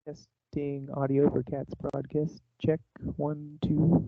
Testing audio for Cat's broadcast. Check 1, 2.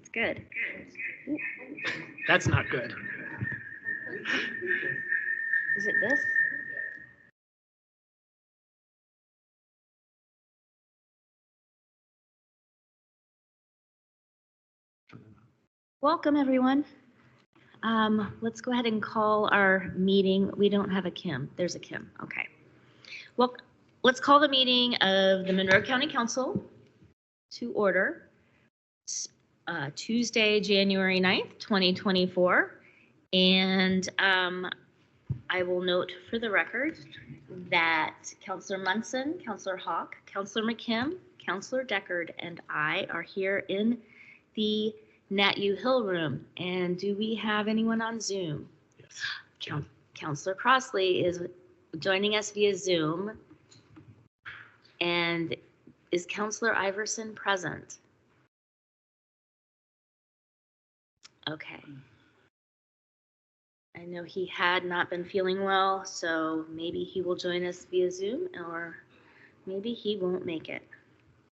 That's good. That's not good. Is it this? Welcome, everyone. Let's go ahead and call our meeting. We don't have a Kim. There's a Kim. Okay. Well, let's call the meeting of the Monroe County Council to order. Tuesday, January 9th, 2024. And I will note for the record that Councilor Munson, Councilor Hawk, Councilor McKim, Councilor Deckard, and I are here in the Nat U Hill room. And do we have anyone on Zoom? Yes. Councilor Crossley is joining us via Zoom. And is Councilor Iverson present? Okay. I know he had not been feeling well, so maybe he will join us via Zoom, or maybe he won't make it.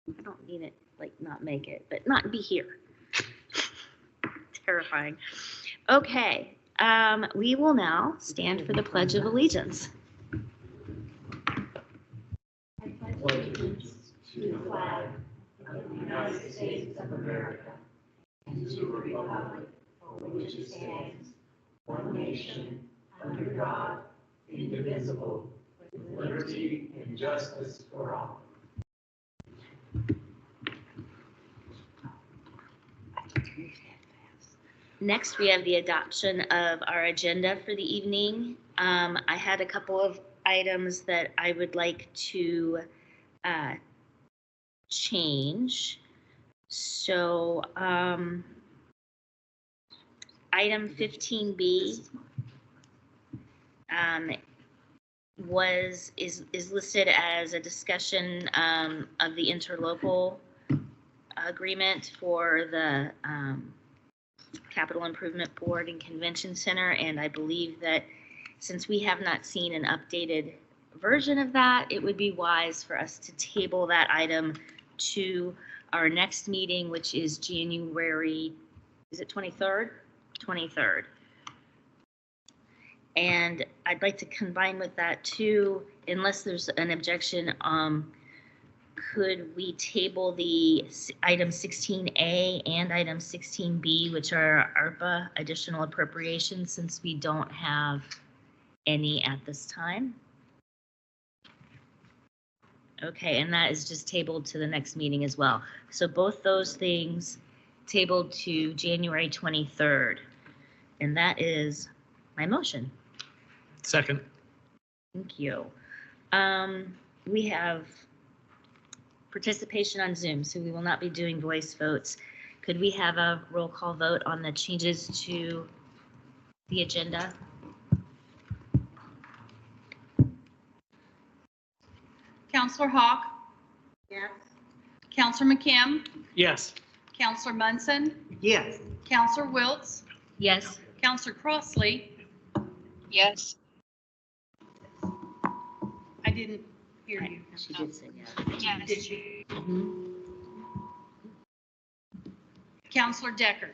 I don't mean it like not make it, but not be here. Terrifying. Okay, we will now stand for the Pledge of Allegiance. I pledge allegiance to the flag of the United States of America and to the republic for which it stands, one nation, under God, indivisible, with liberty and justice for all. Next, we have the adoption of our agenda for the evening. I had a couple of items that I would like to change. So, item 15B is listed as a discussion of the interlocal agreement for the Capital Improvement Board and Convention Center, and I believe that since we have not seen an updated version of that, it would be wise for us to table that item to our next meeting, which is January, is it 23rd? 23rd. And I'd like to combine with that too, unless there's an objection, could we table the item 16A and item 16B, which are ARPA additional appropriations, since we don't have any at this time? Okay, and that is just tabled to the next meeting as well. So both those things tabled to January 23rd. And that is my motion. Second. Thank you. We have participation on Zoom, so we will not be doing voice votes. Could we have a roll call vote on the changes to the agenda? Councilor Hawk? Yes. Councilor McKim? Yes. Councilor Munson? Yes. Councilor Wiltz? Yes. Councilor Crossley? Yes. I didn't hear you. She did say yes. Yes. Did you? Mhm. Councilor Deckard?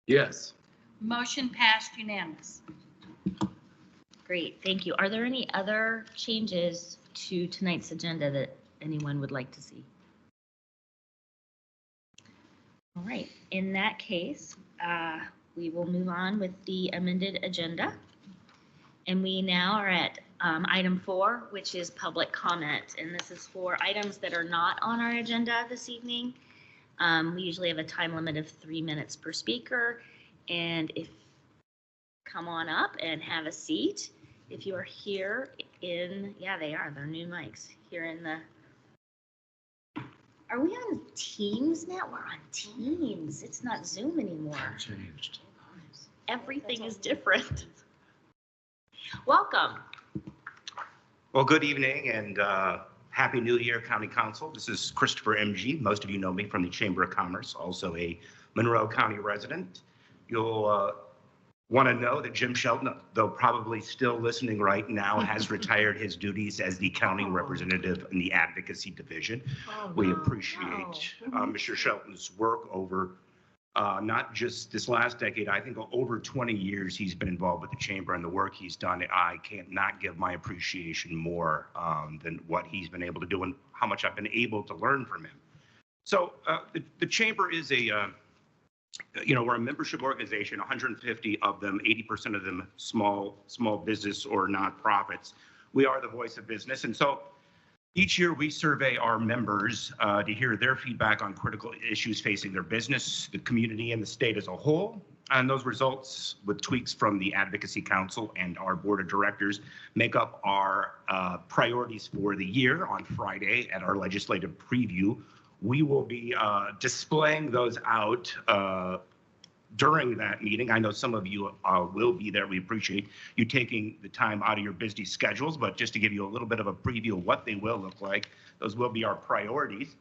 Yes. Motion passed unanimous. Great, thank you. Are there any other changes to tonight's agenda that anyone would like to see? All right, in that case, we will move on with the amended agenda. And we now are at item 4, which is public comment. And this is for items that are not on our agenda this evening. We usually have a time limit of 3 minutes per speaker. And come on up and have a seat. If you are here in, yeah, they're new mics here in the, are we on Teams now? We're on Teams. It's not Zoom anymore. Changed. Everything is different. Welcome. Well, good evening and Happy New Year, County Council. This is Christopher MG. Most of you know me from the Chamber of Commerce, also a Monroe County resident. You'll want to know that Jim Shelton, though probably still listening right now, has retired his duties as the county representative in the advocacy division. We appreciate Mr. Shelton's work over not just this last decade. I think over 20 years he's been involved with the chamber, and the work he's done. I can't not give my appreciation more than what he's been able to do and how much I've been able to learn from him. So the chamber is we're a membership organization, 150 of them, 80% of them small business or nonprofits. We are the voice of business. And so each year we survey our members to hear their feedback on critical issues facing their business, the community, and the state as a whole. And those results, with tweaks from the Advocacy Council and our board of directors, make up our priorities for the year. On Friday at our legislative preview, we will be displaying those out during that meeting. I know some of you will be there. We appreciate you taking the time out of your busy schedules, but just to give you a little bit of a preview of what they will look like, those will be our priorities.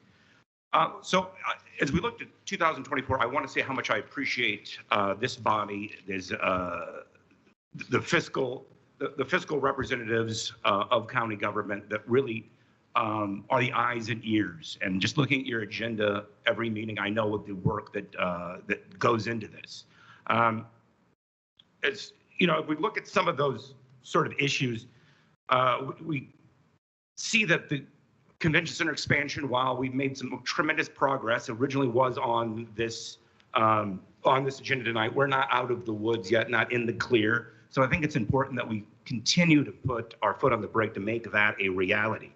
As we look to 2024, I want to say how much I appreciate this body, the fiscal representatives of county government that really are the eyes and ears. And just looking at your agenda every meeting, I know the work that goes into this. As you know, if we look at some of those sort of issues, we see that the convention center expansion, while we've made some tremendous progress, originally was on this agenda tonight. We're not out of the woods yet, not in the clear. So I think it's important that we continue to put our foot on the brake to make that a reality.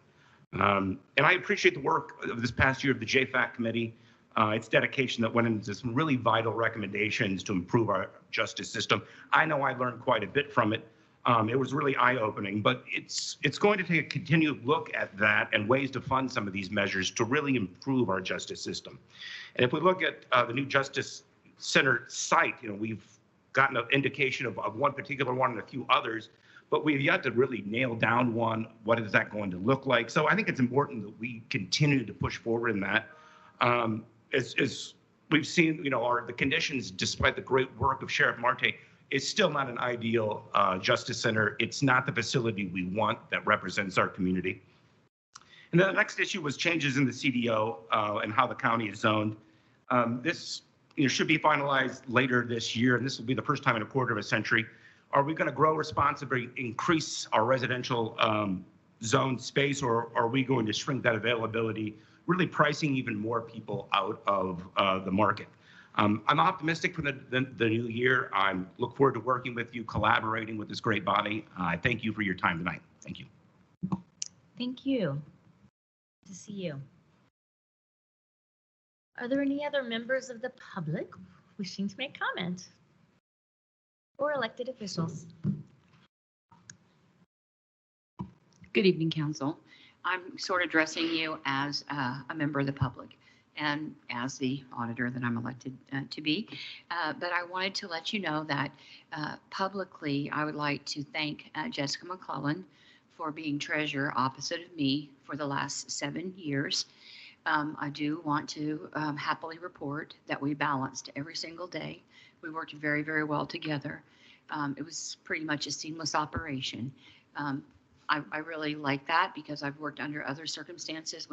And I appreciate the work of this past year of the JFAC committee, its dedication that went into some really vital recommendations to improve our justice system. I know I learned quite a bit from it. It was really eye-opening, but it's going to take a continued look at that and ways to fund some of these measures to really improve our justice system. And if we look at the new Justice Center site, we've gotten an indication of one particular one and a few others, but we've yet to really nail down one. What is that going to look like? So I think it's important that we continue to push forward in that. As we've seen, the conditions, despite the great work of Sheriff Marte, is still not an ideal justice center. It's not the facility we want that represents our community. And then the next issue was changes in the CDO and how the county is zoned. This should be finalized later this year, and this will be the first time in a quarter of a century. Are we going to grow responsibly, increase our residential zone space, or are we going to shrink that availability, really pricing even more people out of the market? I'm optimistic for the new year. I look forward to working with you, collaborating with this great body. I thank you for your time tonight. Thank you. Thank you. Good to see you. Are there any other members of the public wishing to make comment? Or elected officials? Good evening, Council. I'm sort of addressing you as a member of the public and as the auditor that I'm elected to be. But I wanted to let you know that publicly, I would like to thank Jessica McClellan for being treasurer opposite of me for the last 7 years. I do want to happily report that we balanced every single day. We worked very, very well together. It was pretty much a seamless operation. I really like that because I've worked under other circumstances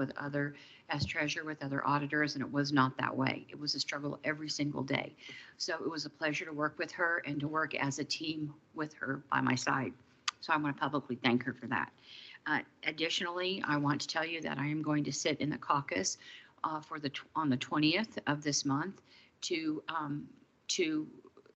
as treasurer with other auditors, and it was not that way. It was a struggle every single day. So it was a pleasure to work with her and to work as a team with her by my side. So I want to publicly thank her for that. Additionally, I want to tell you that I am going to sit in the caucus on the 20th of this month to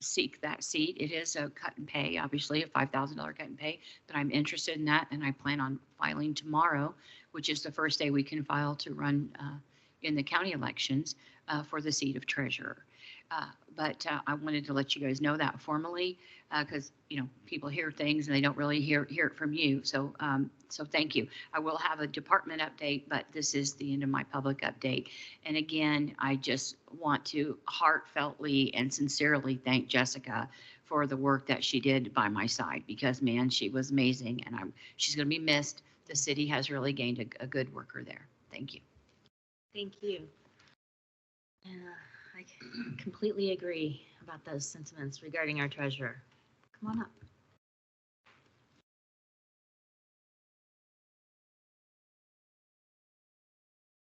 seek that seat. It is a cut and pay, obviously a $5,000 cut and pay, but I'm interested in that, and I plan on filing tomorrow, which is the first day we can file to run in the county elections for the seat of treasurer. But I wanted to let you guys know that formally because people hear things and they don't really hear it from you. So so thank you. I will have a department update, but this is the end of my public update. And again, I just want to heartfeltly and sincerely thank Jessica for the work that she did by my side because man, she was amazing, and she's going to be missed. The city has really gained a good worker there. Thank you. Thank you. I completely agree about those sentiments regarding our treasurer. Come on up.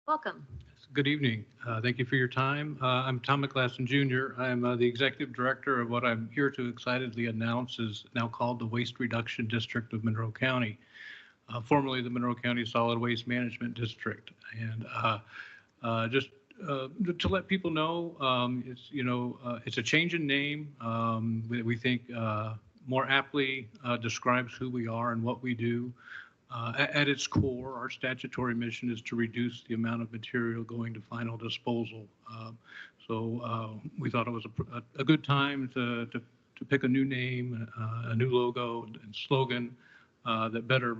Welcome. Good evening. Thank you for your time. I'm Tom McClassen Jr. I'm the Executive Director of what I'm here to excitedly announce is now called the Waste Reduction District of Monroe County, formerly the Monroe County Solid Waste Management District. And just to let people know, it's a change in name. We think more aptly describes who we are and what we do. At its core, our statutory mission is to reduce the amount of material going to final disposal. So we thought it was a good time to pick a new name, a new logo and slogan that better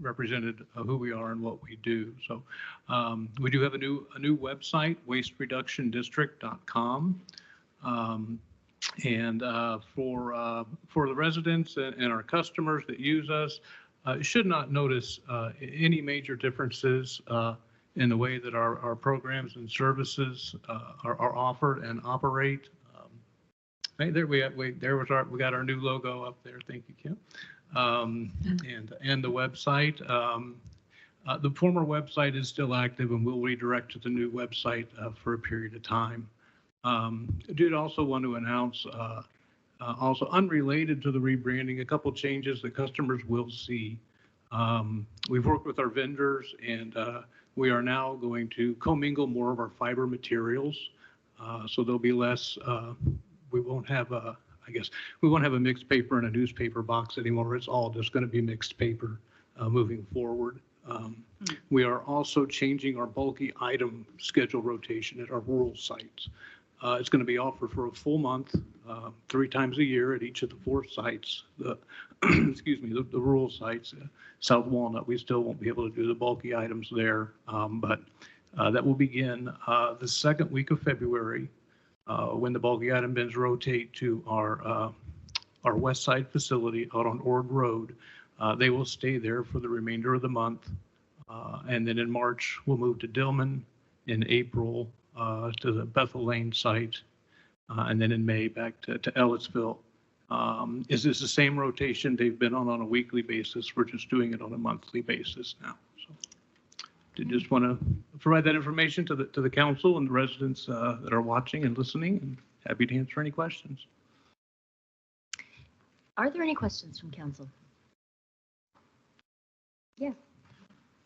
represented who we are and what we do. So we do have a new website, wastereductiondistrict.com. And for the residents and our customers that use us, you should not notice any major differeces in the way that our programs and services are offered and operate. Hey, there we got our new logo up there. Thank you, Kim. And the website. The former website is still active, and we'll redirect to the new website for a period of time. I did also want to announce. Also unrelated to the rebranding, a couple changes that customers will see. We've worked with our vendors, and we are now going to commingle more of our fiber materials. So there'll be less, we won't have a mixed paper and a newspaper box anymore. It's all just going to be mixed paper moving forward. We are also changing our bulky item schedule rotation at our rural sites. It's going to be offered for a full month, 3 times a year at each of the 4 sites. The rural sites, South Walnut, we still won't be able to do the bulky items there, but that will begin the second week of February when the bulky item bins rotate to our west side facility out on Ord Road. They will stay there for the remainder of the month, and then in March we'll move to Dillman. In April to the Bethel Lane site, and then in May back to Ellettsville. Is this the same rotation they've been on a weekly basis? We're just doing it on a monthly basis now. So I just want to provide that information to the council and the residents that are watching and listening, and happy to answer any questions. Are there any questions from council? Yeah.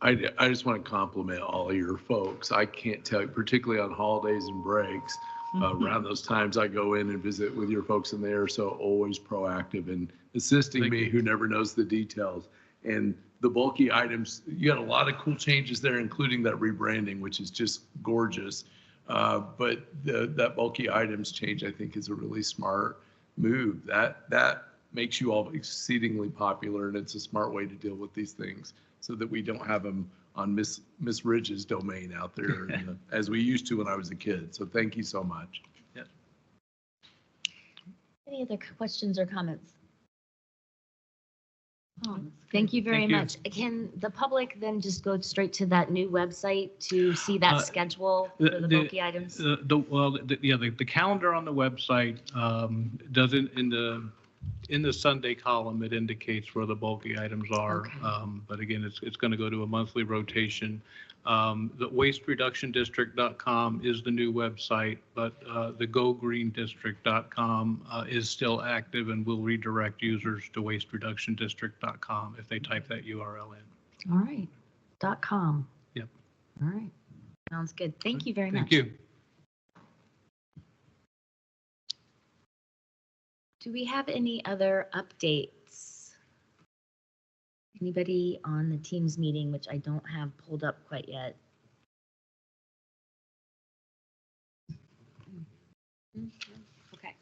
I just want to compliment all of your folks. I can't tell you, particularly on holidays and breaks, around those times I go in and visit with your folks, and they are so always proactive in assisting me who never knows the details. And the bulky items, you got a lot of cool changes there, including that rebranding, which is just gorgeous. But that bulky items change, I think, is a really smart move. That makes you all exceedingly popular, and it's a smart way to deal with these things, so that we don't have them on Miss Ridge's domain out there as we used to when I was a kid. So thank you so much. Yes. Any other questions or comments? Oh, thank you very much. Can the public then just go straight to that new website to see that schedule for the bulky items? The calendar on the website doesn't in the Sunday column, it indicates where the bulky items are. Okay. But again, it's going to go to a monthly rotation. The wastereductiondistrict.com is the new website, but the gogreendistrict.com is still active and will redirect users to wastereductiondistrict.com if they type that URL in. All right. .com. Yep. All right. Sounds good. Thank you very much. Thank you. Do we have any other updates? Anybody on the Teams meeting, which I don't have pulled up quite yet? Okay.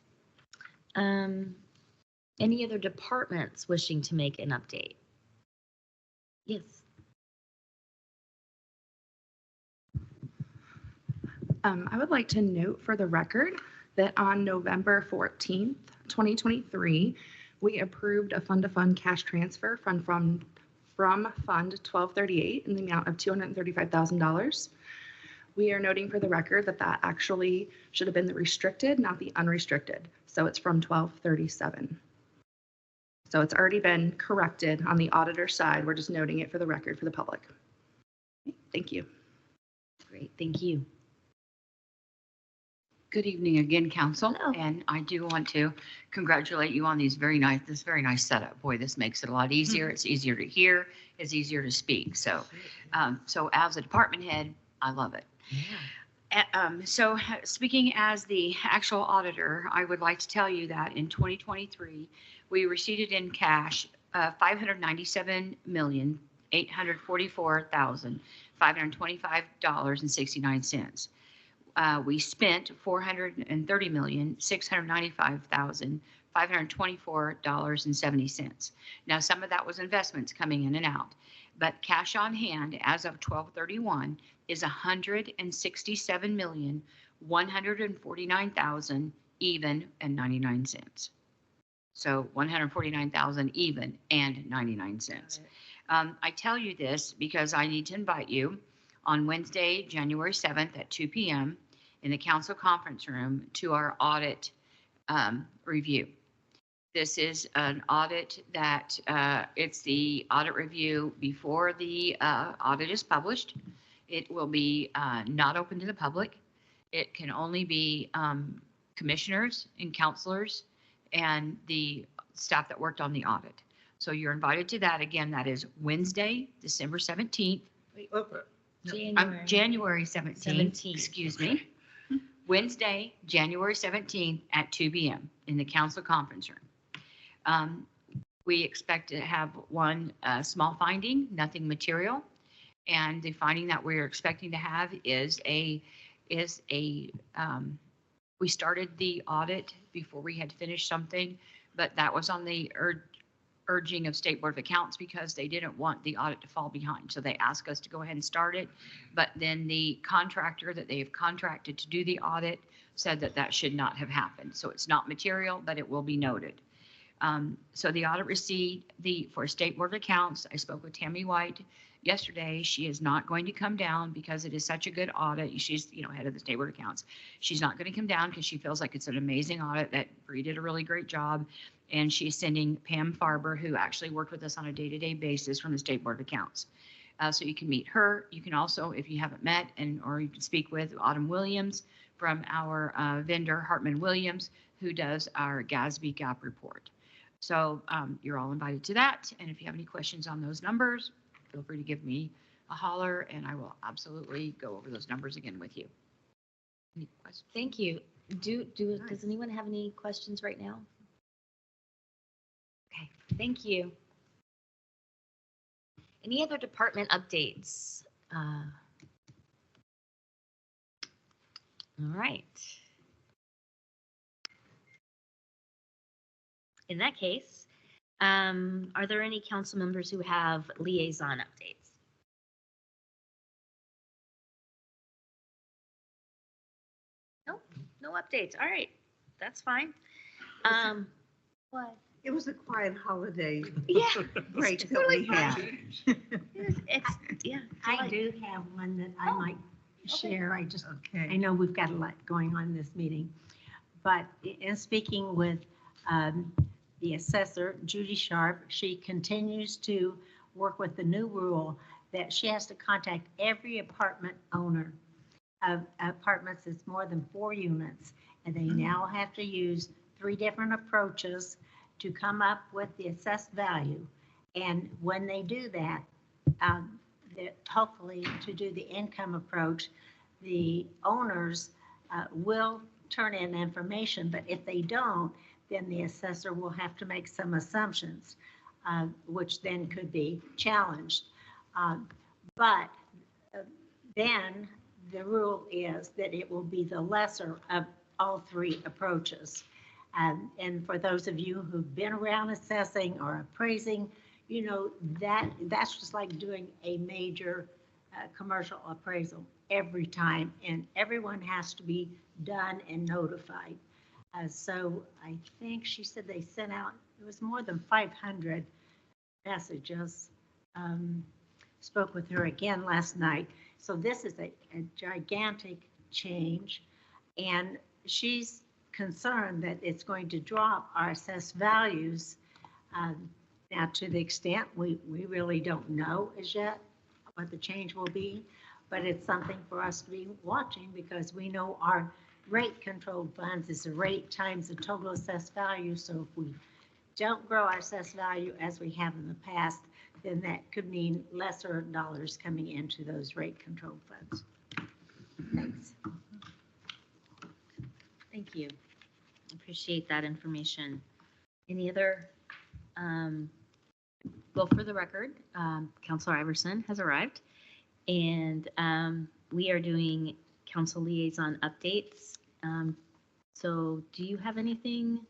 Any other departments wishing to make an update? Yes. I would like to note for the record that on November 14th, 2023, we approved a fund-to-fund cash transfer from Fund 1238 in the amount of $235,000. We are noting for the record that that actually should have been the restricted, not the unrestricted. So it's from 1237. So it's already been corrected on the auditor side. We're just noting it for the record for the public. Thank you. Great, thank you. Good evening again, council. Hello. And I do want to congratulate you on this very nice setup. Boy, this makes it a lot easier. It's easier to hear. It's easier to speak. So, so as a department head, I love it. So speaking as the actual auditor, I would like to tell you that in 2023, we received in cash $597,844,525.69. We spent $430,695,524.70. Now, some of that was investments coming in and out, but cash on hand as of 12/31 is $167,149,000 even and 99 cents. So 149,000 even and 99 cents. I tell you this because I need to invite you on Wednesday, January 7th at 2 p.m. in the council conference room to our audit review. This is an audit that it's the audit review before the audit is published. It will be not open to the public. It can only be commissioners and counselors and the staff that worked on the audit. So you're invited to that. Again, that is Wednesday, December 17th. January 17th, excuse me. Wednesday, January 17th at 2 p.m. in the council conference room. We expect to have one small finding, nothing material. And the finding that we're expecting to have is we started the audit before we had finished something, but that was on the urging of State Board of Accounts because they didn't want the audit to fall behind. So they asked us to go ahead and start it. But then the contractor that they have contracted to do the audit said that that should not have happened. So it's not material, but it will be noted. So the audit receipt for State Board of Accounts, I spoke with Tammy White yesterday. She is not going to come down because it is such a good audit. She's, head of the State Board of Accounts. She's not going to come down because she feels like it's an amazing audit, that Bree did a really great job. And she's sending Pam Farber, who actually worked with us on a day-to-day basis from the State Board of Accounts. So you can meet her. You can also, if you haven't met, or you can speak with Autumn Williams from our vendor, Hartman Williams, who does our GASB gap report. So you're all invited to that. And if you have any questions on those numbers, feel free to give me a holler and I will absolutely go over those numbers again with you. Any questions? Thank you. Does anyone have any questions right now? Okay, thank you. Any other department updates? All right. In that case, are there any council members who have liaison updates? Nope, no updates. All right, that's fine. What? It was a quiet holiday Yeah. break that Totally we had. I do have one that I might share. I Okay. know we've got a lot going on in this meeting, but in speaking with the assessor, Judy Sharp, she continues to work with the new rule that she has to contact every apartment owner of apartments that's more than 4 units, and they now have to use 3 different approaches to come up with the assessed value. And when they do that, hopefully to do the income approach, the owners will turn in information, but if they don't, then the assessor will have to make some assumptions, which then could be challenged. But then the rule is that it will be the lesser of all 3 approaches. And for those of you who've been around assessing or appraising, that's just like doing a major commercial appraisal every time, and everyone has to be done and notified. So I think she said they sent out, it was more than 500 messages. Spoke with her again last night. So this is a gigantic change, and she's concerned that it's going to drop our assessed values. Now, to the extent we really don't know as yet what the change will be, but it's something for us to be watching because we know our rate controlled funds is the rate times the total assessed value. So if we don't grow our assessed value as we have in the past, then that could mean lesser dollars coming into those rate controlled funds. Thanks. Thank you. Appreciate that information. Any other, well, for the record, Counselor Iverson has arrived, and we are doing council liaison updates. So do you have anything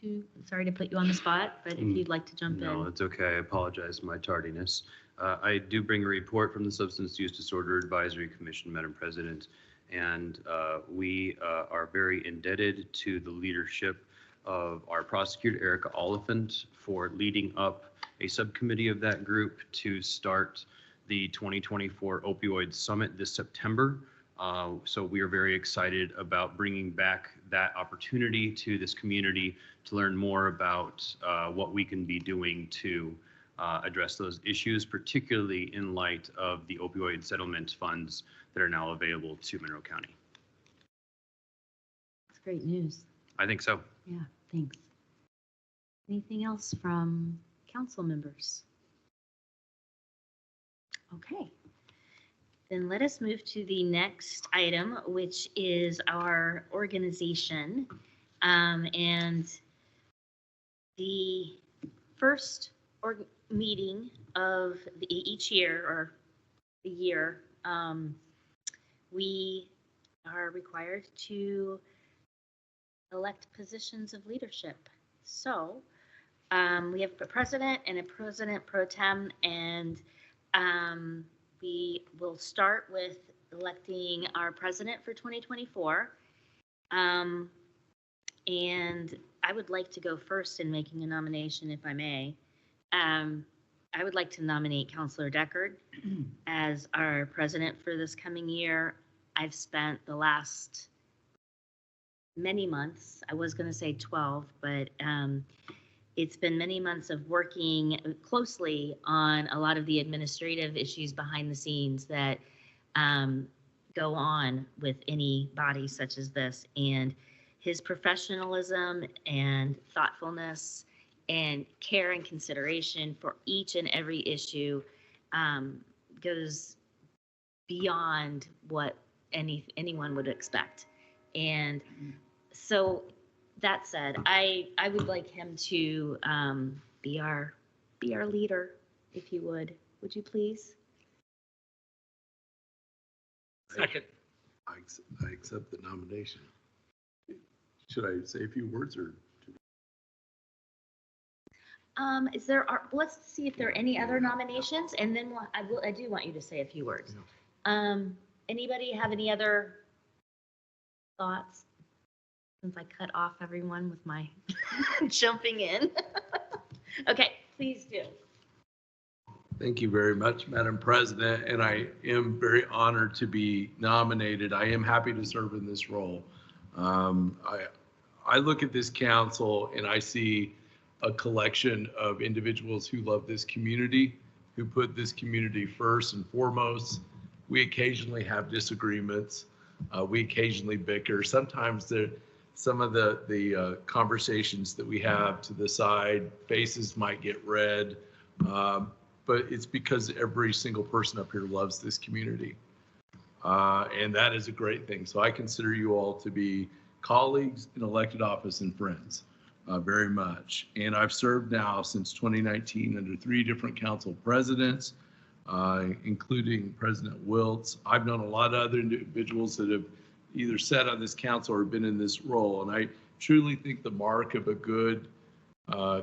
to, sorry to put you on the spot, but if you'd like to jump in. No, it's okay. I apologize for my tardiness. I do bring a report from the Substance Use Disorder Advisory Commission, Madam President, and we are very indebted to the leadership of our prosecutor, Erica Oliphant, for leading up a subcommittee of that group to start the 2024 Opioid Summit this September. So we are very excited about bringing back that opportunity to this community to learn more about what we can be doing to address those issues, particularly in light of the opioid settlement funds that are now available to Monroe County. That's great news. I think so. Yeah, thanks. Anything else from council members? Okay. Then let us move to the next item, which is our organization. And the first meeting of each year or the year, we are required to elect positions of leadership. So we have a president and a president pro tem, and we will start with electing our president for 2024. And I would like to go first in making a nomination, if I may. I would like to nominate Counselor Deckard as our president for this coming year. I've spent the last many months, I was going to say 12, but it's been many months of working closely on a lot of the administrative issues behind the scenes that go on with any body such as this. And his professionalism and thoughtfulness and care and consideration for each and every issue goes beyond what anyone would expect. And so that said, I would like him to be our leader, if you would. Would you please? Second. I accept the nomination. Should I say a few words or? Let's see if there are any other nominations, and then I do want you to say a few words. Anybody have any other thoughts? Since I cut off everyone with my jumping in. Okay, please do. Thank you very much, Madam President, and I am very honored to be nominated. I am happy to serve in this role. I look at this council and I see a collection of individuals who love this community, who put this community first and foremost. We occasionally have disagreements. We occasionally bicker. Sometimes some of the conversations that we have to the side, faces might get red, but it's because every single person up here loves this community. And that is a great thing. So I consider you all to be colleagues in elected office and friends, very much. And I've served now since 2019 under 3 different council presidents, including President Wiltz. I've known a lot of other individuals that have either sat on this council or been in this role. And I truly think the mark of a good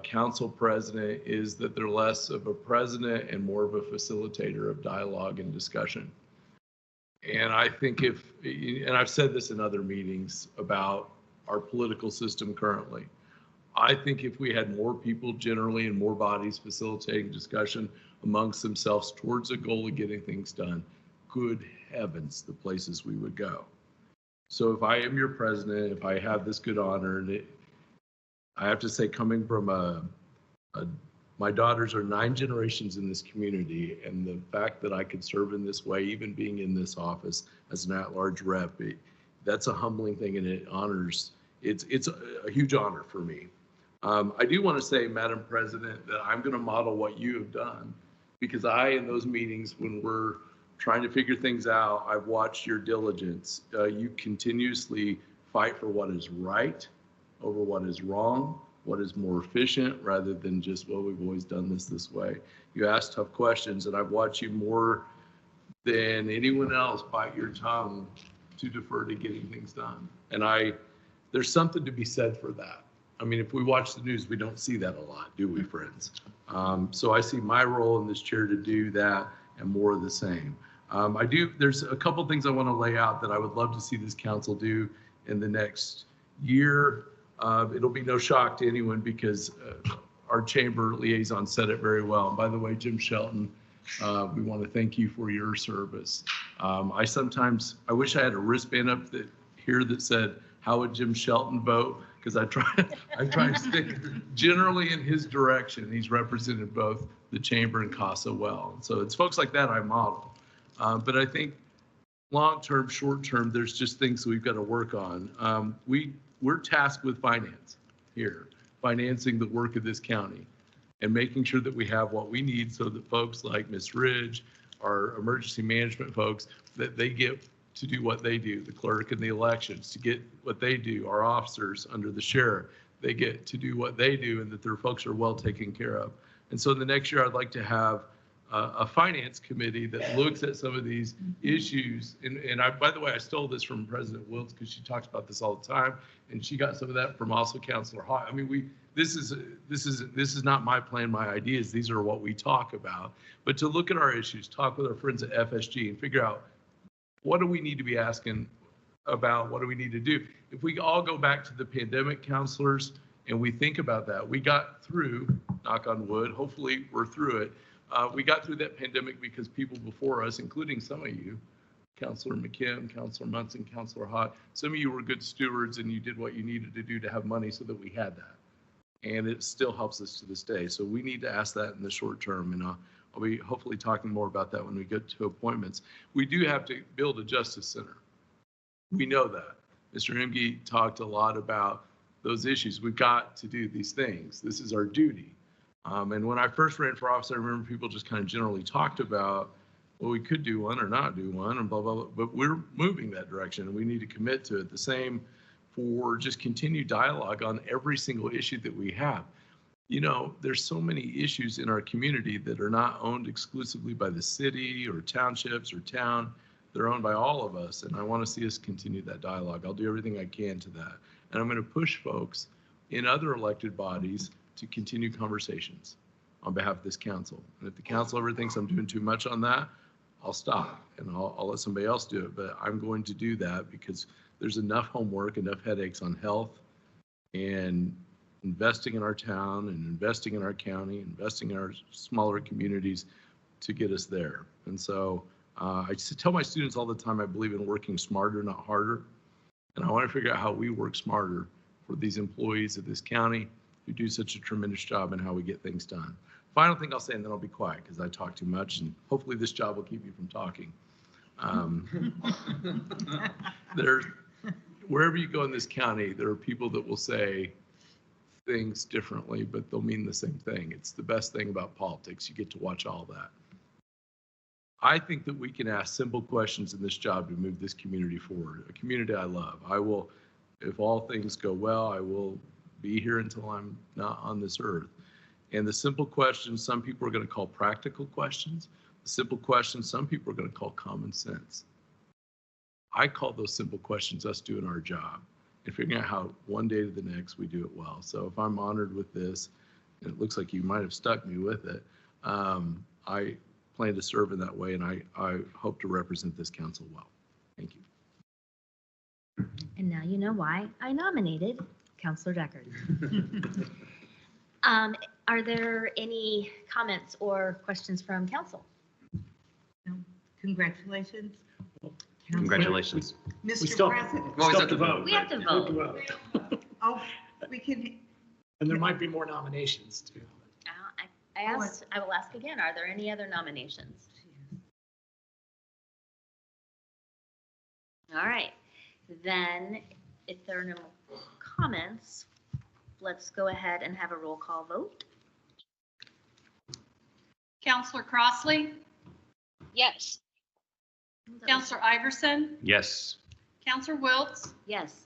council president is that they're less of a president and more of a facilitator of dialogue and discussion. And I think and I've said this in other meetings about our political system currently, I think if we had more people generally and more bodies facilitating discussion amongst themselves towards a goal of getting things done, good heavens, the places we would go. So if I am your president, if I have this good honor, and I have to say, coming from a My daughters are 9 generations in this community, and the fact that I could serve in this way, even being in this office as an at-large rep, that's a humbling thing, and it's a huge honor for me. I do want to say, Madam President, that I'm going to model what you have done, because in those meetings, when we're trying to figure things out, I've watched your diligence. You continuously fight for what is right over what is wrong, what is more efficient, rather than just, well, we've always done this way. You ask tough questions, and I've watched you more than anyone else bite your tongue to defer to getting things done. And there's something to be said for that. I mean, if we watch the news, we don't see that a lot, do we, friends? So I see my role in this chair to do that and more of the same. There's a couple things I want to lay out that I would love to see this council do in the next year. It'll be no shock to anyone, because our chamber liaison said it very well. And by the way, Jim Shelton, we want to thank you for your service. I wish I had a wristband up here that said, how would Jim Shelton vote? Because I try to stick generally in his direction. He's represented both the chamber and CASA well. So it's folks like that I model. But I think long-term, short-term, there's just things we've got to work on. We're tasked with finance here, financing the work of this county and making sure that we have what we need so that folks like Ms. Ridge, our emergency management folks, that they get to do what they do, the clerk and the elections, to get what they do, our officers under the sheriff, they get to do what they do, and that their folks are well taken care of. And so in the next year, I'd like to have a finance committee that looks at some of these issues. And by the way, I stole this from President Wiltz, because she talks about this all the time, and she got some of that from also Councilor Hawk. I mean, this is not my plan, my ideas. These are what we talk about. But to look at our issues, talk with our friends at FSG, and figure out, what do we need to be asking about? What do we need to do? If we all go back to the pandemic, counselors, and we think about that, we got through, knock on wood, hopefully we're through it. We got through that pandemic because people before us, including some of you, Councilor McKim, Councilor Munson, Councilor Hott, some of you were good stewards, and you did what you needed to do to have money so that we had that. And it still helps us to this day. So we need to ask that in the short term. And I'll be hopefully talking more about that when we get to appointments. We do have to build a justice center. We know that. Mr. Emge talked a lot about those issues. We've got to do these things. This is our duty. And when I first ran for office, I remember people just kind of generally talked about, well, we could do one or not do one and blah, blah, blah. But we're moving that direction, and we need to commit to it. The same for just continued dialogue on every single issue that we have. You know, there's so many issues in our community that are not owned exclusively by the city or townships or town. They're owned by all of us, and I want to see us continue that dialogue. I'll do everything I can to that. And I'm going to push folks in other elected bodies to continue conversations on behalf of this council. And if the council ever thinks I'm doing too much on that, I'll stop and I'll let somebody else do it. But I'm going to do that because there's enough homework, enough headaches on health and investing in our town and investing in our county, investing in our smaller communities to get us there. And so I just tell my students all the time, I believe in working smarter, not harder. And I want to figure out how we work smarter for these employees of this county who do such a tremendous job and how we get things done. Final thing I'll say, and then I'll be quiet because I talk too much, and hopefully this job will keep you from talking. Wherever you go in this county, there are people that will say things differently, but they'll mean the same thing. It's the best thing about politics. You get to watch all that. I think that we can ask simple questions in this job to move this community forward, a community I love. I will, if all things go well, I will be here until I'm not on this earth. And the simple questions, some people are going to call practical questions. The simple questions, some people are going to call common sense. I call those simple questions us doing our job and figuring out how one day to the next we do it well. So if I'm honored with this, and it looks like you might have stuck me with it, I plan to serve in that way, and I hope to represent this council well. Thank you. And now you know why I nominated Councilor Deckard. Are there any comments or questions from council? No. Congratulations. Congratulations. Mr. President. Well, we have to vote. We have to vote. Oh, we can, And there might be more nominations too. I I will ask again, are there any other nominations? All right, then if there are no comments, let's go ahead and have a roll call vote. Counselor Crossley, Yes. Counselor Iverson, Yes. Counselor Wiltz, Yes.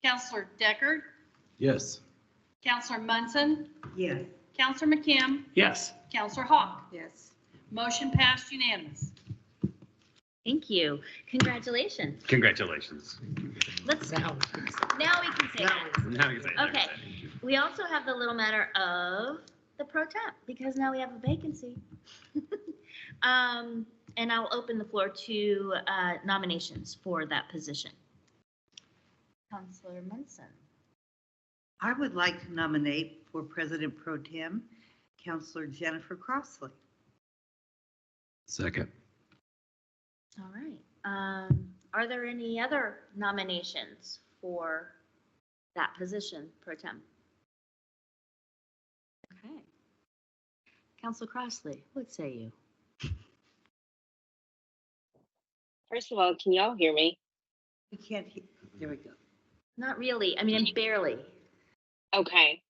Counselor Deckard, Yes. Counselor Munson, Yes. Counselor McKim, Yes. Counselor Hawk. Yes. Motion passed unanimous. Thank you. Congratulations. Congratulations. Let's, now we can say that. Now you say that. Okay. We also have the little matter of the pro temp, because now we have a vacancy. And I'll open the floor to nominations for that position. Counselor Munson. I would like to nominate for President Pro Tem, Counselor Jennifer Crossley. Second. All right. Are there any other nominations for that position, pro tem? Okay. Counselor Crossley, what say you? First of all, can y'all hear me? We can't hear, there we go. Not really. I mean, barely. Okay.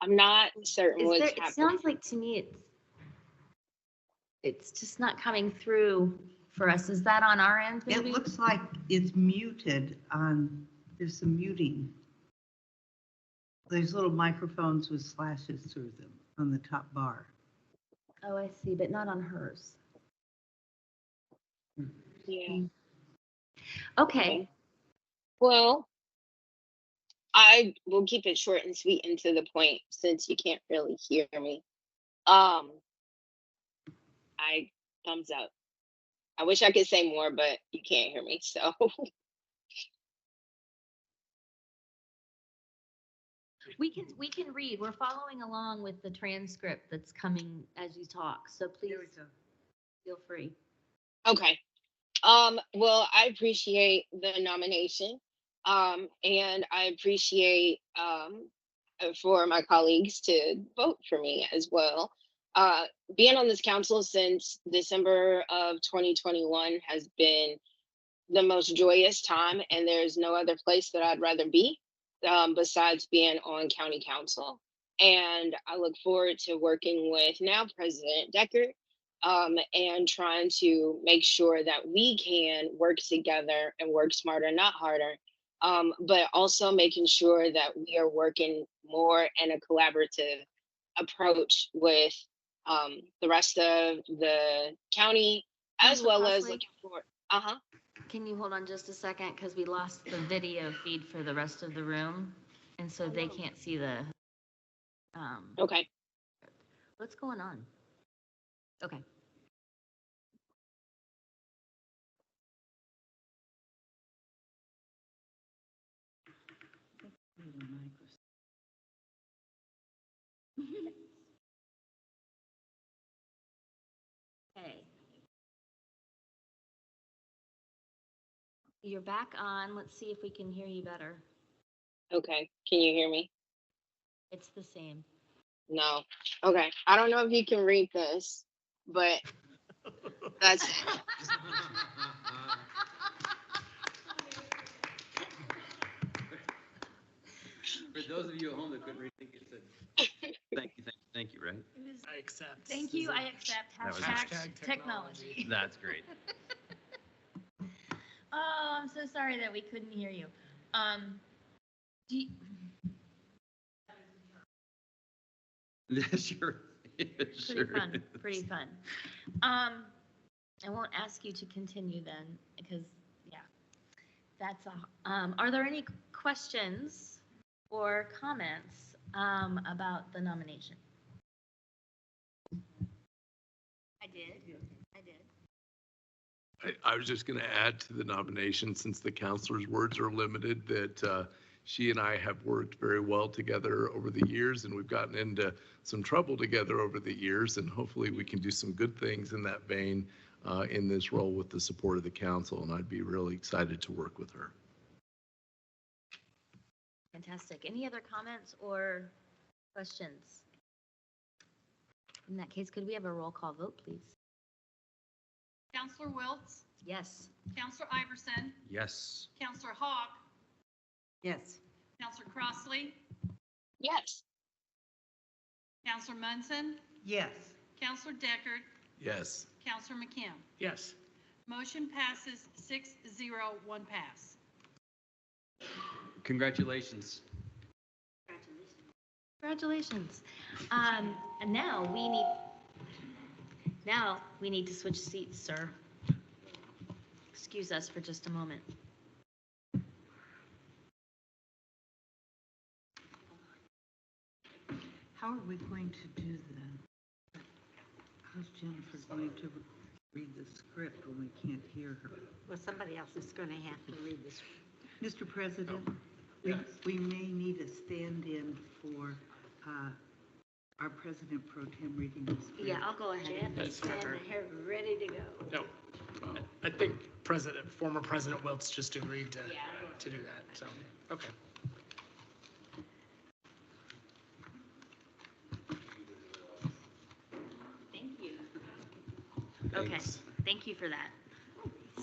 I'm not certain what's It happening. sounds like to me it's just not coming through for us. Is that on our end, maybe? It looks like it's muted on, there's some muting. There's little microphones with slashes through them on the top bar. Oh, I see, but not on hers. Yeah. Okay. Well, I will keep it short and sweet and to the point since you can't really hear me. I thumbs up. I wish I could say more, but you can't hear me, so. We can read. We're following along with the transcript that's coming as you talk. So please feel free. Okay. Well, I appreciate the nomination. And I appreciate for my colleagues to vote for me as well. Being on this council since December of 2021 has been the most joyous time, and there's no other place that I'd rather be besides being on county council. And I look forward to working with now President Deckard and trying to make sure that we can work together and work smarter, not harder, but also making sure that we are working more in a collaborative approach with the rest of the county, as Counselor well as Crossley? looking for, Can you hold on just a second? Because we lost the video feed for the rest of the room. And so they can't see the. Okay. What's going on? Okay. Okay. You're back on. Let's see if we can hear you better. Okay. Can you hear me? It's the same. No. Okay. I don't know if you can read this, but that's it. For those of you at home that couldn't read, I think it said, thank you, right? I accept. Thank you. I accept. That was Hashtag technology. That's great. Oh, I'm so sorry that we couldn't hear you. Do you, Sure. pretty fun, pretty fun. I won't ask you to continue then, because, yeah, that's a, are there any questions or comments about the nomination? I did. I was just going to add to the nomination, since the counselor's words are limited, that she and I have worked very well together over the years, and we've gotten into some trouble together over the years, and hopefully we can do some good things in that vein in this role with the support of the council, and I'd be really excited to work with her. Fantastic. Any other comments or questions? In that case, could we have a roll call vote, please? Counselor Wiltz, Yes. Counselor Iverson, Yes. Counselor Hawk, Yes. Counselor Crossley, Yes. Counselor Munson, Yes. Counselor Deckard, Yes. Counselor McKim. Yes. Motion passes 6-0, one pass. Congratulations. Congratulations. And now we need to switch seats, sir. Excuse us for just a moment. How are we going to do that? How's Jennifer going to read the script when we can't hear her? Well, somebody else is going to have to read this. Mr. President, Yes. we may need a stand-in for our President Pro Tem reading the script. Yeah, I'll go ahead Jeff and is cover. standing here ready to go. No, I think former President Wiltz just agreed to do that, so, okay. Thank you. Okay, Thanks. thank you for that.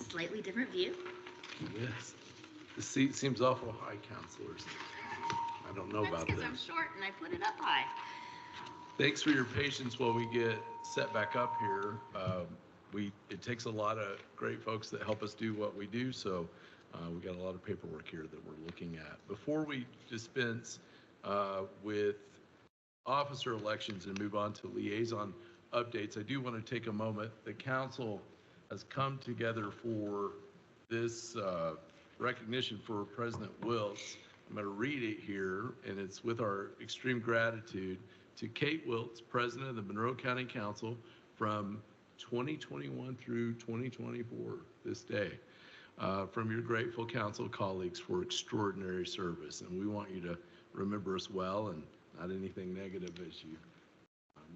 Slightly different view. Yes. The seat seems awful high, counselors. I don't know That's about because I'm this. short and I put it up high. Thanks for your patience while we get set back up here. It takes a lot of great folks that help us do what we do, so we got a lot of paperwork here that we're looking at. Before we dispense with officer elections and move on to liaison updates, I do want to take a moment. The council has come together for this recognition for President Wiltz. I'm going to read it here, and it's with our extreme gratitude to Kate Wiltz, President of the Monroe County Council from 2021 through 2024, this day. From your grateful council colleagues for extraordinary service. And we want you to remember us well and not anything negative as you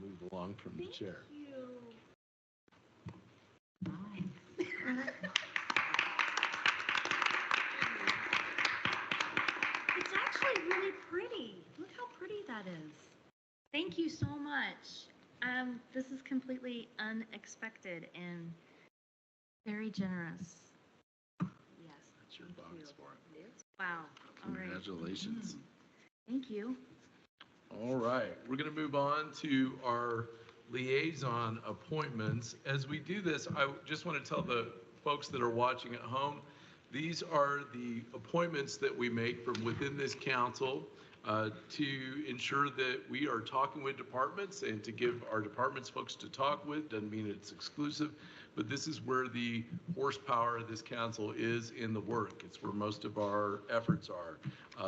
move along from the chair. It's actually really pretty. Look how pretty that is. Thank you so much. This is completely unexpected and very generous. Yes. That's your box for it. Wow. All right. Congratulations. Thank you. All right, we're going to move on to our liaison appointments. As we do this, I just want to tell the folks that are watching at home, these are the appointments that we make from within this council to ensure that we are talking with departments and to give our departments folks to talk with. Doesn't mean it's exclusive, but this is where the horsepower of this council is in the work. It's where most of our efforts are.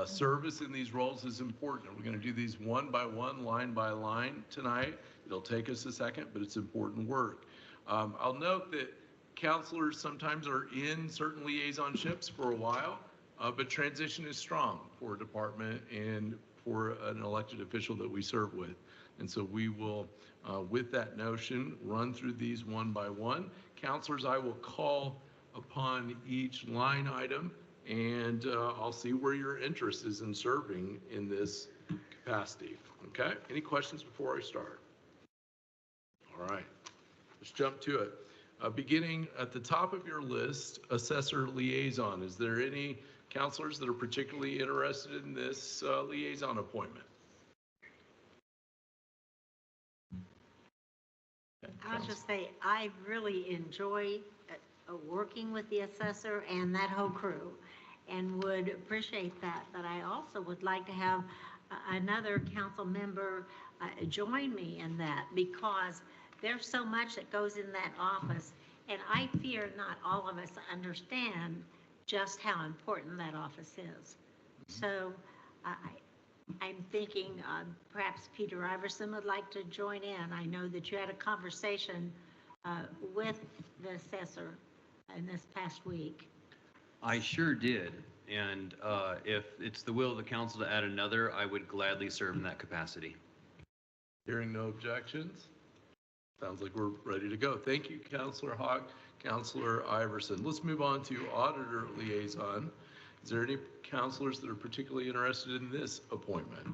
Service in these roles is important. We're going to do these one by one, line by line tonight. It'll take us a second, but it's important work. I'll note that counselors sometimes are in certain liaisonships for a while, but transition is strong for a department and for an elected official that we serve with. And so we will, with that notion, run through these one by one. Counselors, I will call upon each line item, and I'll see where your interest is in serving in this capacity. Okay? Any questions before I start? All right, let's jump to it. Beginning at the top of your list, assessor liaison. Is there any counselors that are particularly interested in this liaison appointment? I'll just say, I really enjoy working with the assessor and that whole crew and would appreciate that. But I also would like to have another council member join me in that, because there's so much that goes in that office. And I fear not all of us understand just how important that office is. So I'm thinking perhaps Peter Iverson would like to join in. I know that you had a conversation with the assessor in this past week. I sure did. And if it's the will of the council to add another, I would gladly serve in that capacity. Hearing no objections, sounds like we're ready to go. Thank you, Councilor Hawk, Councilor Iverson. Let's move on to auditor liaison. Is there any counselors that are particularly interested in this appointment?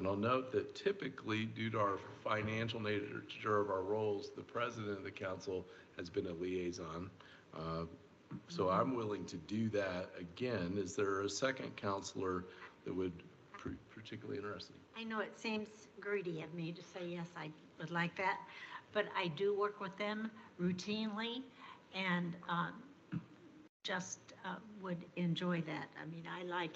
And I'll note that typically, due to our financial nature of our roles, the president of the council has been a liaison. So I'm willing to do that again. Is there a second counselor that would particularly interested? I know it seems greedy of me to say, yes, I would like that, but I do work with them routinely and just would enjoy that. I mean, I like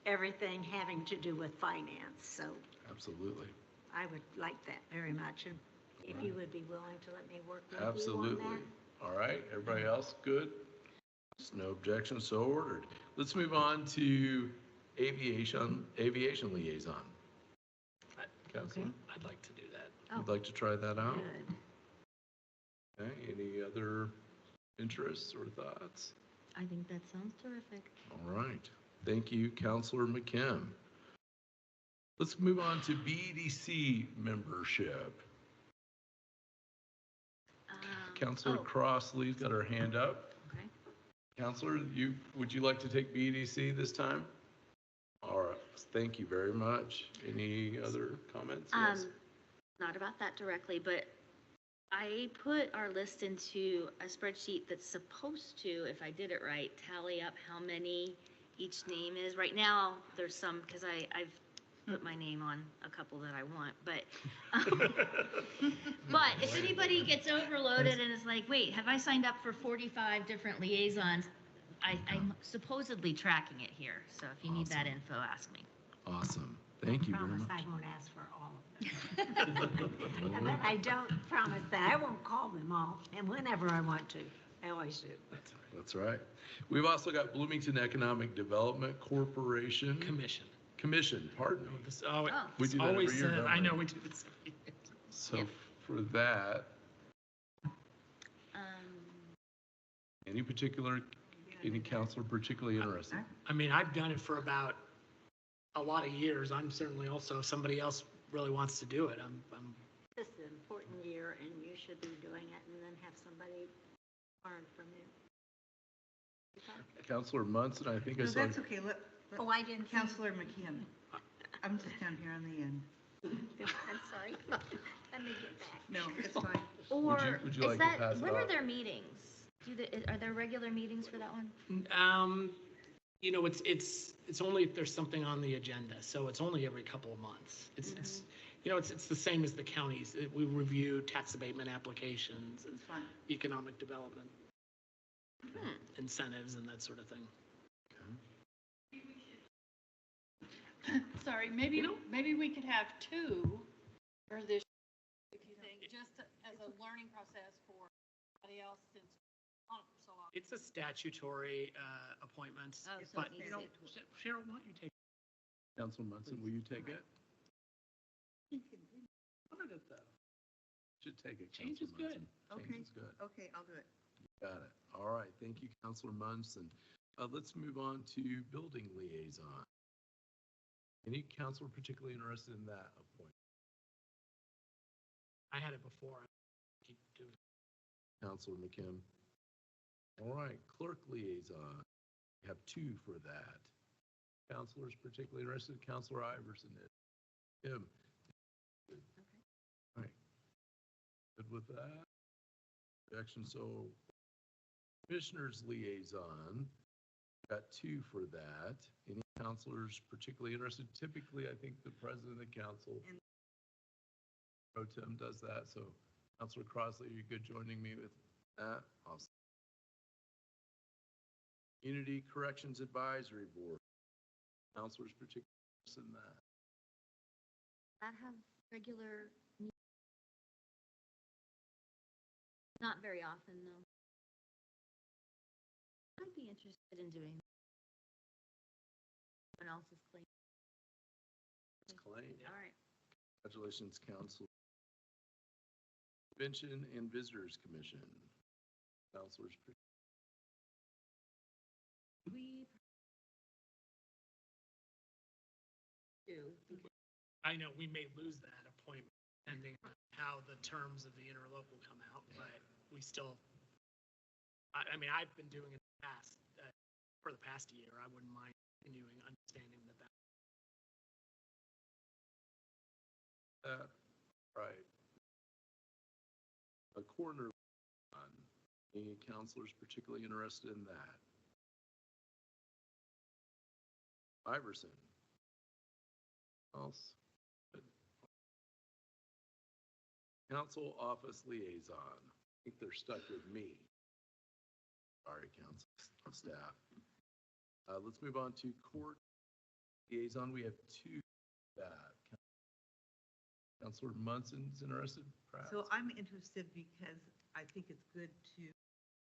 everything having to do with finance, so Absolutely. I would like that very much. And if you would be willing to let me work with you on Absolutely. that. All right, everybody else good? There's no objection, so ordered. Let's move on to aviation liaison. Counselor, I'd like to do that. you'd like to try that out? Good. Okay, any other interests or thoughts? I think that sounds terrific. All right, thank you, Counselor McKim. Let's move on to BDC membership. Counselor oh. Crossley's got her hand up. Okay. Counselor, would you like to take BDC this time? All right, thank you very much. Any other comments? Yes. Not about that directly, but I put our list into a spreadsheet that's supposed to, if I did it right, tally up how many each name is. Right now, there's some, because I've put my name on a couple that I want, but if anybody gets overloaded and is like, wait, have I signed up for 45 different liaisons? I'm supposedly tracking it here, so if you need that info, ask me. Awesome. Thank you I very promise much. I won't ask for all of them. But I don't promise that. I won't call them all, and whenever I want to, I always do. That's right. We've also got Bloomington Economic Development Corporation. Commission, pardon me. We do that every year, don't I we? know we do this. So for that, any counselor particularly interested? I mean, I've done it for about a lot of years. I'm certainly also, if somebody else really wants to do it, I'm This is an important year, and you should be doing it, and then have somebody learn from you. Counselor Munson, I think I No, saw. that's okay. Oh, I didn't. Counselor McKim. I'm just down here on the end. I'm sorry. Let me get back. No, it's fine. Or would you is like to that, pass it when are off? their meetings? Are there regular meetings for that one? you know, it's only if there's something on the agenda, so it's only every couple of months. It's you know, it's the same as the counties. We review tax abatement applications, and Fine. economic development, incentives, and that sort of thing. Sorry, maybe we could have two for this, if you think, just as a learning process for somebody else since on it for so long. It's a statutory appointment, Oh, so but it you know, needs Cheryl, why don't you take Counselor Munson, will you take it? Should take it. Change is Counselor good. Munson. Change is good. Okay, I'll do it. Got it. All right. Thank you, Counselor Munson. Let's move on to building liaison. Any counselor particularly interested in that appointment? I had it before. Keep doing it. Counselor McKim. All right, clerk liaison. We have two for that. Counselors particularly interested, Counselor Iverson is. Kim. Good. All right. Good with that? Objection, so commissioners liaison. Got two for that. Any counselors particularly interested? Typically, I think the president of the council, Pro Tem, does that. So Counselor Crossley, are you good joining me with that? Awesome. Community Corrections Advisory Board. Counselors particularly interested in that. That have regular meetings? Not very often, though. I'd be interested in doing someone else's claim. Claim. All right. Congratulations, Council. Convention and Visitors Commission. Counselors. We do. I know we may lose that appointment depending on how the terms of the interlocal come out, but we still, I mean, I've been doing it for the past year. I wouldn't mind continuing, understanding that Right. A corner on. Any counselors particularly interested in that? Iverson. Else? Good. Council office liaison. I think they're stuck with me. Sorry, council staff. Let's move on to court liaison. We have two. Councilor Munson's interested, perhaps? So I'm interested because I think it's good to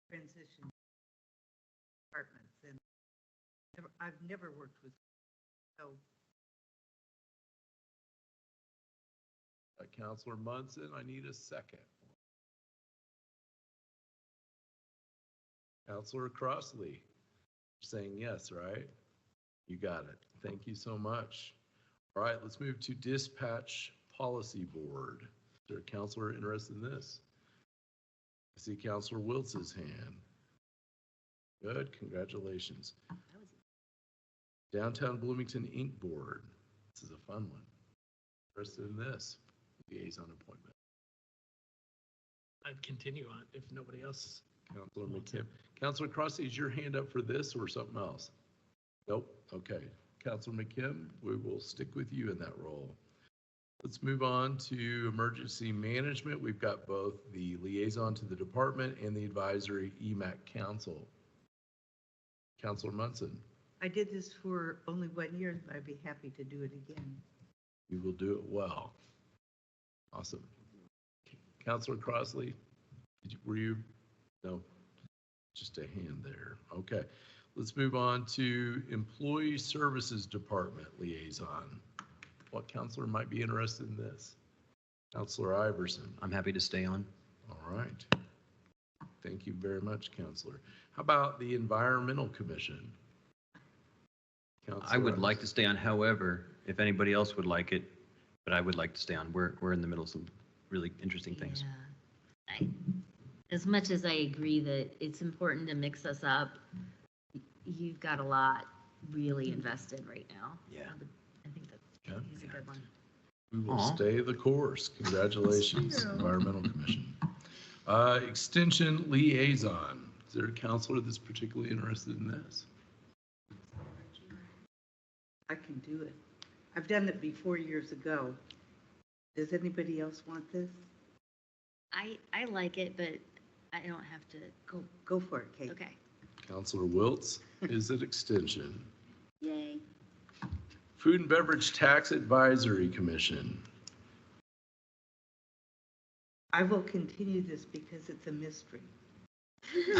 transition departments, and I've never worked with, so. Councilor Munson, I need a second. Councilor Crossley, saying yes, right? You got it. Thank you so much. All right, let's move to dispatch policy board. Is there a counselor interested in this? I see Counselor Wiltz's hand. Good, congratulations. Downtown Bloomington Inc. Board. This is a fun one. Interested in this liaison appointment. I'd continue on if nobody else. Counselor McKim. Counselor Crossley, is your hand up for this or something else? Nope. Okay. Counselor McKim, we will stick with you in that role. Let's move on to emergency management. We've got both the liaison to the department and the advisory EMAC council. Counselor Munson. I did this for only 1 year, but I'd be happy to do it again. You will do it well. Awesome. Counselor Crossley, were you? No, just a hand there. Okay. Let's move on to employee services department liaison. What counselor might be interested in this? Counselor Iverson. I'm happy to stay on. All right. Thank you very much, Counselor. How about the Environmental Commission? I would like to stay on, however, if anybody else would like it, but I would like to stay on. We're in the middle of some really interesting things. Yeah. As much as I agree that it's important to mix us up, you've got a lot really invested right now. Yeah. I think that's a good one. We will stay the course. Congratulations, Environmental Commission. Extension Liaison. Is there a counselor that's particularly interested in this? I can do it. I've done it before years ago. Does anybody else want this? I like it, but I don't have to. Go for it, Kate. Okay. Counselor Wiltz is at Extension. Yay. Food and Beverage Tax Advisory Commission. I will continue this because it's a mystery. We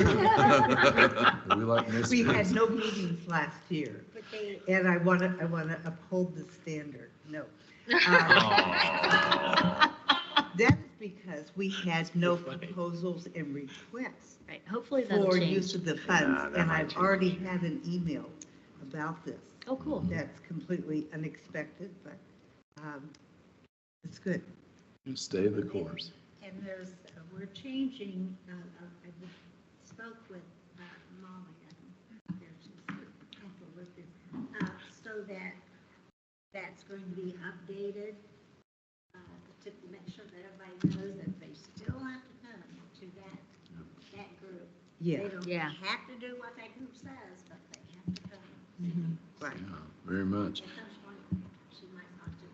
like mysteries. We had no meetings last year, and I want to uphold the standard. No. That is because we had no proposals and requests Right. Hopefully that'll for change. use of the funds, and I've already had an email about this. Oh, cool. That's completely unexpected, but it's good. You stay the course. And there's, we're changing, I spoke with Molly, and there's just couple with this, so that that's going to be updated, to make sure that everybody knows that they still have to come to that group. Yeah. They don't Yeah. have to do what that group says, but they have to come. Right. Yeah, very much. At some point, she might not do it.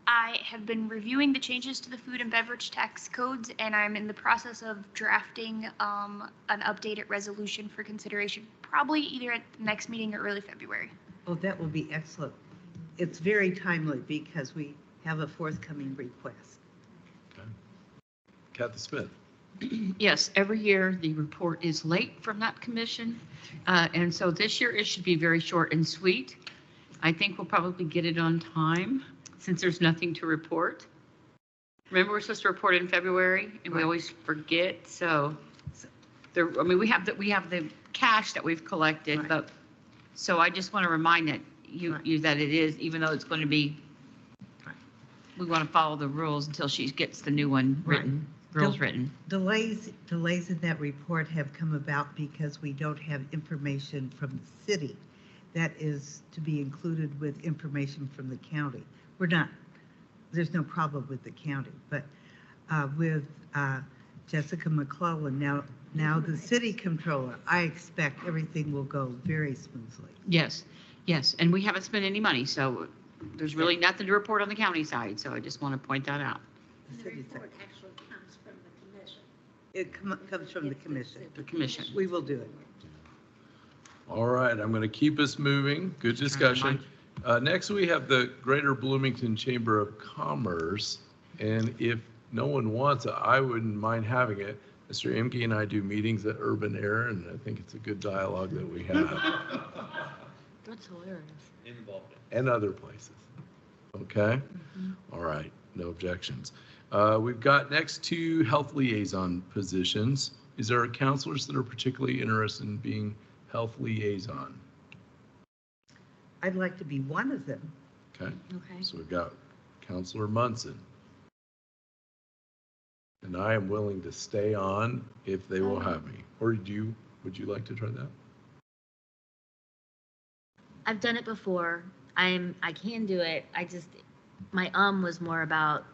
I have been reviewing the changes to the food and beverage tax codes, and I'm in the process of drafting an updated resolution for consideration, probably either at the next meeting or early February. Oh, that will be excellent. It's very timely because we have a forthcoming request. Okay. Kathy Smith. Yes, every year the report is late from that commission. And so this year it should be very short and sweet. I think we'll probably get it on time since there's nothing to report. Remember, we're supposed to report in February and we always forget. So there, I mean, we have the cash that we've collected, but so I just want to remind that you that it is, even though it's going to be, we want to follow the rules until she gets the new one written. Rules written. Delays in that report have come about because we don't have information from the city that is to be included with information from the county. We're not there's no problem with the county, but with Jessica McClellan, now the city controller, I expect everything will go very smoothly. Yes, yes, and we haven't spent any money, so there's really nothing to report on the county side, so I just want to point that out. The report actually comes from the commission. It comes from the commission. The commission. We will do it. All right, I'm going to keep us moving. Good discussion. Next, we have the Greater Bloomington Chamber of Commerce. And if no one wants it, I wouldn't mind having it. Mr. Imke and I do meetings at Urban Air, and I think it's a good dialogue that we have. That's hilarious. And other places. Okay? All right, no objections. We've got next 2 health liaison positions. Is there counselors that are particularly interested in being health liaison? I'd like to be one of them. Okay, Okay. so we've got Counselor Munson. And I am willing to stay on if they will have me. Or would you like to try that? I've done it before. I can do it. My was more about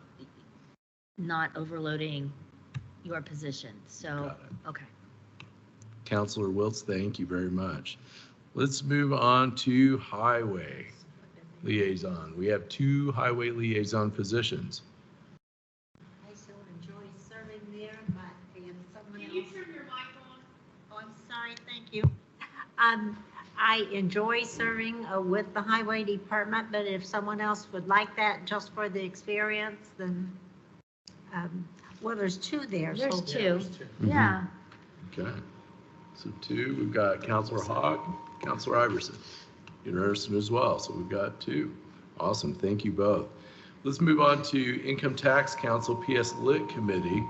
not overloading your position. So, Got it. okay. Counselor Wiltz, thank you very much. Let's move on to highway liaison. We have 2 highway liaison positions. I so enjoy serving there, but if someone else. Can you turn your mic on? Oh, I'm sorry, thank you. I enjoy serving with the highway department, but if someone else would like that just for the experience, then, well, there's 2 there. There's so- 2. Yeah. Okay. So 2, we've got Counselor Hawk, Counselor Iverson. You're interested as well, so we've got 2. Awesome, thank you both. Let's move on to Income Tax Council PS Lit Committee.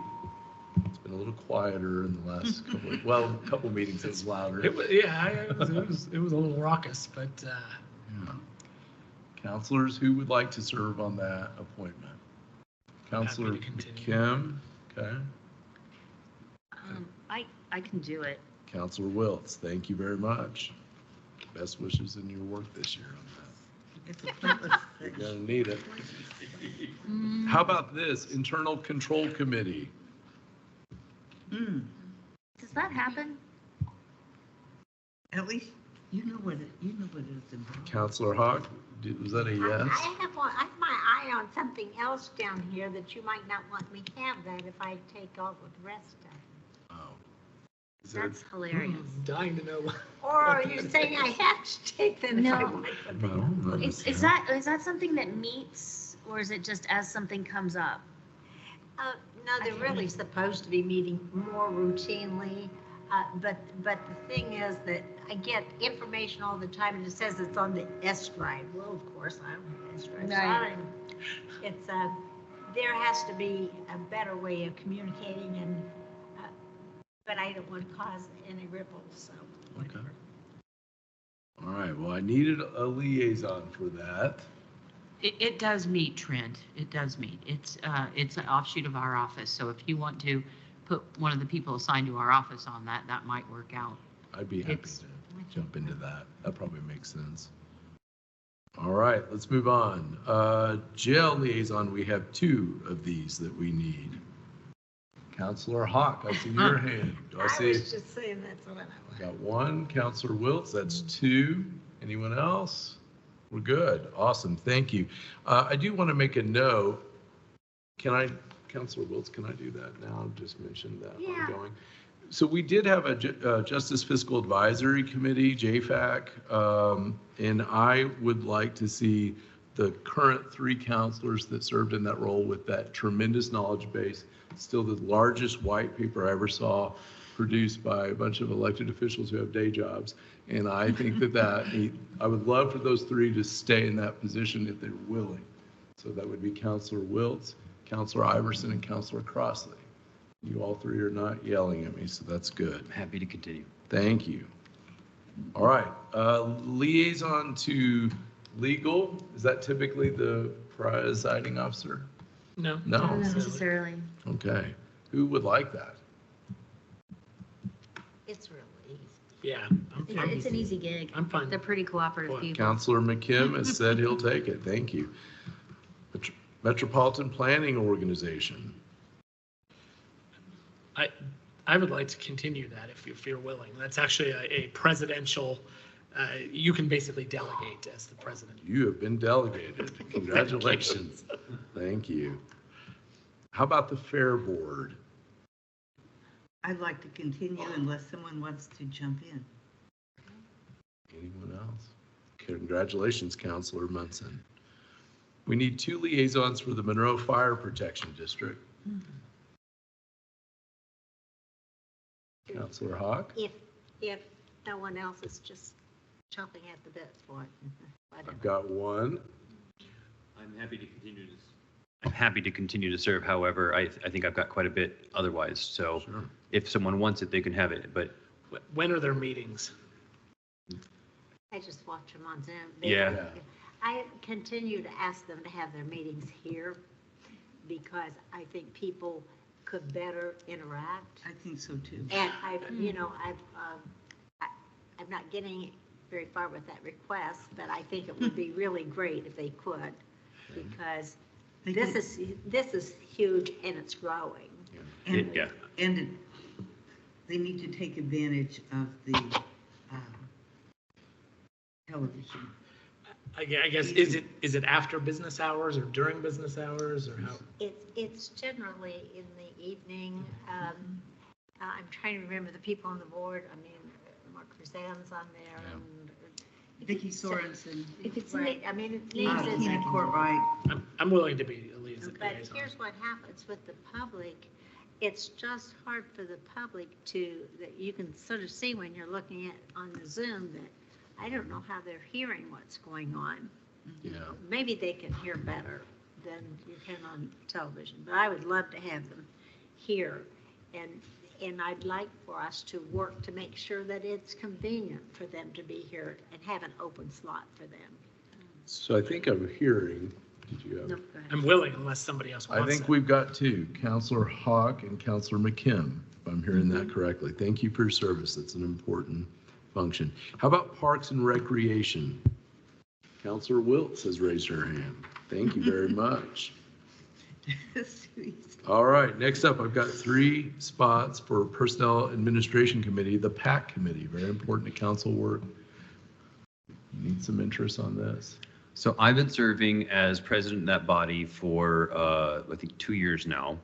It's been a little quieter in the last couple meetings, it was louder. It was a little raucous, but Yeah. Counselors, who would like to serve on that appointment? Counselor Happy to continue. Kim, okay. I can do it. Counselor Wiltz, thank you very much. Best wishes in your work this year on that. It's a pointless You're thing. gonna need it. How about this, Internal Control Committee? Does that happen? At least you know what it's involved. Counselor Hawk, was that a yes? I have my eye on something else down here that you might not want me to have that if I take all of the rest of it. Oh. Is there- That's hilarious. dying to know. Or are you saying I have to take them if I No. want them? No, not Is necessarily. that something that meets, or is it just as something comes up? No, they're really supposed to be meeting more routinely, but the thing is that I get information all the time and it says it's on the S drive. Well, of course, I don't have S drive. So Right. it's, there has to be a better way of communicating and, but I don't want to cause any ripples, so whatever. All right, well, I needed a liaison for that. It does meet, Trent. It does meet. It's an offshoot of our office. So if you want to put one of the people assigned to our office on that, that might work out. I'd be happy It's- to jump into that. That probably makes sense. All right, let's move on. Jail liaison, we have 2 of these that we need. Counselor Hawk, I see your hand. Do I I see? was just saying that's what I want. Got 1. Counselor Wiltz, that's 2. Anyone else? We're good. Awesome. Thank you. I do want to make a note. Counselor Wiltz, can I do that now? Just mention that Yeah. ongoing. So we did have a Justice Fiscal Advisory Committee, JFAC, and I would like to see the current 3 counselors that served in that role with that tremendous knowledge base, still the largest white paper I ever saw produced by a bunch of elected officials who have day jobs. And I think I would love for those 3 to stay in that position if they're willing. So that would be Counselor Wiltz, Counselor Iverson, and Counselor Crossley. You all 3 are not yelling at me, so that's good. Happy to continue. Thank you. All right, liaison to legal, is that typically the presiding officer? No. No? Not necessarily. Okay, who would like that? It's really easy. Yeah, I'm fine. It's an easy gig. I'm fine. They're pretty cooperative Well, people. Counselor McKim has said he'll take it, thank you. Metropolitan Planning Organization. I would like to continue that if you're willing. That's actually a presidential, you can basically delegate as the president. You have been delegated. Congratulations. Thank you. How about the Fair Board? I'd like to continue unless someone wants to jump in. Anyone else? Congratulations, Councilor Munson. We need 2 liaisons for the Monroe Fire Protection District. Councilor Hawk? If no one else is just chomping at the bit for it. I've got 1. I'm happy to continue to. I'm happy to continue to serve. However, I think I've got quite a bit otherwise. So Sure. if someone wants it, they can have it. But When are their meetings? I just watch them on Zoom. Yeah. I continue to ask them to have their meetings here because I think people could better interact. I think so too. And I'm not getting very far with that request, but I think it would be really great if they could, because this is huge and it's growing. And, yeah. and they need to take advantage of the television. I guess, is it after business hours or during business hours or how? It's generally in the evening. I'm trying to remember the people on the board. I mean, Mark Roseanne's on there. Yeah. And Vicki Sorensen. If it's in the, I mean, it Tina leaves it. Courtright. I'm willing to be a liaison. But here's what happens with the public. It's just hard for the public that you can sort of see when you're looking at on the Zoom that I don't know how they're hearing what's going on. Yeah. Maybe they can hear better than you can on television, but I would love to have them here. And I'd like for us to work to make sure that it's convenient for them to be here and have an open slot for them. So I think I'm hearing, did you have? No, go ahead. I'm willing unless somebody else wants I it. think we've got 2, Councilor Hawk and Councilor McKim, if I'm hearing that correctly. Thank you for your service. That's an important function. How about Parks and Recreation? Councilor Wiltz has raised her hand. Thank you very much. All right, next up, I've got 3 spots for Personnel Administration Committee, the PAC Committee, very important to council work. Need some interest on this. So I've been serving as president of that body for, I think 2 years now.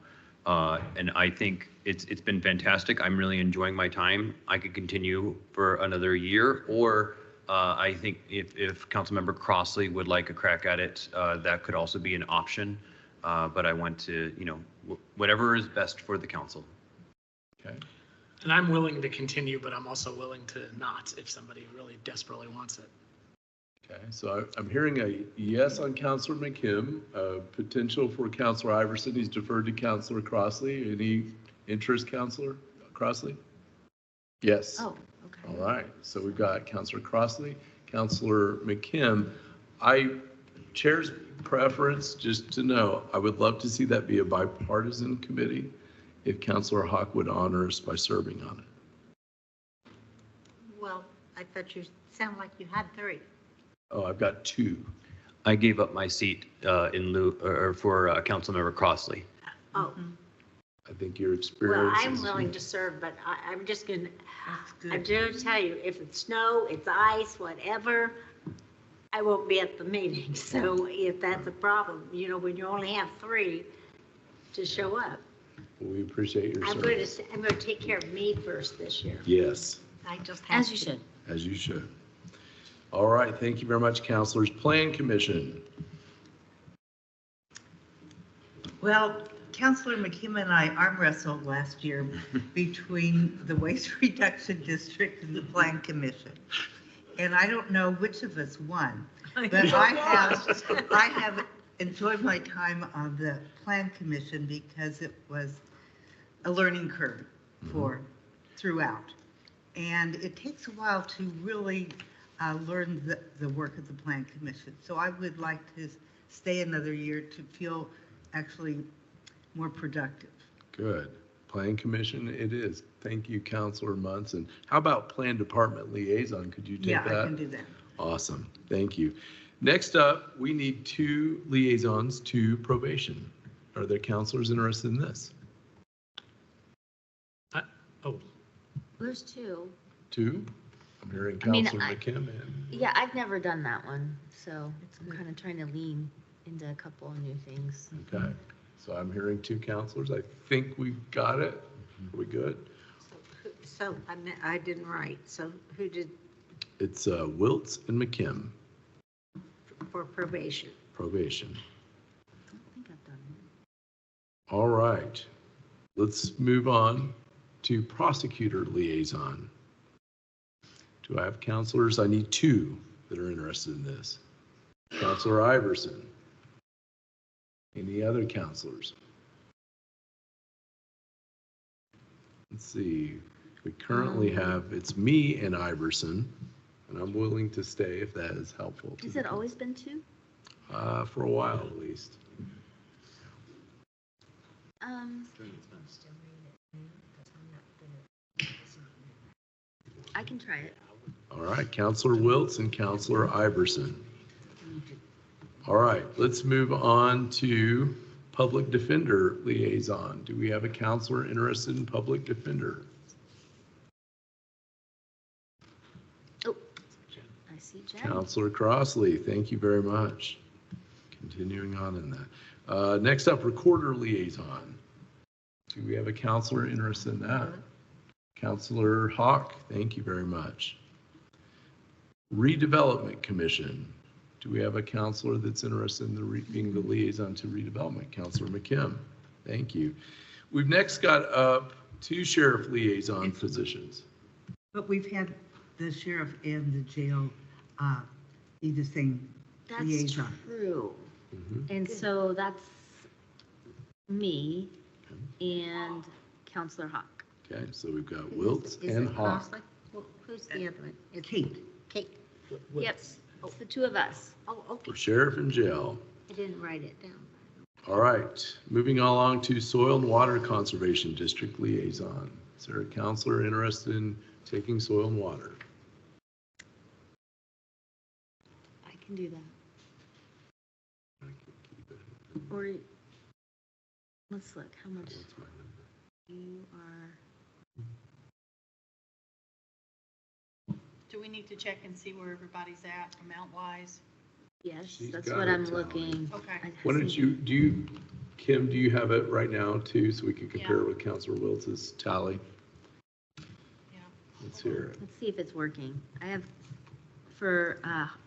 And I think it's been fantastic. I'm really enjoying my time. I could continue for another year, or I think if Councilmember Crossley would like a crack at it, that could also be an option. But I want to, whatever is best for the council. Okay. And I'm willing to continue, but I'm also willing to not if somebody really desperately wants it. Okay, so I'm hearing a yes on Councilor McKim, potential for Councilor Iverson. He's deferred to Councilor Crossley. Any interest, Councilor Crossley? Yes. Oh, okay. All right, so we've got Councilor Crossley, Councilor McKim. Chair's preference, just to know, I would love to see that be a bipartisan committee if Councilor Hawk would honor us by serving on it. Well, I thought you sound like you had 3. Oh, I've got 2. I gave up my seat in lieu or for Councilmember Crossley. Oh, I think your well, experience I'm is- willing to serve, but I'm just going to, That's good. I'm going to tell you, if it's snow, it's ice, whatever, I won't be at the meeting. So if that's a problem, when you only have 3 to show up, We appreciate your I'm service. going to take care of me first this year. Yes, I just have As you to. should. as you should. All right, thank you very much, councilors. Plan Commission. Well, Councilor McKim and I arm wrestled last year between the Waste Reduction District and the Plan Commission. And I don't know which of us won, but I have enjoyed my time on the Plan Commission because it was a learning curve throughout. And it takes a while to really learn the work of the Plan Commission. So I would like to stay another year to feel actually more productive. Good. Plan Commission it is. Thank you, Councilor Munson. How about Plan Department Liaison? Could you take that? Yeah, I can do that. Awesome. Thank you. Next up, we need 2 liaisons to probation. Are there counselors interested in this? Oh, There's 2. 2? I'm hearing I mean, Counselor McKim and. Yeah, I've never done that one, so I'm kind of trying to lean into a couple of new things. Okay, so I'm hearing 2 counselors. I think we've got it. Are we good? So I didn't write, so who did It's Wiltz and McKim, for probation? probation. I don't think I've done it. All right, let's move on to prosecutor liaison. Do I have counselors? I need 2 that are interested in this. Counselor Iverson. Any other counselors? Let's see. We currently have, it's me and Iverson, and I'm willing to stay if that is helpful. Has it always been 2? For a while at least. I can try it. All right, Counselor Wiltz and Counselor Iverson. All right, let's move on to public defender liaison. Do we have a counselor interested in public defender? Oh, I see Jen. Counselor Crossley, thank you very much. Continuing on in that. Next up, recorder liaison. Do we have a counselor interested in that? Counselor Hawk, thank you very much. Redevelopment Commission. Do we have a counselor that's interested in being the liaison to redevelopment? Counselor McKim, thank you. We've next got up 2 sheriff liaison positions. But we've had the sheriff and the jail be the same That's liaison. true. Mhm. And so that's me and Counselor Hawk. Okay, so we've got Wiltz and Hawk. Who's the other one? It's Kate. Kate. Yep, it's the 2 of us. Oh, okay. For sheriff and jail. I didn't write it down. All right, moving along to Soil and Water Conservation District Liaison. Is there a counselor interested in taking soil and water? I can do that. Or, let's look, how much What's my number? you are, Do we need to check and see where everybody's at amount-wise? yes, She's that's got what her I'm tally. looking. Okay. I Why don't see- you, Kim, do you have it right now too, so we can compare Yeah. with Counselor Wiltz's tally? Yeah. Let's hear it. Let's see if it's working. I have, for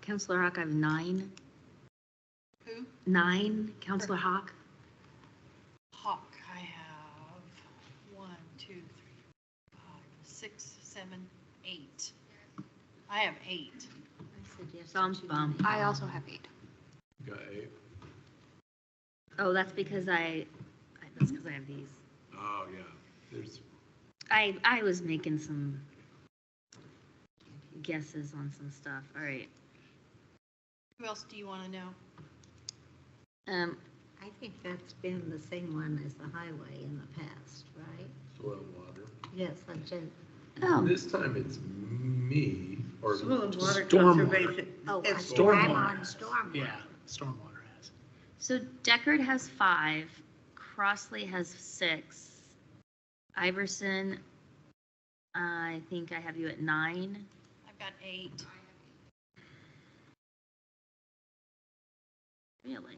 Counselor Hawk, I have 9. Who? 9, Counselor Hawk. Hawk, I have 1, 2, 3, 5, 6, 7, 8. I have 8. I suggested Bum, too bum. many. I also have 8. Got 8. Oh, that's because I have these. Oh, yeah, there's, I was making some guesses on some stuff. All right. Who else do you want to know? I think that's been the same one as the highway in the past, right? soil and water. Yes, I've been, Oh, This time it's me, or Soil and water Stormwater. conservation. oh, It's I'm Stormwater. on stormwater. yeah, stormwater has. so Deckard has 5, Crossley has 6, Iverson, I think I have you at 9. I've got 8. Really?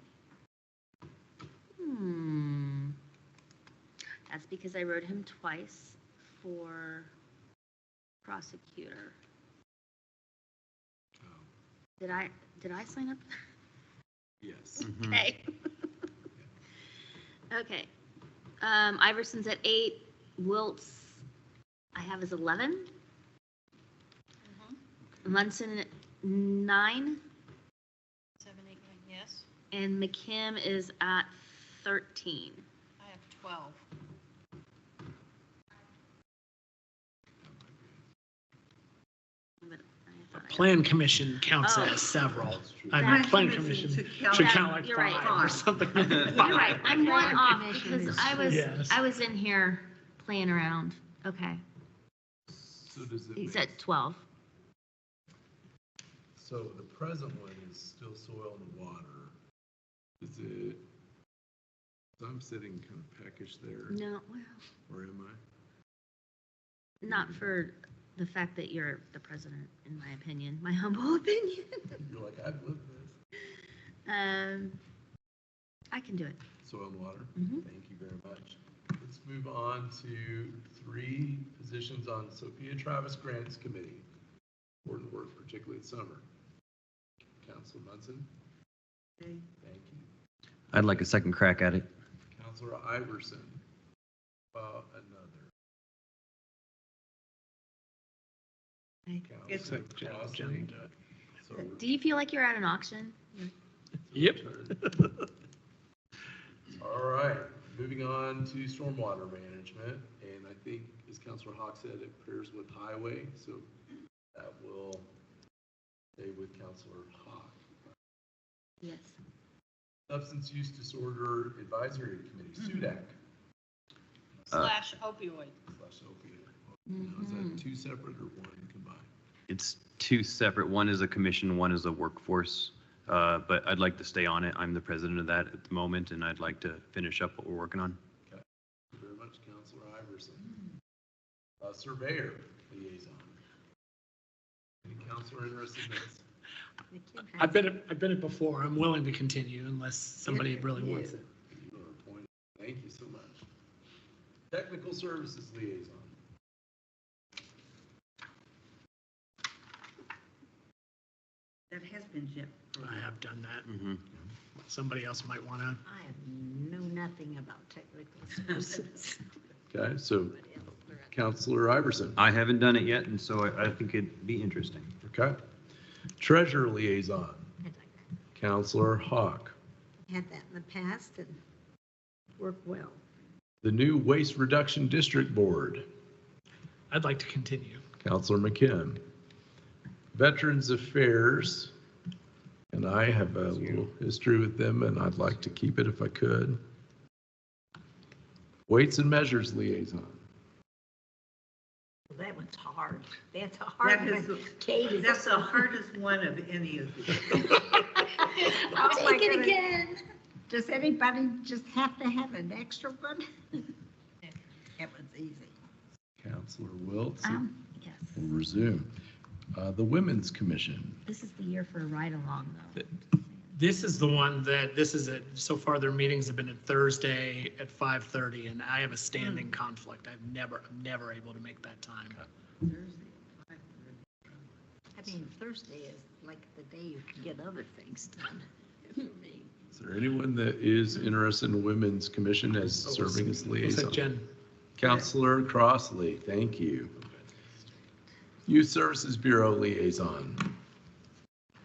That's because I wrote him twice for prosecutor. Did I sign up? yes. Okay. Okay. Iverson's at 8. Wiltz, I have as 11. Munson, 9. 7, 8, 9, yes. And McKim is at 13. I have 12. But I thought I- Plan commission counts Oh. as several. That's true. I mean, Plan plan commission commission should should count- count like You're right. 5 or something. You're right, I'm one off Commission because is- Yes. I was in here playing around. Okay, So does it he's make, at 12. So the present one is still soil and water. Is it, I'm sitting kind of peckish there, No, well, or am I? not for the fact that you're the president, in my opinion, my humble opinion. You're like, I've lived this. I can do it. Soil and water? Mhm. Thank you very much. Let's move on to 3 positions on Sophia Travis Grants Committee. Important work, particularly in summer. Councilor Munson? Thank you. I'd like a second crack at it. Councilor Iverson? Another. It's- Councilor Crossley? So Do you feel like you're at an auction? Yep. All right, moving on to stormwater management, and I think, as Councilor Hawk said, it pairs with highway, so that will stay with Councilor Hawk. Yes. Substance Use Disorder Advisory Committee, SUDAC. Slash opioid. Slash opioid. Now, is that 2 separate or 1 combined? It's 2 separate. One is a commission, one is a workforce. But I'd like to stay on it. I'm the president of that at the moment, and I'd like to finish up what we're working on. Okay. Thank you very much, Councilor Iverson. Surveyor Liaison. Any counselor interested in this? I've been it before. I'm willing to continue unless somebody really wants it. You are appointed. Thank you so much. Technical Services Liaison. That has been Jim. I have done that. Mhm. Somebody else might want to. I know nothing about technical services. Okay, so Councilor Iverson. I haven't done it yet, and so I think it'd be interesting. Okay. Treasurer Liaison. Councilor Hawk. Had that in the past and worked well. The new Waste Reduction District Board. I'd like to continue. Councilor McKim. Veterans Affairs, and I have a little history with them, and I'd like to keep it if I could. Weights and Measures Liaison. Well, that one's hard. That's a hard That is, one. Katie. that's the hardest one of any of these. I'll Take it again. Does anybody just have to have an extra one? That one's easy. Councilor Wiltz. Yes. We'll resume. The Women's Commission. This is the year for a ride along, though. This is the one that, this is it. So far, their meetings have been at Thursday at 5:30, and I have a standing conflict. I'm never able to make that time. I mean, Thursday is like the day you can get other things done for me. Is there anyone that is interested in the Women's Commission as serving as What's that, liaison? Jen? Councilor Crossley, thank you. Youth Services Bureau Liaison.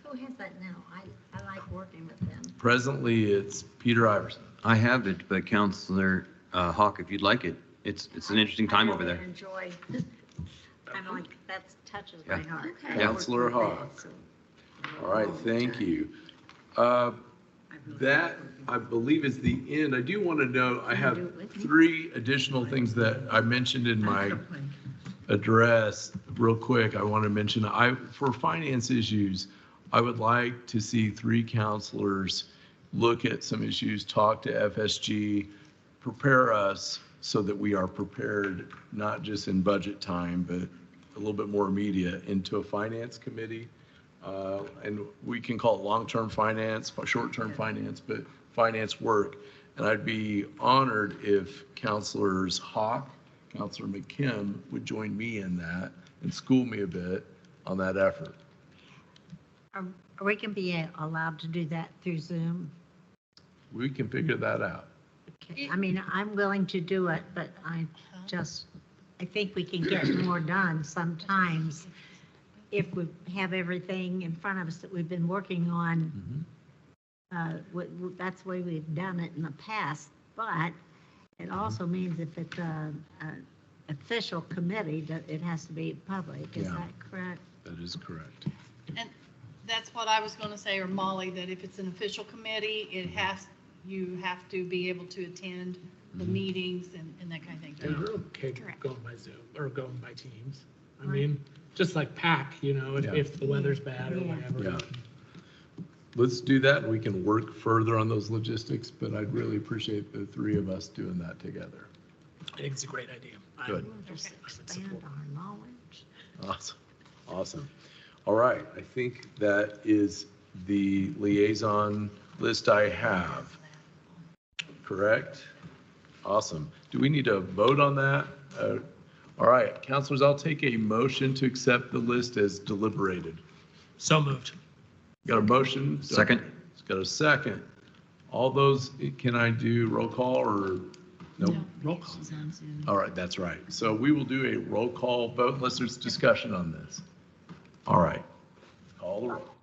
Who has that now? I like working with them. Presently, it's Peter Iverson. I have it, but Councilor Hawk, if you'd like it, it's an interesting time over I there. enjoy, kind of like, that touches my Yeah. heart. Okay. I work Councilor with that, Hawk. so- All right, thank you. That, I believe, is the end. I do want to know, I have 3 additional things that I mentioned in my address. Real quick, I want to mention, for finance issues, I would like to see 3 counselors look at some issues, talk to FSG, prepare us so that we are prepared, not just in budget time, but a little bit more immediate, into a finance committee. And we can call it long-term finance, short-term finance, but finance work. And I'd be honored if Councilors Hawk, Councilor McKim would join me in that and school me a bit on that effort. Are we can be allowed to do that through Zoom? We can figure that out. Okay. I mean, I'm willing to do it, but I think we can get more done sometimes if we have everything in front of us that we've been working on. That's the way we've done it in the past, but it also means if it's an official committee, that it has to be public. Is Yeah. that correct? That is correct. And that's what I was going to say, or Molly, that if it's an official committee, you have to be able to attend the meetings and that kind of thing. And we're okay Correct. going by Zoom or going by Teams. I mean, just like pack, you know, Yeah. if the weather's bad or Yeah. whatever. Yeah. Let's do that, and we can work further on those logistics, but I'd really appreciate the three of us doing that together. I think it's a great idea. Good. Just expand our knowledge. Awesome. Awesome. All right, I think that is the liaison list I have. Correct? Awesome. Do we need to vote on that? All right, counselors, I'll take a motion to accept the list as deliberated. So moved. Got a motion? Second. It's got a second. All those, can I do roll call or no? Roll call. All right, that's right. So we will do a roll call vote unless there's discussion on this. All right, call the roll.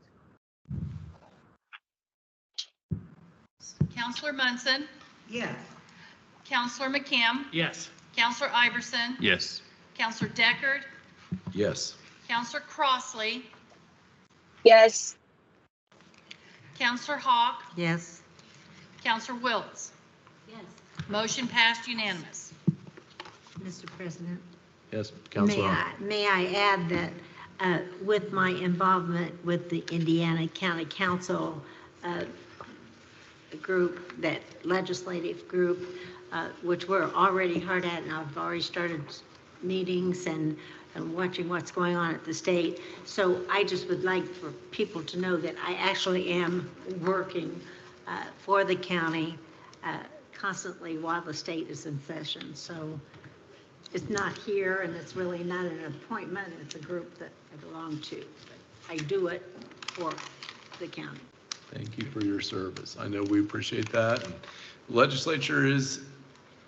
Counselor Munson, Yes. Counselor McKim, Yes. Counselor Iverson, Yes. Counselor Deckard, Yes. Counselor Crossley, Yes. Counselor Hawk, Yes. Counselor Wiltz. Yes. Motion passed unanimous. Mr. President. Yes, May Counselor. may I add that with my involvement with the Indiana County Council group, that legislative group, which we're already hard at, and I've already started meetings and watching what's going on at the state. So I just would like for people to know that I actually am working for the county constantly while the state is in session. So it's not here, and it's really not an appointment, it's a group that I belong to. But I do it for the county. Thank you for your service. I know we appreciate that. And the legislature is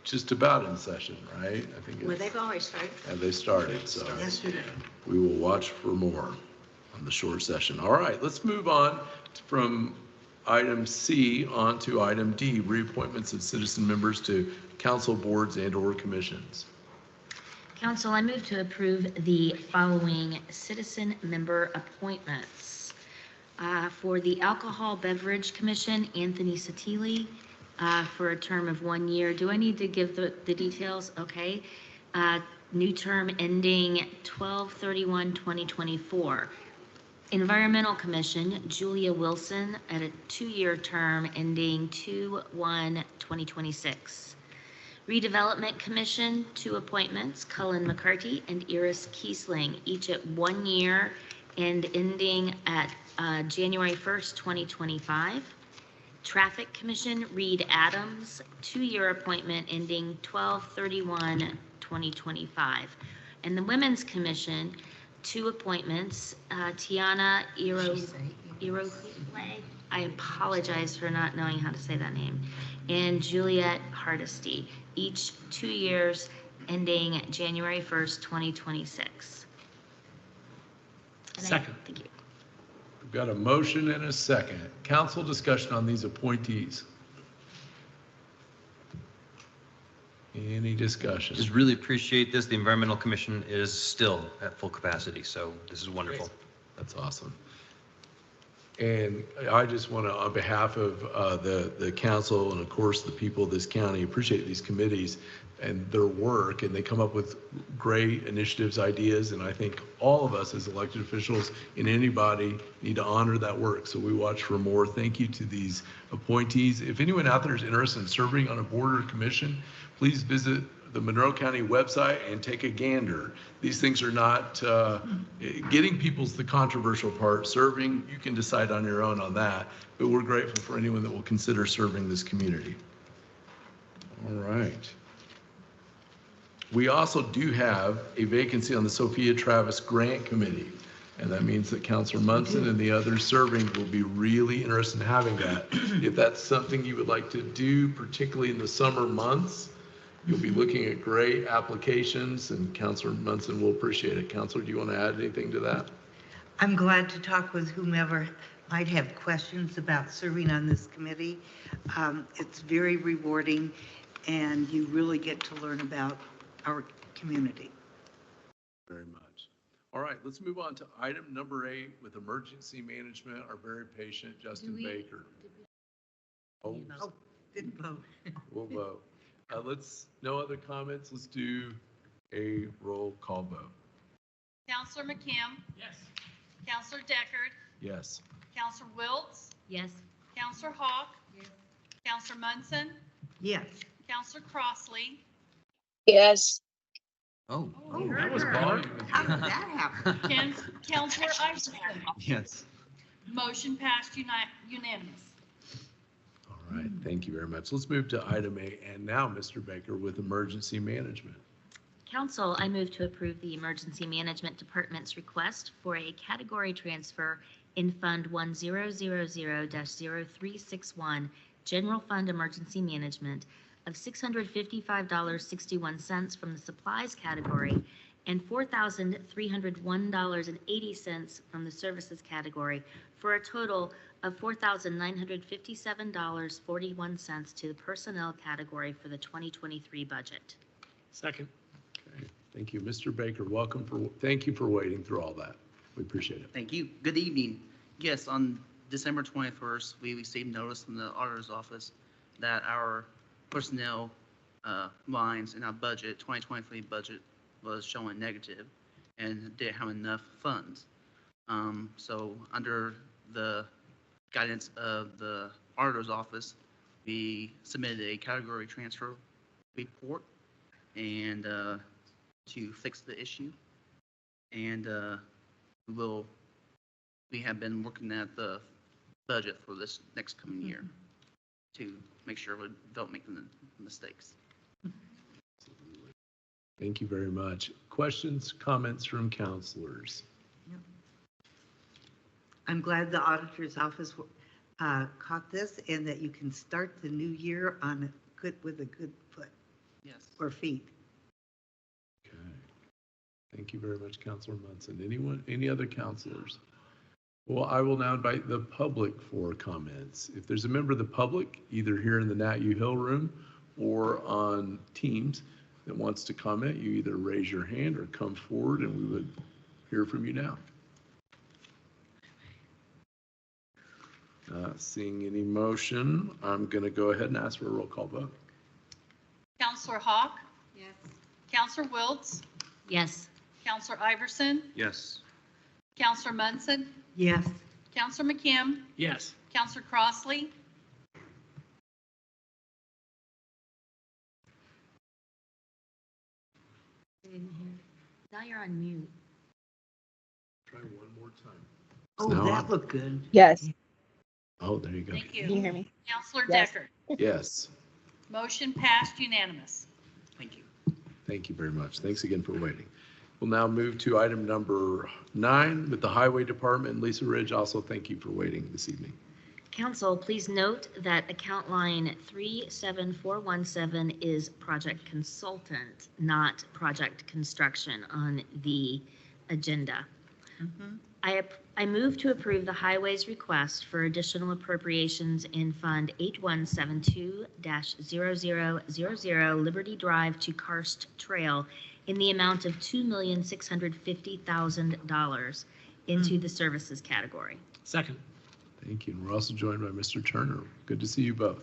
just about in session, right? I think Well, it's, they've always started. have they started, so Yesterday. we will watch for more on the short session. All right, let's move on from item C on to item D, reappointments of citizen members to council boards and/or commissions. Council, I move to approve the following citizen member appointments. For the Alcohol Beverage Commission, Anthony Satili, for a term of 1 year. Do I need to give the details? Okay. New term ending 12/31/2024. Environmental Commission, Julia Wilson, at a 2-year term ending 2/1/2026. Redevelopment Commission, 2 appointments, Cullen McCarty and Iris Kiesling, each at 1 year and ending at January 1st, 2025. Traffic Commission, Reed Adams, 2-year appointment ending 12/31/2025. And the Women's Commission, 2 appointments, Tiana Iroquois, I apologize for not knowing how to say that name, and Juliet Hardesty, each 2 years ending January 1st, 2026. Second. Thank you. We've got a motion and a second. Council discussion on these appointees. Any discussion? Just really appreciate this. The Environmental Commission is still at full capacity, so this is wonderful. That's awesome. And I just want to, on behalf of the council and of course the people of this county, appreciate these committees and their work, and they come up with great initiatives, ideas, and I think all of us as elected officials and anybody need to honor that work. So we watch for more. Thank you to these appointees. If anyone out there is interested in serving on a board or commission, please visit the Monroe County website and take a gander. These things are not, getting people's the controversial part. Serving, you can decide on your own on that, but we're grateful for anyone that will consider serving this community. All right. We also do have a vacancy on the Sophia Travis Grant Committee, and that means that Councilor Munson and the others serving will be really interested in having that. If that's something you would like to do, particularly in the summer months, you'll be looking at great applications, and Councilor Munson will appreciate it. Councilor, do you want to add anything to that? I'm glad to talk with whomever might have questions about serving on this committee. It's very rewarding, and you really get to learn about our community. Very much. All right, let's move on to item number 8 with emergency management, our very patient Justin Baker. Oh, Didn't vote. we'll vote. No other comments. Let's do a roll call vote. Counselor McKim, Yes. Counselor Deckard, Yes. Counselor Wiltz, Yes. Counselor Hawk, Counselor Munson, Yes. Counselor Crossley, Yes. Oh. That was volume. How did that happen? Counselor Iverson. Yes. Motion passed unanimous. All right, thank you very much. Let's move to item A, and now Mr. Baker with emergency management. Council, I move to approve the Emergency Management Department's request for a category transfer in Fund 1000-0361, General Fund Emergency Management of $655.61 from the supplies category and $4,301.80 from the services category for a total of $4,957.41 to the personnel category for the 2023 budget. Second. Okay, thank you. Mr. Baker, thank you for waiting through all that. We appreciate it. Thank you. Good evening. Yes, on December 21st, we received notice from the auditor's office that our personnel lines in our budget, 2023 budget, was showing negative and didn't have enough funds. So under the guidance of the auditor's office, we submitted a category transfer report and to fix the issue. And we have been working at the budget for this next coming year to make sure we don't make the mistakes. Thank you very much. Questions, comments from counselors? I'm glad the auditor's office caught this and that you can start the new year with a good foot Yes. or feet. Okay. Thank you very much, Counselor Munson. Any other counselors? Well, I will now invite the public for comments. If there's a member of the public, either here in the Nat U Hill room or on Teams, that wants to comment, you either raise your hand or come forward and we would hear from you now. Seeing any motion, I'm going to go ahead and ask for a roll call vote. Counselor Hawk? Yes. Counselor Wiltz? Yes. Counselor Iverson? Yes. Counselor Munson? Yes. Counselor McKim? Yes. Counselor Crossley? Now you're on mute. Try one more time. Oh, Now that on. looked good. Yes. Oh, there you go. Thank you. Can you hear me? Counselor Yes. Deckard? Yes. Motion passed unanimous. Thank you. Thank you very much. Thanks again for waiting. We'll now move to item number 9 with the Highway Department. Lisa Ridge, also thank you for waiting this evening. Council, please note that account line 37417 is project consultant, not project construction on the agenda. I move to approve the Highways request for additional appropriations in Fund 8172-0000 Liberty Drive to Karst Trail in the amount of $2,650,000 into the services category. Second. Thank you. And we're also joined by Mr. Turner. Good to see you both.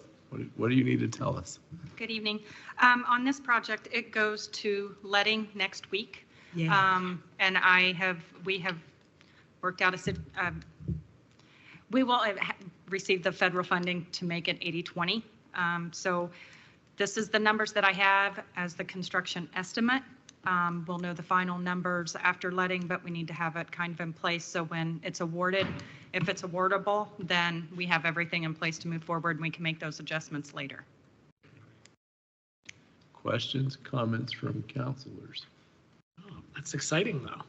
What do you need to tell us? Good evening. On this project, it goes to letting next week. Yeah. And we have worked out we will receive the federal funding to make it 80/20. So this is the numbers that I have as the construction estimate. We'll know the final numbers after letting, but we need to have it kind of in place. So when it's awarded, if it's awardable, then we have everything in place to move forward and we can make those adjustments later. Questions, comments from counselors? Oh, that's exciting, though.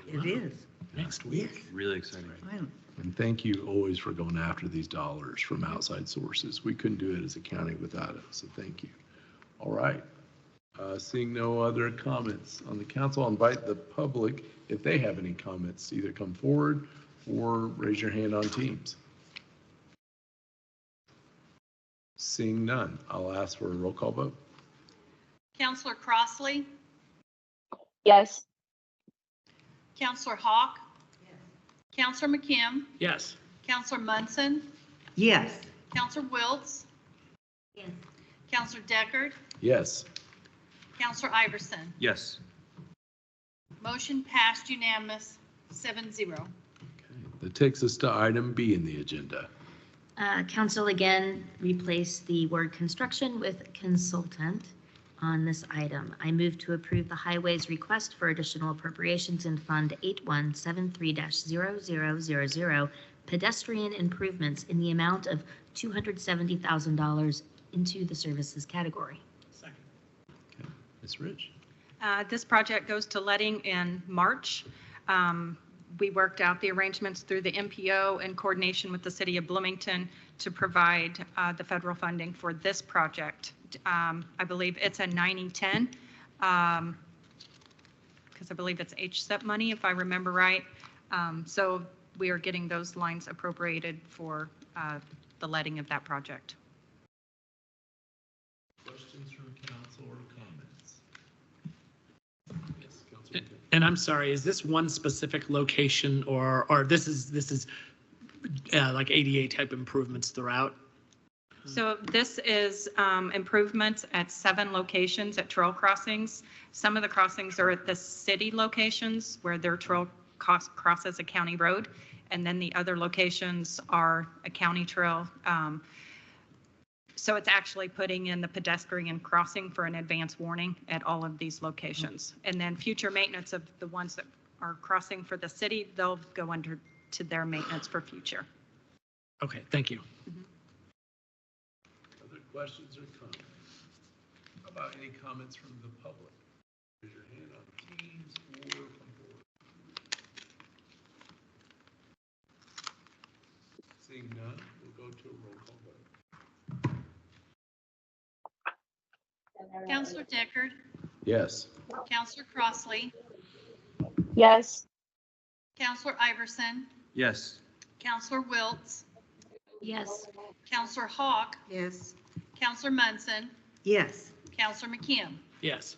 It is. Next week. Really exciting. Finally. And thank you always for going after these dollars from outside sources. We couldn't do it as a county without it, so thank you. All right. Seeing no other comments on the council, I'll invite the public, if they have any comments, to either come forward or raise your hand on Teams. Seeing none, I'll ask for a roll call vote. Counselor Crossley? Yes. Counselor Hawk? Counselor McKim? Yes. Counselor Munson? Yes. Counselor Wiltz? Yes. Counselor Deckard? Yes. Counselor Iverson? Yes. Motion passed unanimous, 7-0. That takes us to item B in the agenda. Council again replace the word construction with consultant on this item. I move to approve the highways request for additional appropriations in Fund 8173-0000 pedestrian improvements in the amount of $270,000 into the services category. Second. Okay. Ms. Rich? This project goes to letting in March. We worked out the arrangements through the MPO in coordination with the city of Bloomington to provide the federal funding for this project. I believe it's a 90-10 because I believe it's HSEP money, if I remember right. So we are getting those lines appropriated for the letting of that project. Questions from council or comments? Yes, Councilman. And I'm sorry, is this one specific location or this is like ADA type improvements throughout? So this is improvements at 7 locations at trail crossings. Some of the crossings are at the city locations where their trail crosses a county road. And then the other locations are a county trail. So it's actually putting in the pedestrian crossing for an advance warning at all of these locations. And then future maintenance of the ones that are crossing for the city, they'll go under to their maintenance for future. Okay, thank you. Other questions or comments? How about any comments from the public? Raise your hand on Teams or from board. Seeing none, we'll go to a roll call vote. Counselor Deckard, Yes. Counselor Crossley, Yes. Counselor Iverson, Yes. Counselor Wiltz, Yes. Counselor Hawk, Yes. Counselor Munson, Yes. Counselor McKim. Yes.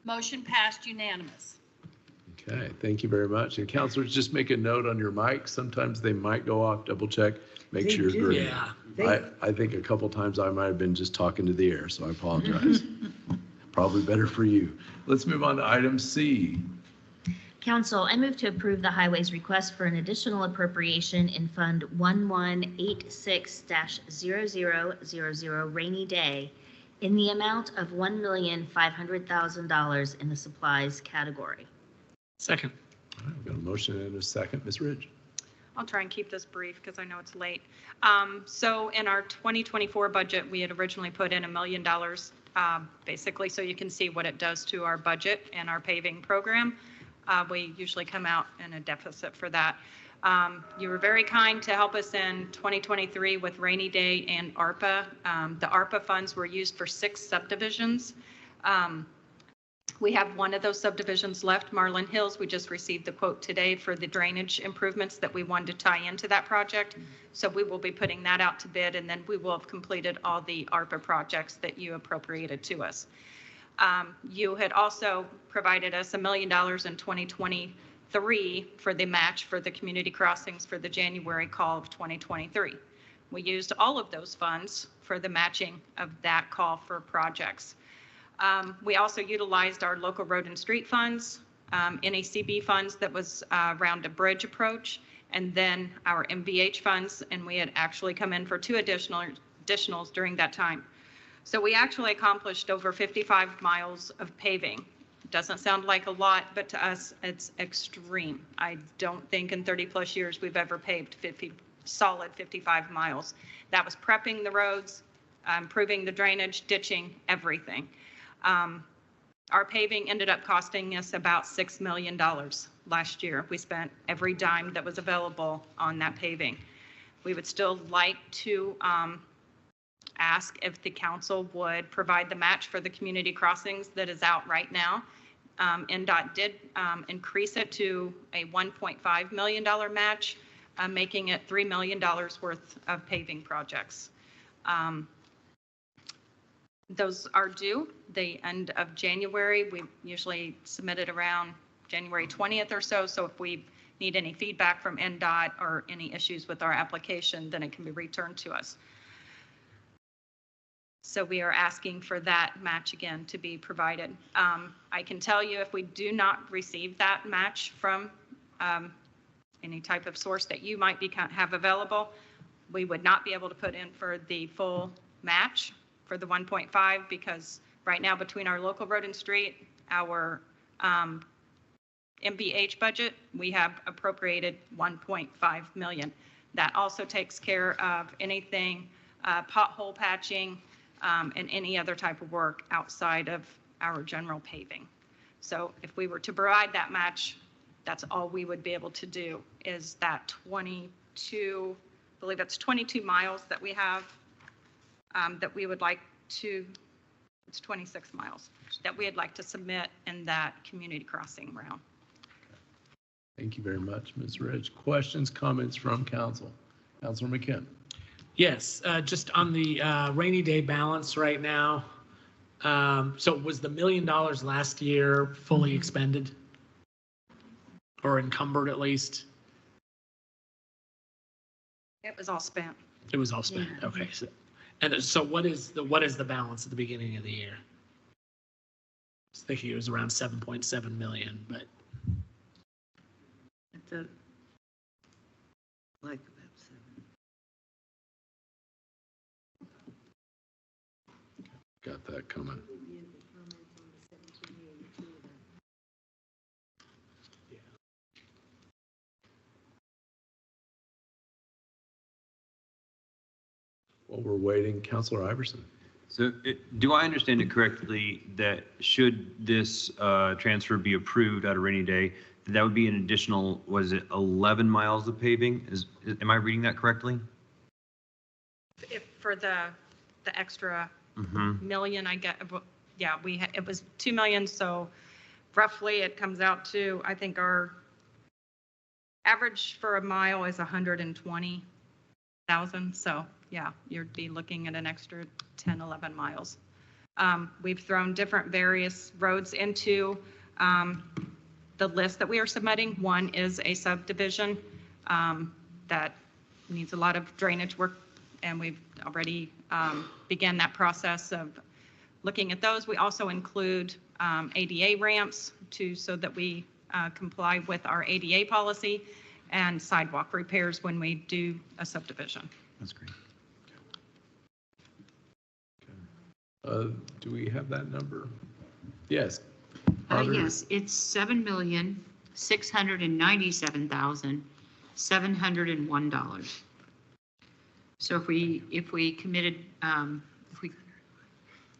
Motion passed unanimous. Okay, thank you very much. And counselors, just make a note on your mic. Sometimes they might go off, double check, make They sure you're do. green. Yeah. I think a couple times I might have been just talking to the air, so I apologize. Probably better for you. Let's move on to item C. Council, I move to approve the highways request for an additional appropriation in Fund 1186-0000 rainy day in the amount of $1,500,000 in the supplies category. Second. All right, we've got a motion and a second. Ms. Ridge? I'll try and keep this brief because I know it's late. So in our 2024 budget, we had originally put in $1 million, basically, so you can see what it does to our budget and our paving program. We usually come out in a deficit for that. You were very kind to help us in 2023 with rainy day and ARPA. The ARPA funds were used for 6 subdivisions. We have one of those subdivisions left, Marlin Hills. We just received the quote today for the drainage improvements that we wanted to tie into that project. So we will be putting that out to bid, and then we will have completed all the ARPA projects that you appropriated to us. You had also provided us $1 million in 2023 for the match for the community crossings for the January call of 2023. We used all of those funds for the matching of that call for projects. We also utilized our local road and street funds, NACB funds that was around a bridge approach, and then our MVH funds, and we had actually come in for 2 additionals during that time. So we actually accomplished over 55 miles of paving. Doesn't sound like a lot, but to us, it's extreme. I don't think in 30 plus years we've ever paved solid 55 miles. That was prepping the roads, improving the drainage, ditching, everything. Our paving ended up costing us about $6 million last year. We spent every dime that was available on that paving. We would still like to ask if the council would provide the match for the community crossings that is out right now. NDOT did increase it to a $1.5 million match, making it $3 million worth of paving projects. Those are due the end of January. We usually submit it around January 20th or so. So if we need any feedback from NDOT or any issues with our application, then it can be returned to us. So we are asking for that match again to be provided. I can tell you if we do not receive that match from any type of source that you might have available, we would not be able to put in for the full match for the 1.5 because right now between our local road and street, our MBH budget, we have appropriated 1.5 million. That also takes care of anything pothole patching and any other type of work outside of our general paving. So if we were to provide that match, that's all we would be able to do is that 22, I believe that's 22 miles that we have that we would like to, it's 26 miles that we'd like to submit in that community crossing round. Thank you very much, Ms. Rich. Questions, comments from council? Councilor McKim. Yes, just on the rainy day balance right now. So was the $1 million last year fully expended? Or encumbered at least? It was all spent. It was all spent, Yeah. okay. So what is the balance at the beginning of the year? I was thinking it was around 7.7 million, but. It's a, like about 7. Got that coming. While we're waiting, Councilor Iverson. So do I understand it correctly that should this transfer be approved at a rainy day, that would be an additional, was it 11 miles of paving? Am I reading that correctly? If for the extra million, I get, yeah, it was 2 million. So roughly it comes out to, I think our average for a mile is 120,000. So yeah, you'd be looking at an extra 10, 11 miles. We've thrown different various roads into the list that we are submitting. One is a subdivision that needs a lot of drainage work, and we've already began that process of looking at those. We also include ADA ramps so that we comply with our ADA policy and sidewalk repairs when we do a subdivision. That's great. Do we have that number? Yes. Yes, it's $7,697,701. So if we committed,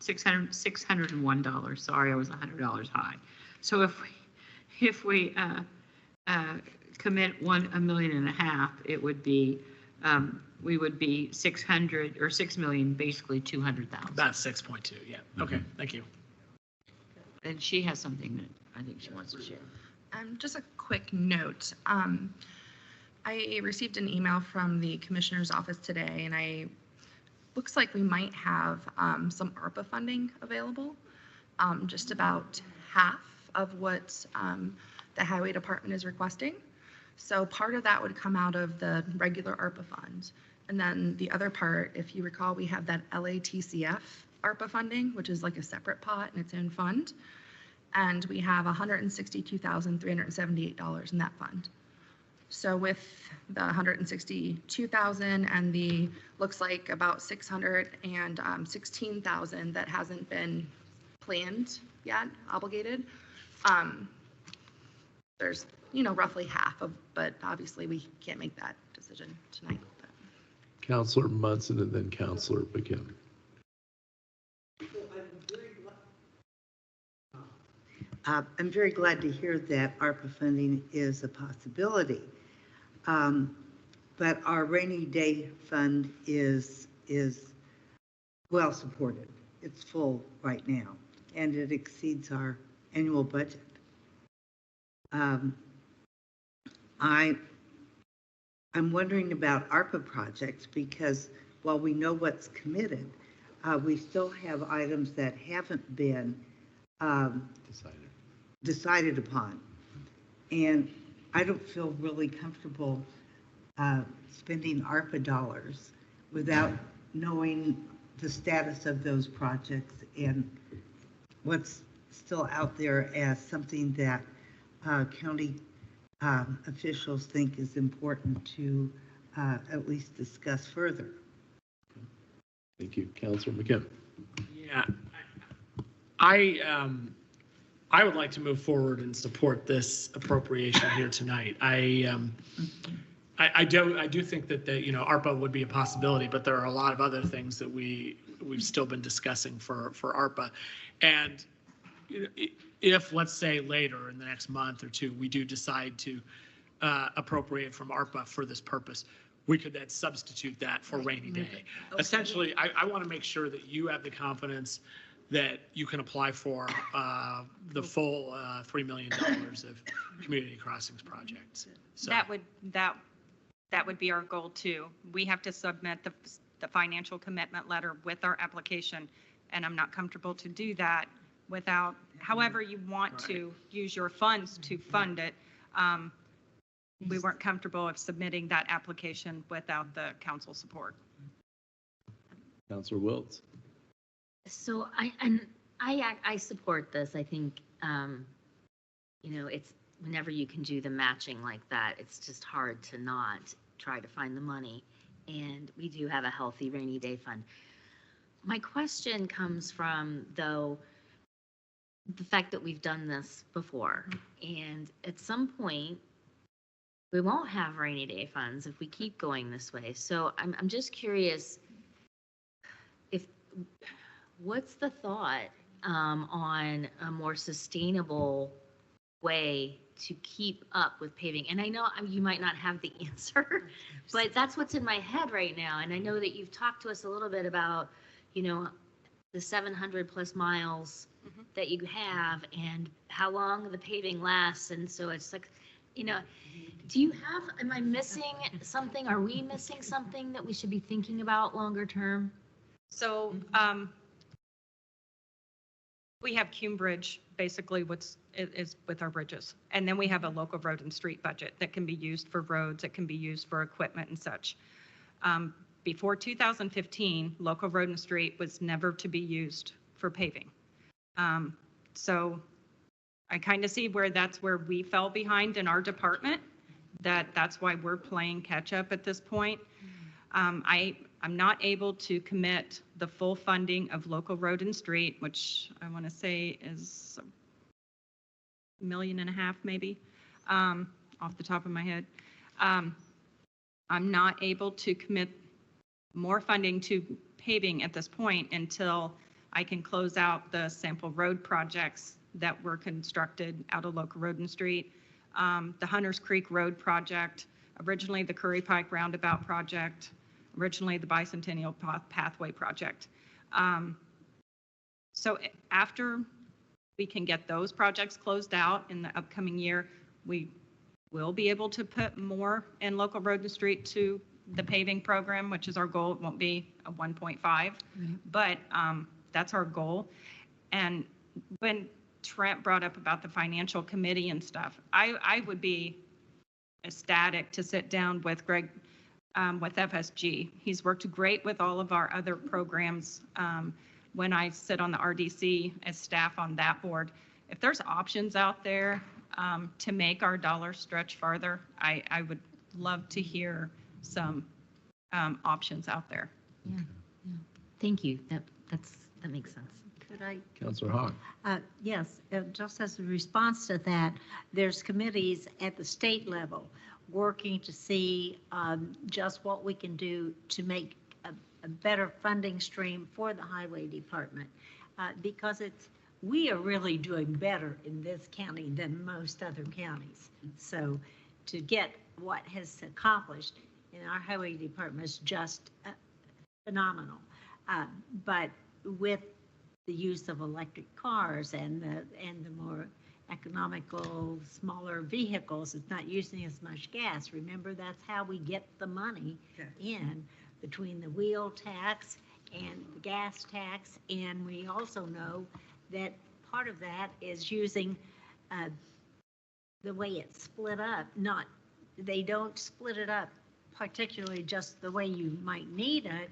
$601, sorry, I was $100 high. So if we commit $1.5 million, it would be, we would be 600 or 6 million, basically 200,000. About 6.2, yeah. Okay, thank you. And she has something that I think she wants to share. Just a quick note. I received an email from the commissioner's office today, and looks like we might have some ARPA funding available, just about half of what the highway department is requesting. So part of that would come out of the regular ARPA fund. And then the other part, if you recall, we have that LATCF ARPA funding, which is like a separate pot in its own fund. And we have $162,378 in that fund. So with the $162,000 and the, looks like about $616,000 that hasn't been planned yet, obligated, there's, roughly half of, but obviously we can't make that decision tonight. Councilor Munson and then Councilor McKim. I'm very glad to hear that ARPA funding is a possibility. But our rainy day fund is well supported. It's full right now, and it exceeds our annual budget. I'm wondering about ARPA projects because while we know what's committed, we still have items that haven't been decided upon. And I don't feel really comfortable spending ARPA dollars without knowing the status of those projects and what's still out there as something that county officials think is important to at least discuss further. Thank you. Councilor McKim. Yeah, I would like to move forward and support this appropriation here tonight. I do think that ARPA would be a possibility, but there are a lot of other things that we've still been discussing for ARPA. And if, let's say later in the next month or two, we do decide to appropriate from ARPA for this purpose, we could then substitute that for rainy day. Essentially, I want to make sure that you have the confidence that you can apply for the full $3 million of community crossings projects. So That would be our goal too. We have to submit the financial commitment letter with our application, and I'm not comfortable to do that without, however you want to use your funds to fund it. We weren't comfortable of submitting that application without the council support. Councilor Wiltz. So I support this. I think, it's whenever you can do the matching like that, it's just hard to not try to find the money. And we do have a healthy rainy day fund. My question comes from, though, the fact that we've done this before. And at some point, we won't have rainy day funds if we keep going this way. So I'm just curious, what's the thought on a more sustainable way to keep up with paving? And I know you might not have the answer, but that's what's in my head right now. And I know that you've talked to us a little bit about, the 700 plus miles that you have and how long the paving lasts. And so it's like, am I missing something? Are we missing something that we should be thinking about longer term? So we have Cume Bridge, basically is with our bridges. And then we have a local road and street budget that can be used for roads, it can be used for equipment and such. Before 2015, local road and street was never to be used for paving. So I kind of see that's where we fell behind in our department, that's why we're playing catch up at this point. I'm not able to commit the full funding of local road and street, which I want to say is $1.5 million maybe, off the top of my head. I'm not able to commit more funding to paving at this point until I can close out the sample road projects that were constructed out of local road and street. The Hunters Creek Road project, originally the Curry Pike Roundabout project, originally the Bicentennial Pathway project. So after we can get those projects closed out in the upcoming year, we will be able to put more in local road and street to the paving program, which is our goal. It won't be a 1.5, but that's our goal. And when Trent brought up about the financial committee and stuff, I would be ecstatic to sit down with Greg, with FSG. He's worked great with all of our other programs. When I sit on the RDC as staff on that board, if there's options out there to make our dollars stretch farther, I would love to hear some options out there. Yeah. Thank you. That makes sense. Could I? Councilor Hahn. Yes, just as a response to that, there's committees at the state level working to see just what we can do to make a better funding stream for the highway department, because we are really doing better in this county than most other counties. So to get what has accomplished in our highway department is just phenomenal. But with the use of electric cars and the more economical, smaller vehicles, it's not using as much gas. Remember, that's how we get the money in between the wheel tax and the gas tax. And we also know that part of that is using the way it's split up. They don't split it up particularly just the way you might need it,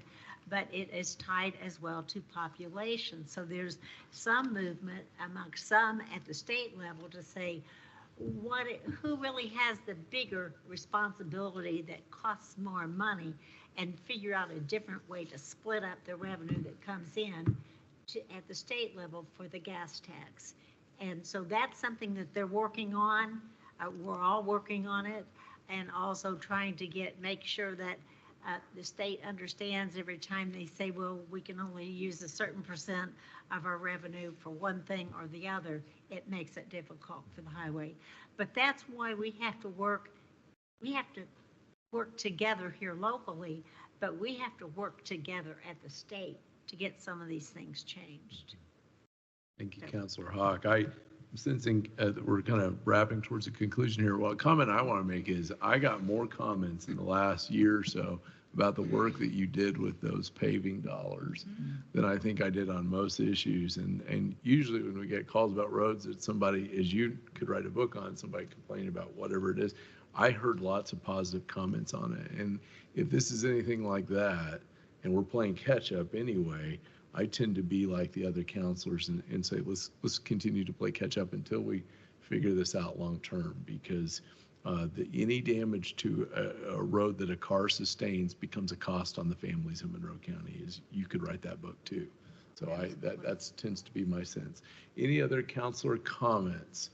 but it is tied as well to population. So there's some movement among some at the state level to say, who really has the bigger responsibility that costs more money, and figure out a different way to split up the revenue that comes in at the state level for the gas tax. And so that's something that they're working on. We're all working on it, and also trying to make sure that the state understands every time they say, well, we can only use a certain percent of our revenue for one thing or the other, it makes it difficult for the highway. But that's why we have to work together here locally, but we have to work together at the state to get some of these things changed. Thank you, Councilor Hawk. I'm sensing that we're kind of wrapping towards a conclusion here. Well, a comment I want to make is I got more comments in the last year or so about the work that you did with those paving dollars than I think I did on most issues. And usually when we get calls about roads that somebody, as you could write a book on, somebody complaining about whatever it is, I heard lots of positive comments on it. And if this is anything like that, and we're playing catch up anyway, I tend to be like the other counselors and say, let's continue to play catch up until we figure this out long term, because any damage to a road that a car sustains becomes a cost on the families in Monroe County. You could write that book too. So that tends to be my sense. Any other counselor comments?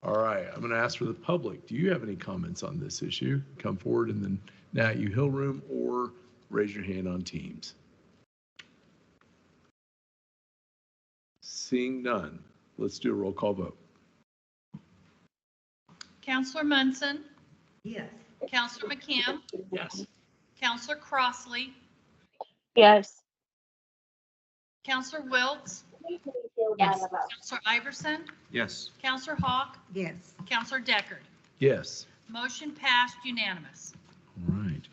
All right, I'm going to ask for the public. Do you have any comments on this issue? Come forward in the Nat U Hill room or raise your hand on Teams. Seeing none, let's do a roll call vote. Counselor Munson, Yes. Counselor McKim, Yes. Counselor Crossley, Yes. Counselor Wiltz, Yes. Counselor Iverson, Yes. Counselor Hawk, Yes. Counselor Deckard. Yes. Motion passed unanimous. All right.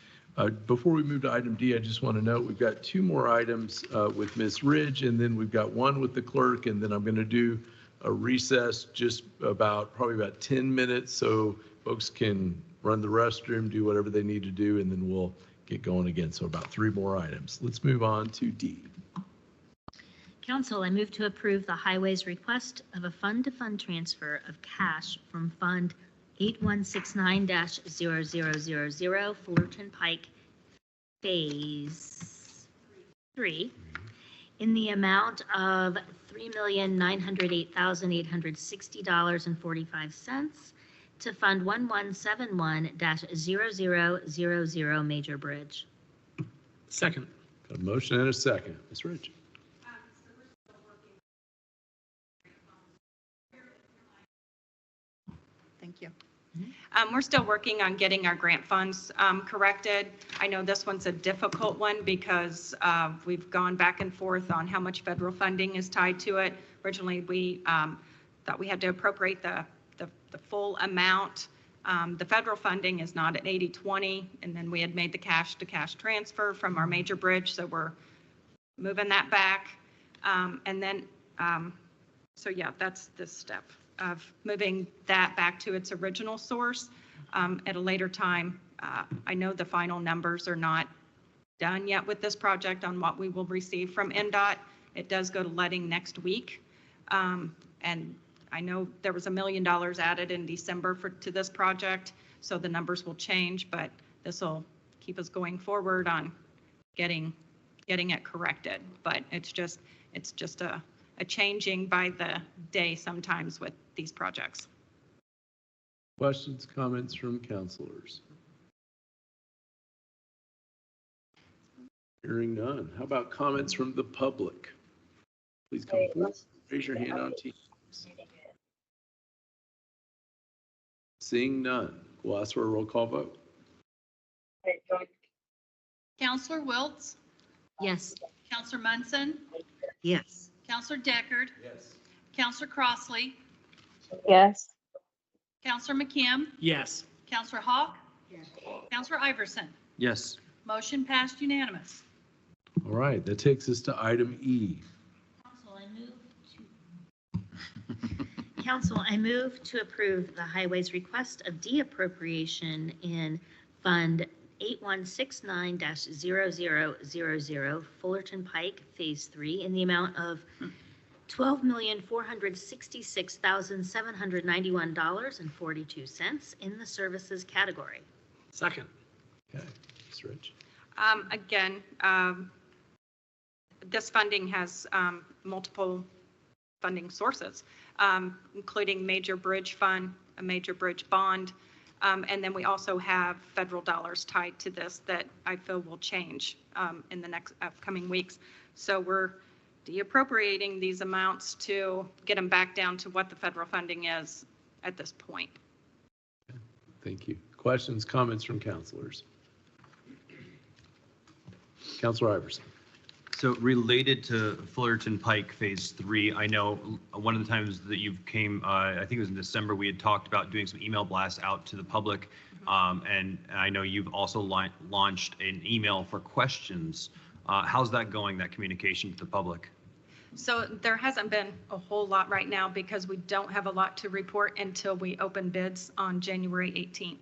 Before we move to item D, I just want to note we've got two more items with Ms. Ridge, and then we've got one with the clerk, and then I'm going to do a recess just probably about 10 minutes so folks can run the restroom, do whatever they need to do, and then we'll get going again. So about 3 more items. Let's move on to D. Council, I move to approve the Highways request of a fund-to-fund transfer of cash from Fund 8169-0000 Fullerton Pike Phase 3 in the amount of $3,908,860.45 to Fund 1171-0000 Major Bridge. Second. Got a motion and a second. Ms. Ridge. Thank you. We're still working on getting our grant funds corrected. I know this one's a difficult one because we've gone back and forth on how much federal funding is tied to it. Originally, we thought we had to appropriate the full amount. The federal funding is not at 80/20, and then we had made the cash-to-cash transfer from our major bridge, so we're moving that back. So yeah, that's this step of moving that back to its original source at a later time. I know the final numbers are not done yet with this project on what we will receive from NDOT. It does go to letting next week. And I know there was $1 million added in December to this project, so the numbers will change, but this will keep us going forward on getting it corrected. But it's just a changing by the day sometimes with these projects. Questions, comments from counselors? Hearing none. How about comments from the public? Please come forward. Raise your hand on Teams. Seeing none, we'll ask for a roll call vote. Counselor Wiltz, Yes. Counselor Munson, Yes. Counselor Deckard, Yes. Counselor Crossley, Yes. Counselor McKim, Yes. Counselor Hawk, Counselor Iverson. Yes. Motion passed unanimous. All right, that takes us to item E. Council, I move to approve the Highways request of de-appropriation in Fund 8169-0000 Fullerton Pike, Phase 3, in the amount of $12,466,791.42 in the services category. Second. Okay, Ms. Rich. Again, this funding has multiple funding sources, including major bridge fund, a major bridge bond, and then we also have federal dollars tied to this that I feel will change in the next upcoming weeks. So we're de-appropriating these amounts to get them back down to what the federal funding is at this point. Thank you. Questions, comments from councilors? Councilor Iverson. So related to Fullerton Pike Phase 3, I know one of the times that you came, I think it was in December, we had talked about doing some email blasts out to the public. And I know you've also launched an email for questions. How's that going, that communication to the public? So there hasn't been a whole lot right now because we don't have a lot to report until we open bids on January 18th.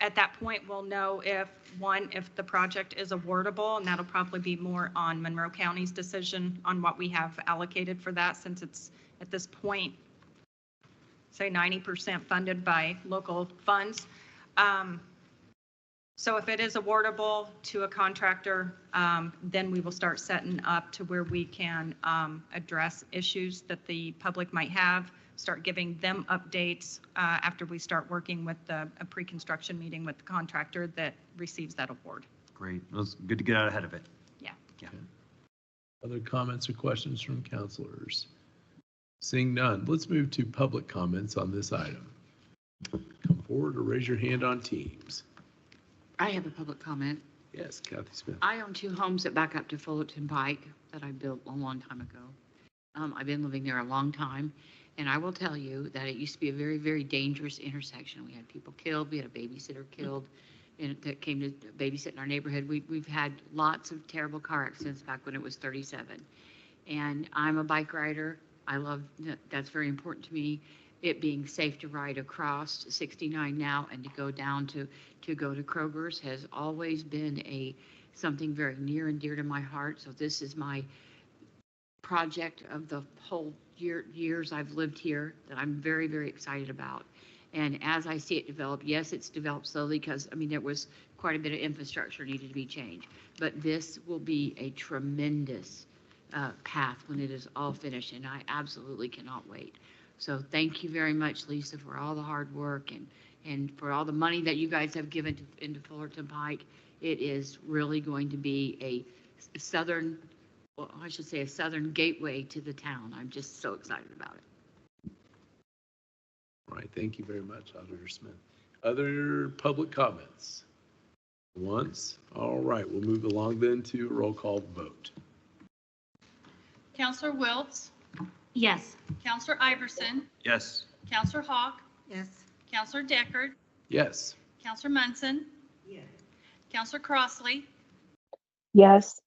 At that point, we'll know if the project is awardable, and that'll probably be more on Monroe County's decision on what we have allocated for that, since it's at this point, say 90% funded by local funds. So if it is awardable to a contractor, then we will start setting up to where we can address issues that the public might have, start giving them updates after we start working with a pre-construction meeting with the contractor that receives that award. Great. It was good to get out ahead of it. Yeah. Yeah. Other comments or questions from councilors? Seeing none, let's move to public comments on this item. Come forward or raise your hand on Teams. I have a public comment. Yes, Kathy Smith. I own 2 homes that back up to Fullerton Pike that I built a long time ago. I've been living there a long time, and I will tell you that it used to be a very, very dangerous intersection. We had people killed. We had a babysitter killed that came to babysit in our neighborhood. We've had lots of terrible car accidents back when it was 37. And I'm a bike rider. I love that's very important to me. It being safe to ride across 69 now and to go down to go to Kroger's has always been something very near and dear to my heart. So this is my project of the whole years I've lived here that I'm very, very excited about. And as I see it develop, yes, it's developed slowly because, I mean, there was quite a bit of infrastructure needed to be changed. But this will be a tremendous path when it is all finished, and I absolutely cannot wait. So thank you very much, Lisa, for all the hard work and for all the money that you guys have given into Fullerton Pike. It is really going to be a southern gateway to the town. I'm just so excited about it. All right, thank you very much, Auditor Smith. Other public comments? Once? All right, we'll move along then to a roll call vote. Counselor Wiltz, Yes. Counselor Iverson, Yes. Counselor Hawk, Yes. Counselor Deckard, Yes. Counselor Munson. Yes. Counselor Crossley, Yes.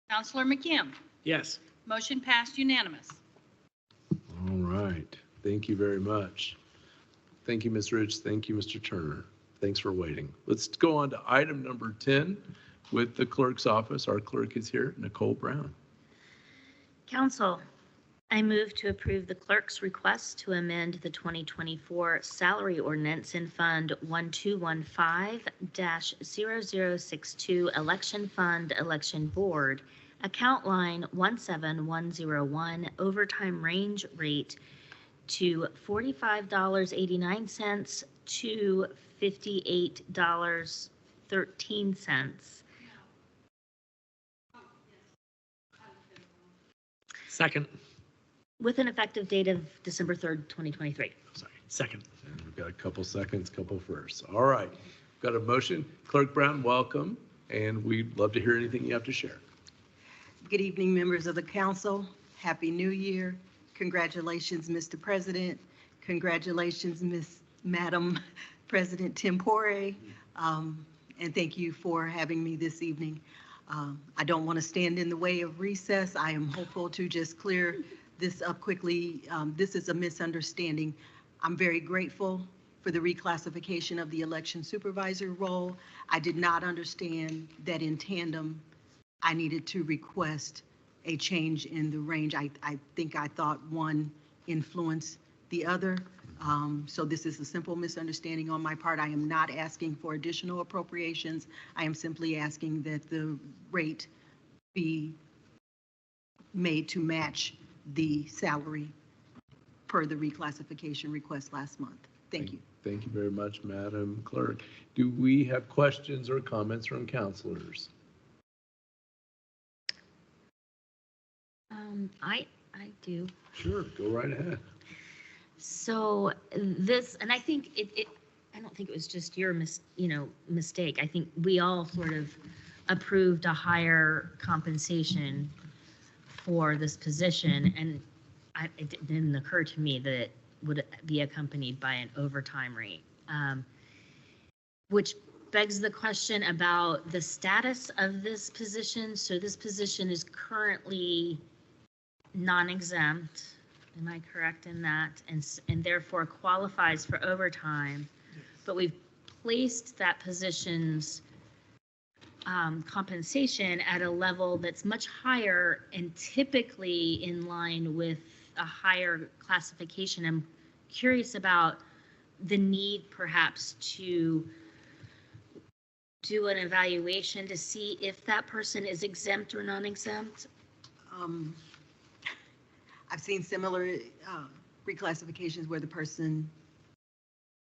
Counselor McKim. Yes. Motion passed unanimous. All right, thank you very much. Thank you, Ms. Rich. Thank you, Mr. Turner. Thanks for waiting. Let's go on to item number 10 with the clerk's office. Our clerk is here, Nicole Brown. Council, I move to approve the clerk's request to amend the 2024 salary ordinance in Fund 1215-0062 Election Fund Election Board, account line 17101, overtime range rate to $45.89 to $58.13. Second. With an effective date of December 3rd, 2023. Sorry. Second. And we've got a couple seconds, couple firsts. All right, got a motion. Clerk Brown, welcome. And we'd love to hear anything you have to share. Good evening, members of the council. Happy New Year. Congratulations, Mr. President. Congratulations, Madam President Tempore. And thank you for having me this evening. I don't want to stand in the way of recess. I am hopeful to just clear this up quickly. This is a misunderstanding. I'm very grateful for the reclassification of the election supervisor role. I did not understand that in tandem, I needed to request a change in the range. I think I thought one influenced the other. So this is a simple misunderstanding on my part. I am not asking for additional appropriations. I am simply asking that the rate be made to match the salary per the reclassification request last month. Thank you. Thank you very much, Madam Clerk. Do we have questions or comments from counselors? I do. Sure, go right ahead. So this, and I think I don't think it was just your mistake. I think we all sort of approved a higher compensation for this position, and it didn't occur to me that it would be accompanied by an overtime rate, which begs the question about the status of this position. So this position is currently non-exempt. Am I correct in that? And therefore qualifies for overtime, but we've placed that position's compensation at a level that's much higher and typically in line with a higher classification. I'm curious about the need perhaps to do an evaluation to see if that person is exempt or non-exempt. I've seen similar reclassifications where the person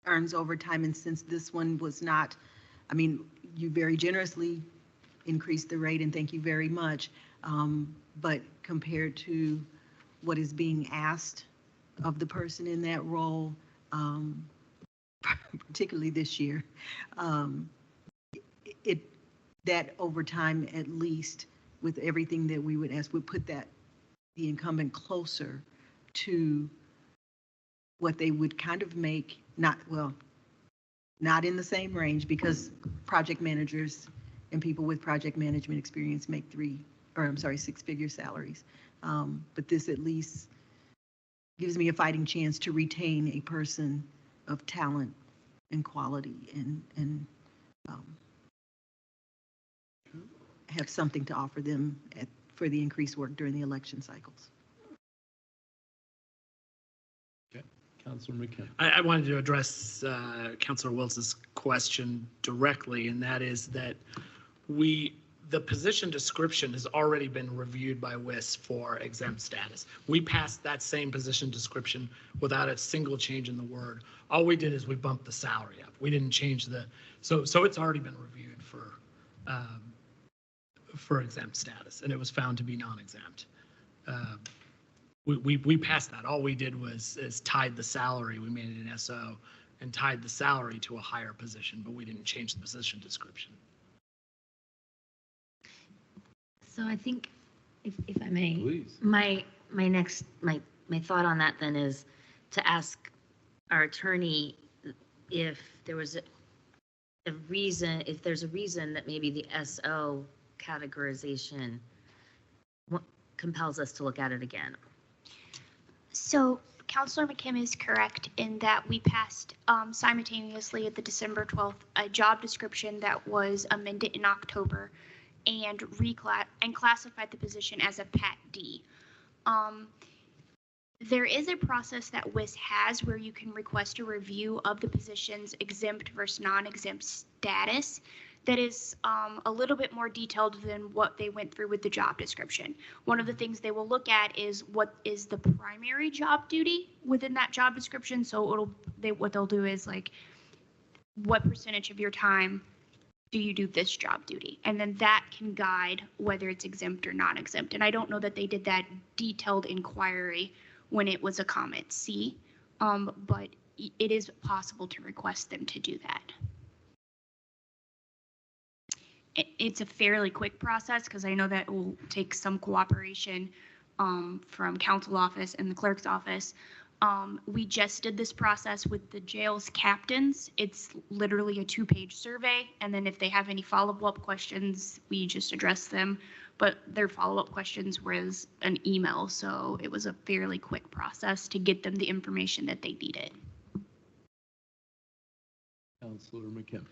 earns overtime, and since this one was not, I mean, you very generously increased the rate, and thank you very much, but compared to what is being asked of the person in that role, particularly this year, that overtime, at least with everything that we would ask, would put the incumbent closer to what they would kind of make, not in the same range, because project managers and people with project management experience make six-figure salaries. But this at least gives me a fighting chance to retain a person of talent and quality and have something to offer them for the increased work during the election cycles. Okay, Councilor McKim. I wanted to address Councilor Wilson's question directly, and that is that the position description has already been reviewed by WIS for exempt status. We passed that same position description without a single change in the word. All we did is we bumped the salary up. We didn't change so it's already been reviewed for exempt status, and it was found to be non-exempt. We passed that. All we did is tied the salary. We made it an SO and tied the salary to a higher position, but we didn't change the position description. So I think, if I may, Please. my thought on that then is to ask our attorney if there was a reason, if there's a reason that maybe the SO categorization compels us to look at it again. So Councilor McKim is correct in that we passed simultaneously at the December 12th a job description that was amended in October and classified the position as a Pat D. There is a process that WIS has where you can request a review of the position's exempt versus non-exempt status that is a little bit more detailed than what they went through with the job description. One of the things they will look at is what is the primary job duty within that job description. So what they'll do is like, what percentage of your time do you do this job duty? And then that can guide whether it's exempt or non-exempt. And I don't know that they did that detailed inquiry when it was a comment C, but it is possible to request them to do that. It's a fairly quick process because I know that it will take some cooperation from council office and the clerk's office. We just did this process with the jail's captains. It's literally a 2-page survey, and then if they have any follow-up questions, we just address them. But their follow-up questions was an email, so it was a fairly quick process to get them the information that they needed. Counselor McKim.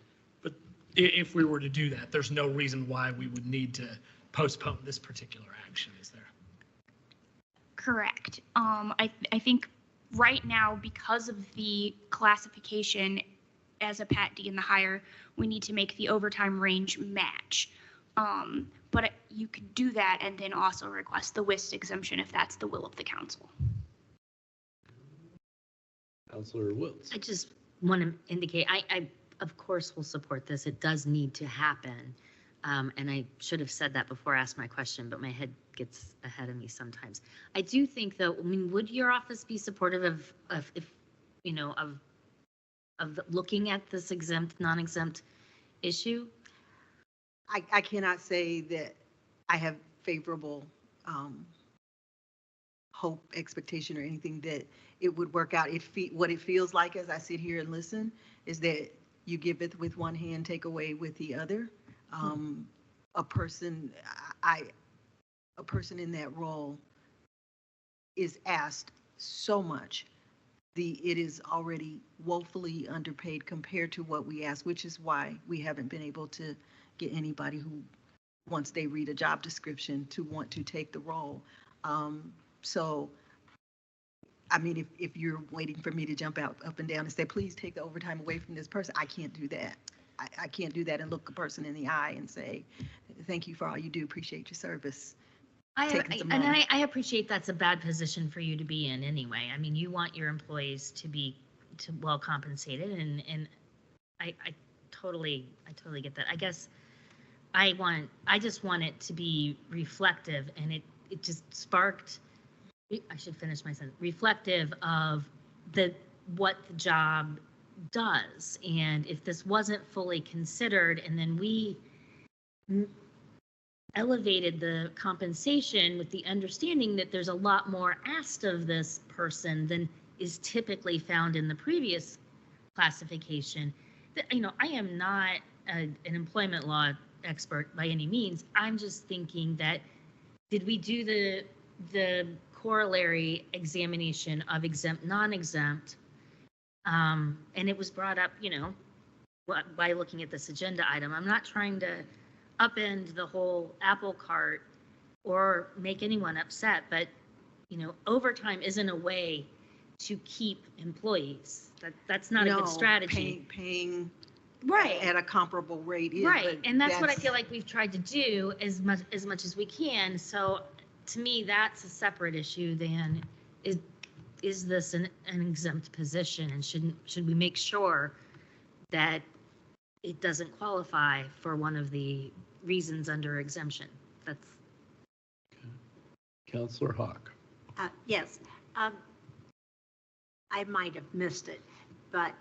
But if we were to do that, there's no reason why we would need to postpone this particular action, is there? Correct. I think right now, because of the classification as a Pat D in the hire, we need to make the overtime range match. But you could do that and then also request the WIST exemption if that's the will of the council. Counselor Wiltz. I just want to indicate, I of course will support this. It does need to happen. And I should have said that before I asked my question, but my head gets ahead of me sometimes. I do think though, I mean, would your office be supportive of if, you know, of looking at this exempt, non-exempt issue? I cannot say that I have favorable hope, expectation, or anything that it would work out. What it feels like as I sit here and listen is that you give it with one hand, take away with the other. A person in that role is asked so much. It is already woefully underpaid compared to what we ask, which is why we haven't been able to get anybody who, once they read a job description, to want to take the role. So, I mean, if you're waiting for me to jump out up and down and say, please take the overtime away from this person, I can't do that. I can't do that and look a person in the eye and say, thank you for all you do, appreciate your service. I appreciate that's a bad position for you to be in anyway. I mean, you want your employees to be well compensated, and I totally get that. I guess I just want it to be reflective, and it just sparked, I should finish my sentence, reflective of what the job does. And if this wasn't fully considered and then we elevated the compensation with the understanding that there's a lot more asked of this person than is typically found in the previous classification, you know, I am not an employment law expert by any means. I'm just thinking that, did we do the corollary examination of exempt, non-exempt? And it was brought up, you know, by looking at this agenda item. I'm not trying to upend the whole apple cart or make anyone upset, but, you know, overtime isn't a way to keep employees. That's not a good strategy. Paying right at a comparable rate is, right, and that's what I feel like we've tried to do as much as we can. So to me, that's a separate issue than is this an exempt position, and should we make sure that it doesn't qualify for one of the reasons under exemption? That's Counselor Hawk. Yes, I might have missed it, but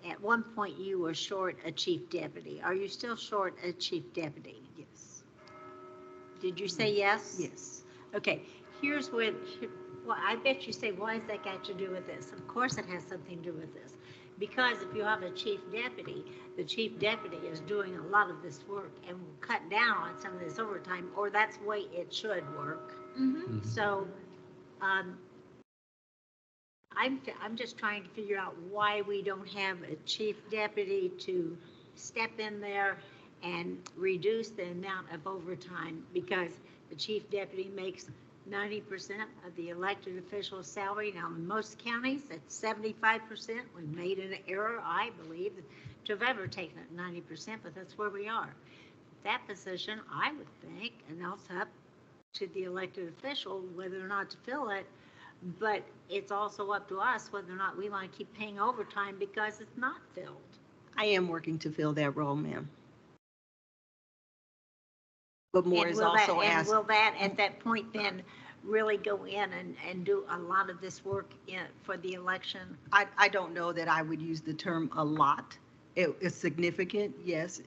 at one point you were short a chief deputy. Are you still short a chief deputy? Yes. Did you say yes? Yes. Okay, here's what, well, I bet you say, why has that got to do with this? Of course it has something to do with this. Because if you have a chief deputy, the chief deputy is doing a lot of this work and will cut down on some of this overtime, or that's the way it should work. mm-hmm. So I'm just trying to figure out why we don't have a chief deputy to step in there and reduce the amount of overtime, because the chief deputy makes 90% of the elected official's salary. Now, in most counties, that's 75%. We made an error, I believe, to have ever taken it 90%, but that's where we are. That position, I would think, and also up to the elected official whether or not to fill it, but it's also up to us whether or not we want to keep paying overtime because it's not filled. I am working to fill that role, ma'am. But more is also asked. And will that, at that point, then really go in and do a lot of this work for the election? I don't know that I would use the term a lot. It's significant, yes.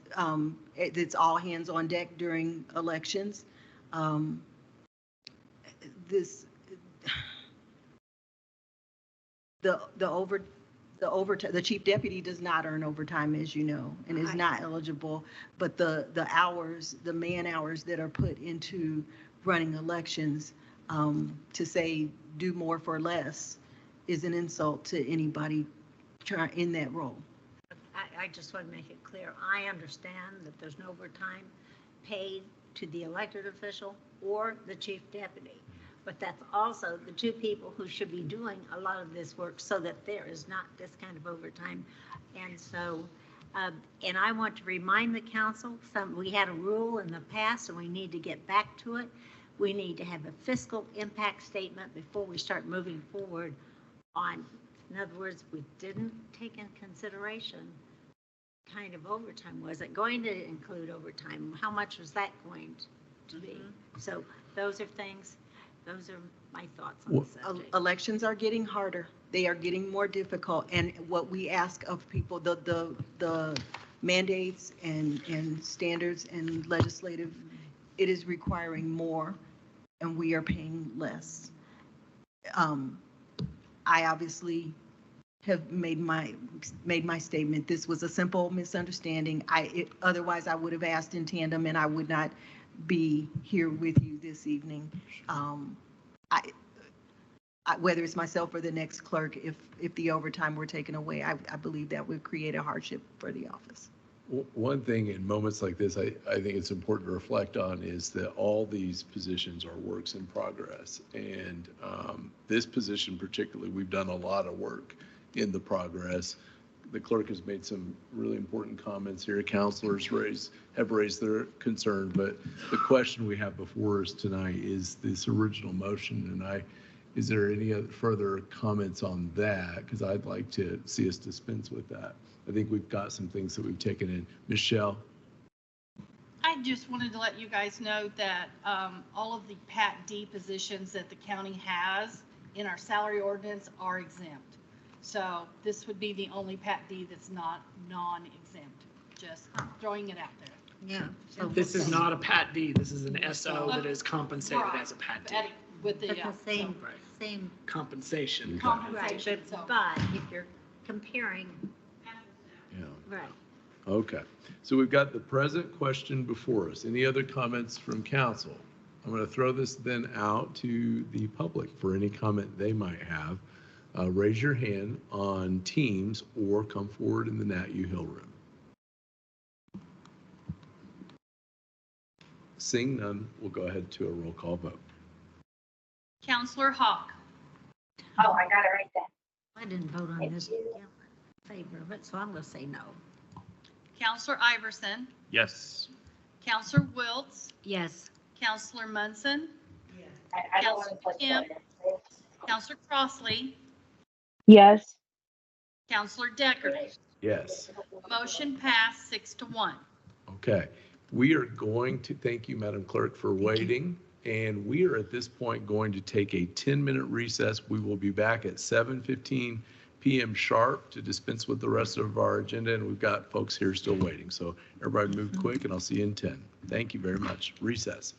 It's all hands on deck during elections. The chief deputy does not earn overtime, as you know, and is not eligible. But the hours, the man hours that are put into running elections, to say do more for less is an insult to anybody in that role. I just want to make it clear, I understand that there's no overtime paid to the elected official or the chief deputy. But that's also the two people who should be doing a lot of this work so that there is not this kind of overtime. And so, and I want to remind the council, we had a rule in the past and we need to get back to it. We need to have a fiscal impact statement before we start moving forward on, in other words, we didn't take in consideration kind of overtime. Was it going to include overtime? How much was that going to be? So those are things, those are my thoughts on the subject. Elections are getting harder. They are getting more difficult. And what we ask of people, the mandates and standards and legislative, it is requiring more and we are paying less. I obviously have made my statement. This was a simple misunderstanding. Otherwise I would have asked in tandem and I would not be here with you this evening. Whether it's myself or the next clerk, if the overtime were taken away, I believe that would create a hardship for the office. One thing in moments like this, I think it's important to reflect on is that all these positions are works in progress. And this position particularly, we've done a lot of work in the progress. The clerk has made some really important comments here. Counselors have raised their concern, but the question we have before us tonight is this original motion. And is there any other further comments on that? Because I'd like to see us dispense with that. I think we've got some things that we've taken in. Michelle? I just wanted to let you guys know that all of the Pat D positions that the county has in our salary ordinance are exempt. So this would be the only Pat D that's not non-exempt. Just throwing it out there. Yeah. So This is not a Pat D. This is an SO that is compensated as a Pat D. With the, But the same, Right. same, Compensation. compensation. right, So- but if you're comparing, Yeah. right. Okay. So we've got the present question before us. Any other comments from council? I'm going to throw this then out to the public for any comment they might have. Raise your hand on Teams or come forward in the Nat U Hill room. Seeing none, we'll go ahead to a roll call vote. Counselor Hawk, Oh, I got it right there. I didn't vote on this in favor of it, so I'm going to say no. Counselor Iverson, Yes. Counselor Wiltz, Yes. Counselor Munson, I don't want to Counselor touch Kim, that. Counselor Crossley, Yes. Counselor Decker. Yes. Motion passed 6-1. Okay. We are going to thank you, Madam Clerk, for waiting. And we are at this point going to take a 10-minute recess. We will be back at 7:15 p.m. sharp to dispense with the rest of our agenda. And we've got folks here still waiting. So everybody move quick and I'll see you in 10. Thank you very much. Recess.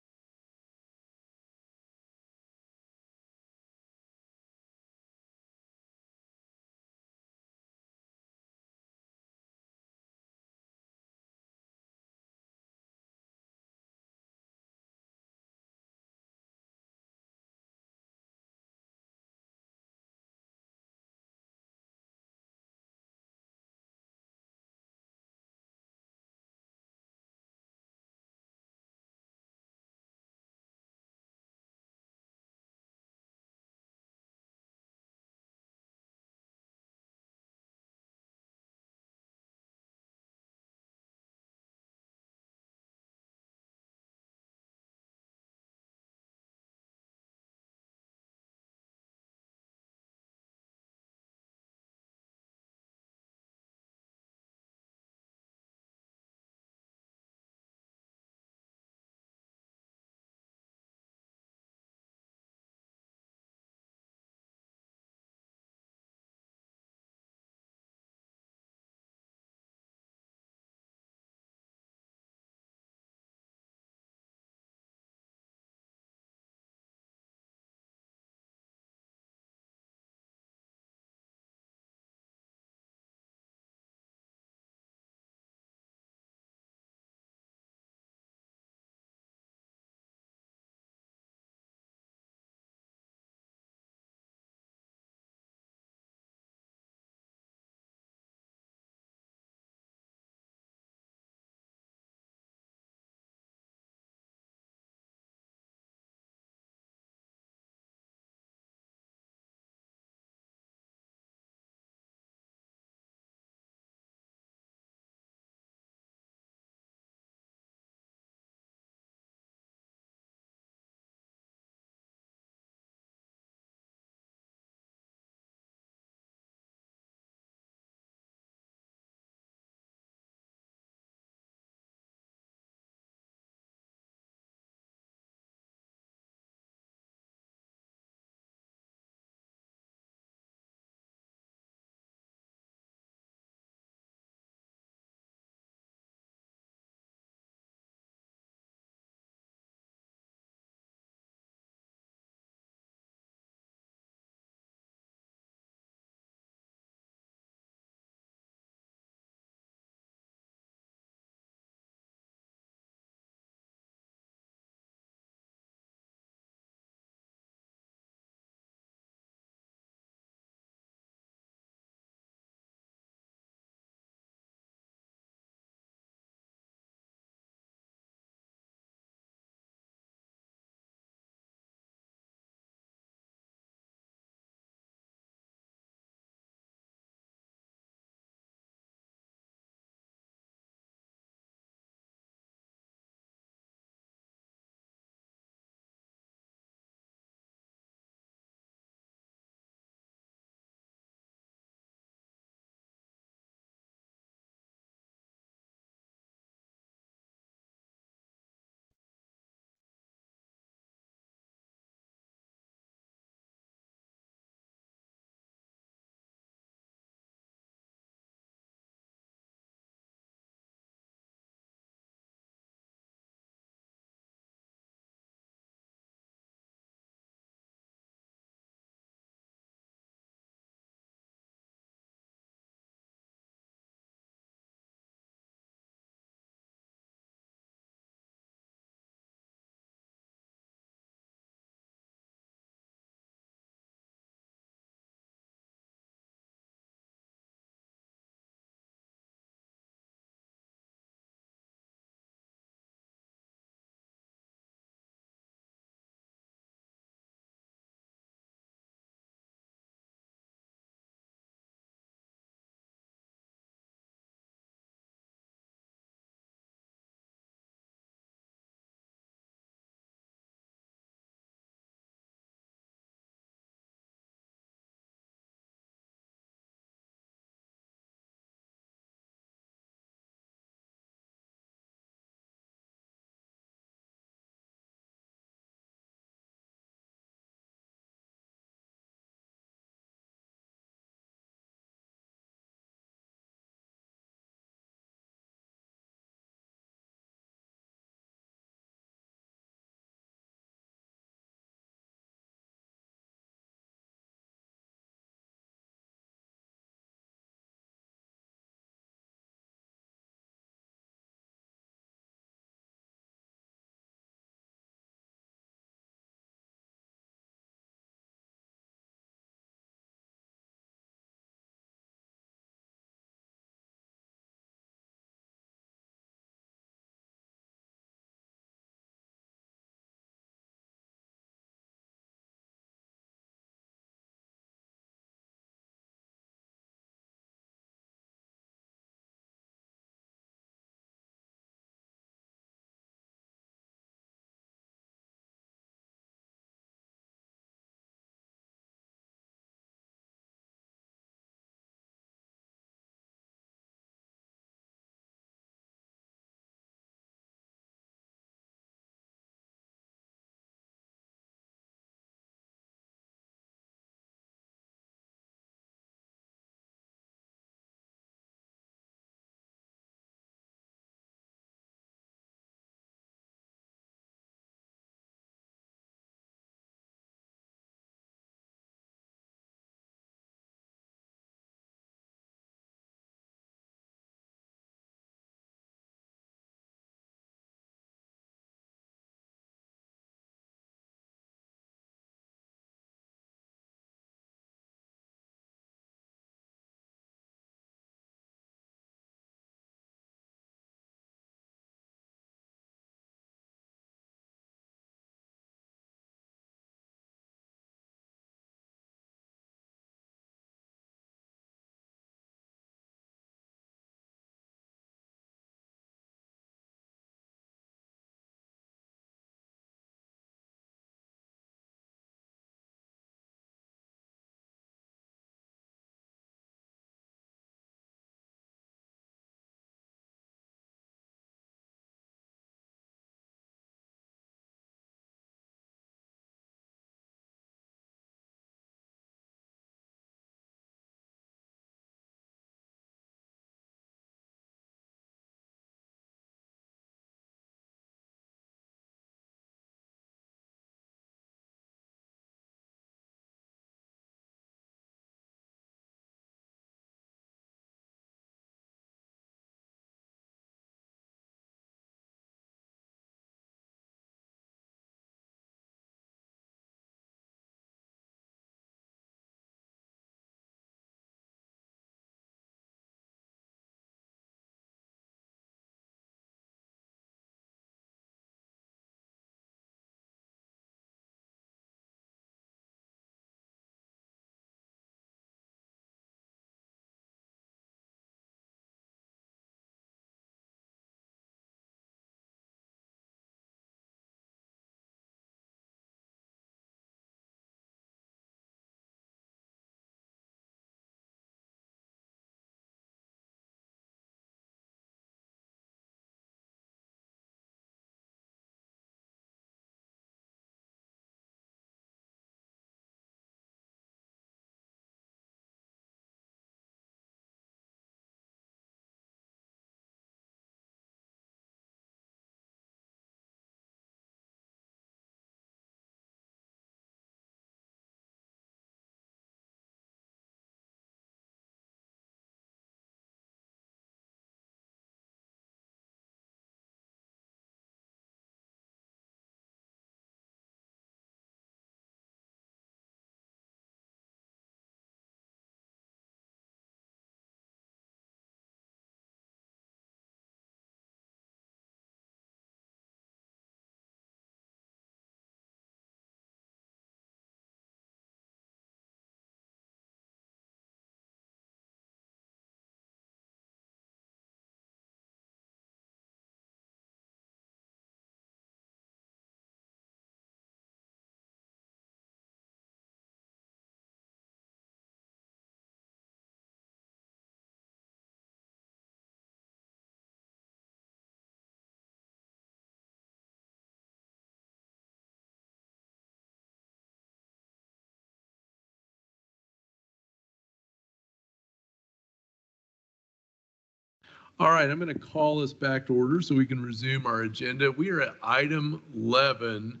All right, I'm going to call us back to order so we can resume our agenda. We are at item 11,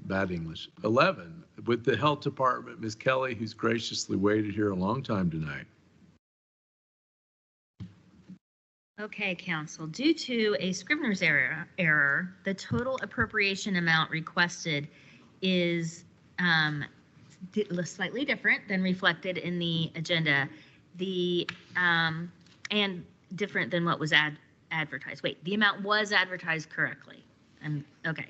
bad English, 11, with the Health Department, Ms. Kelly, who's graciously waited here a long time tonight. Okay, Council, due to a Scrivener's error, the total appropriation amount requested is slightly different than reflected in the agenda. And different than what was advertised. Wait, the amount was advertised correctly. Okay.